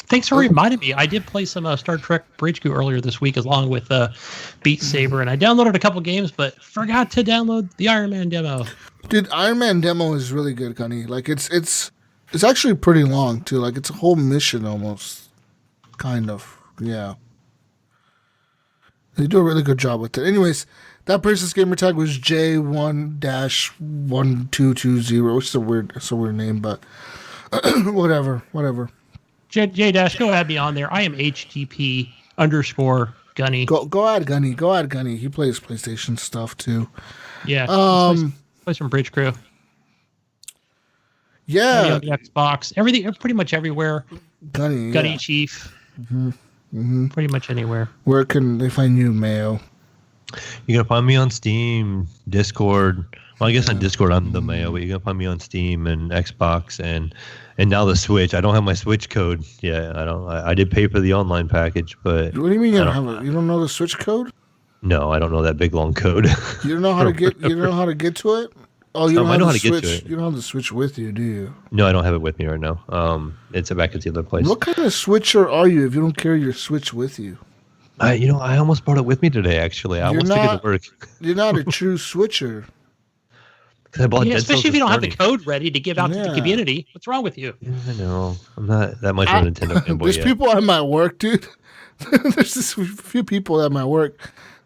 thanks for reminding me. I did play some Star Trek Bridge Crew earlier this week along with Beat Saber, and I downloaded a couple games, but forgot to download the Iron Man demo. Dude, Iron Man demo is really good, Gunny. Like it's actually pretty long too. Like it's a whole mission almost, kind of. Yeah, they do a really good job with it. Anyways, that person's gamer tag was J1-1220, which is a weird name, but whatever. J Dash, go add me on there. I am HGP _Gunny. Go add Gunny. He plays PlayStation stuff too. Yeah. Plays from Bridge Crew. Yeah. On the Xbox. Everything, pretty much everywhere. Gunny Chief. Mm-hmm. Pretty much anywhere. Where can they find you, Mayo? You can find me on Steam, Discord. Well, I guess on Discord I'm the Mayo, but you can find me on Steam and Xbox and now the Switch. I don't have my Switch code. Yeah, I did pay for the online package, but what do you mean you don't have it? You don't know the Switch code? No, I don't know that big long code. You don't know how to get. You don't know how to get to it. Oh, you don't I know how to Switch. get to it. You don't have the Switch with you, do you? No, I don't have it with me right now. It's back at the other place. What kind of Switcher are you if you don't carry your Switch with you? I almost brought it with me today. Actually, I almost took it to work. You're not a true Switcher. Especially if you don't have the code ready to give out to the community. What's wrong with you? Yeah, I know. I'm not that much of a Nintendo fanboy There's yet. people at my work, dude. There's this few people at my work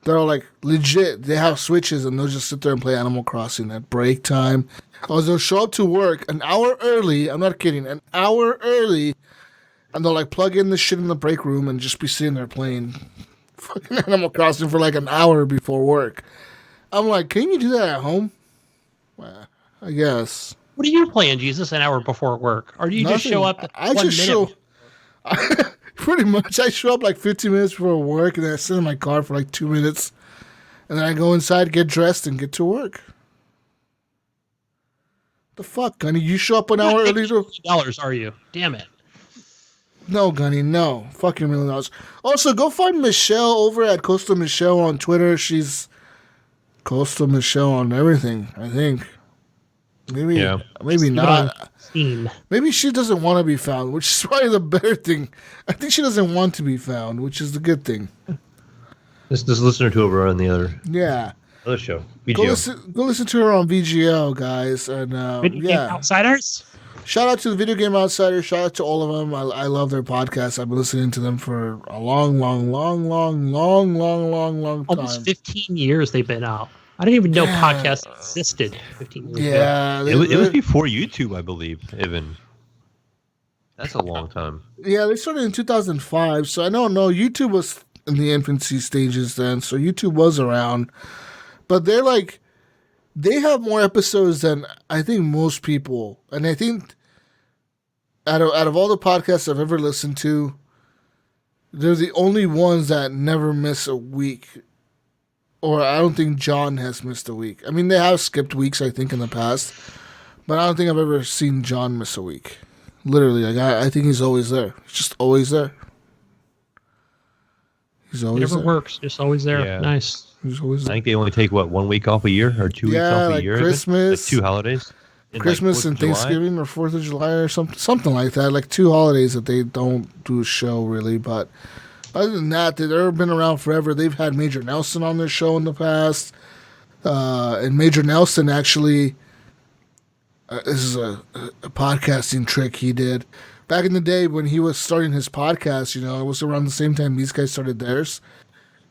that are like legit. They have Switches and they'll just sit there and play Animal Crossing at break time. Or they'll show up to work an hour early. I'm not kidding. An hour early. And they'll like plug in the shit in the break room and just be sitting there playing fucking Animal Crossing for like an hour before work. I'm like, can you do that at home? Well, I guess. What are you playing, Jesus, an hour before work? Or do you just show up pretty much, I show up like 15 minutes before work, and then I sit in my car for like 2 minutes, and then I go inside, get dressed, and get to work. The fuck, Gunny? You show up an hour early? $1 are you? Damn it. No, Gunny, no. Fucking $1 million. Also, go find Michelle over at Coastal Michelle on Twitter. She's Coastal Michelle on everything, I think. Maybe not. Maybe she doesn't want to be found, which is probably the better thing. I think she doesn't want to be found, which is the good thing. Just listen to her over on the other show. VGO. Go listen to her on VGO, guys. And Video Game Outsiders. Shout out to the Video Game Outsiders. Shout out to all of them. I love their podcasts. I've been listening to them for a long time. Almost 15 years they've been out. I didn't even know podcasts existed 15 years ago. It was before YouTube, I believe, even. That's a long time. Yeah, they started in 2005, so I don't know. YouTube was in the infancy stages then, so YouTube was around. But they have more episodes than I think most people. And I think out of all the podcasts I've ever listened to, they're the only ones that never miss a week. Or I don't think John has missed a week. I mean, they have skipped weeks, I think, in the past. But I don't think I've ever seen John miss a week. Literally, I think he's always there. He's just always there. He's always there. It never works. Just always there. Yeah. Nice. He's always there. I think they only take, 1 week off a year or 2 weeks off a year? Christmas. Like 2 holidays? Christmas and Thanksgiving or 4th of July or something like that. Like 2 holidays that they don't do a show, really. But other than that, they've been around forever. They've had Major Nelson on their show in the past. And Major Nelson actually, this is a podcasting trick he did. Back in the day when he was starting his podcast, it was around the same time these guys started theirs.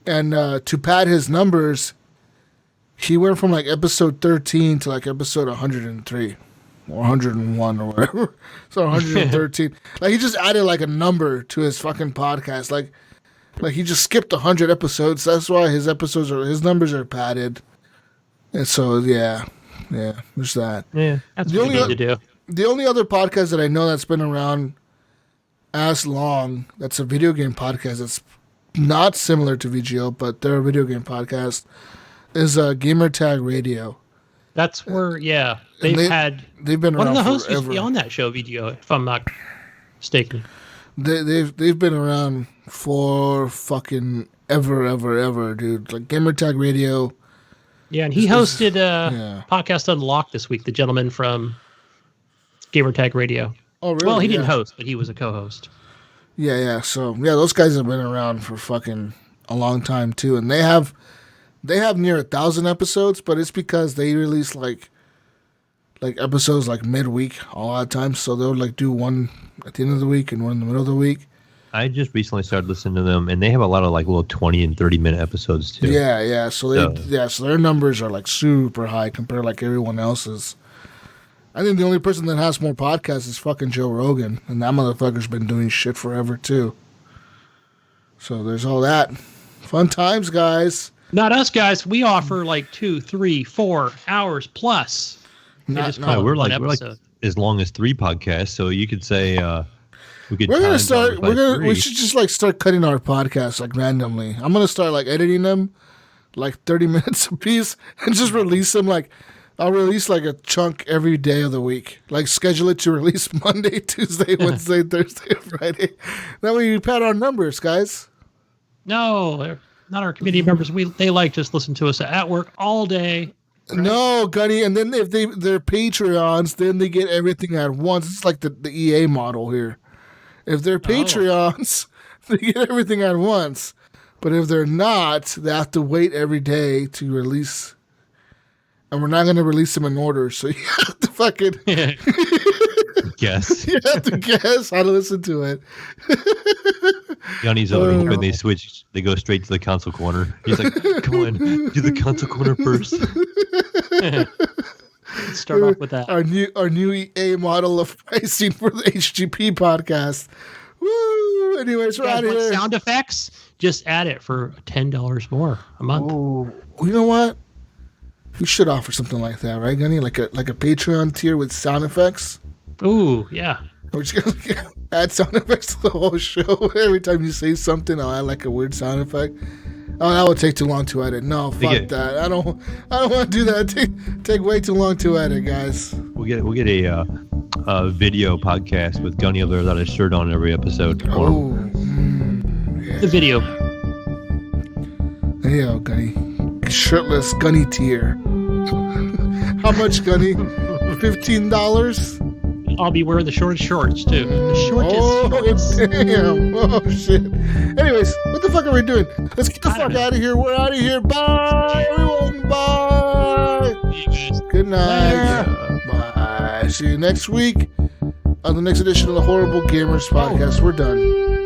And to pad his numbers, he went from like episode 13 to like episode 103 or 101 or whatever. So 113. Like he just added like a number to his fucking podcast. Like he just skipped 100 episodes. That's why his numbers are padded. And so yeah, there's that. Yeah, that's what you need to do. The only other podcast that I know that's been around as long, that's a video game podcast that's not similar to VGO, but they're a video game podcast, is Gamertag Radio. That's where, they've been around. One of the hosts used to be on that show, VGO, if I'm not mistaken. They've been around for fucking ever, dude. Like Gamertag Radio. Yeah, and he hosted Podcast Unlocked this week, the gentleman from Gamertag Radio. Oh, really? Well, he didn't host, but he was a co-host. Yeah. So, those guys have been around for fucking a long time, too. And they have near 1,000 episodes, but it's because they release, like episodes, like, midweek a lot of times. So they'll, like, do one at the end of the week and one in the middle of the week. I just recently started listening to them, and they have a lot of, like, little 20 and 30-minute episodes, too. Yeah. So their numbers are, like, super high compared to, like, everyone else's. I think the only person that has more podcasts is fucking Joe Rogan, and that motherfucker's been doing shit forever too. So there's all that. Fun times, guys. Not us, guys. We offer like 2, 3, 4 hours plus. We're like as long as 3 podcasts, so you could say we should just like start cutting our podcasts like randomly. I'm gonna start like editing them like 30 minutes a piece and just release them like. I'll release like a chunk every day of the week. Like schedule it to release Monday, Tuesday, Wednesday, Thursday, Friday. That way you pad our numbers, guys. No, they're not our community members. They like just listen to us at work all day. Right? No, Gunny. And then if they're Patreons, then they get everything at once. It's like the EA model here. If they're Patreons, they get everything at once. But if they're not, they have to wait every day to release. And we're not going to release them in order, so you have to fucking guess. You have to guess how to listen to it. Yanni's over here when they switch. They go straight to the console corner. He's like, "Come on, do the console corner first." Let's start off with that. Our new EA model of pricing for the HGP podcast. Woo! Anyways, we're out of here. Sound effects? Just add it for $10 more a month. Oh, you know what? We should offer something like that, right, Gunny? Like a Patreon tier with sound effects. Ooh, yeah. We're just gonna add sound effects to the whole show. Every time you say something, I'll add like a weird sound effect. Oh, that would take too long to edit. No, fuck that. I don't want to do that. Take way too long to edit, guys. We'll get a video podcast with Gunny over there without a shirt on every episode. Yeah. The video. There you go, Gunny. Shirtless Gunny tier. How much, Gunny? $15? I'll be wearing the shortest shorts too. The shortest shorts. Damn. Oh shit. Anyways, what the fuck are we doing? Let's get the fuck out of here. We're out of here. Bye, everyone. Bye. Good night. Bye. See you next week on the next edition of the Horrible Gamers Podcast. We're done.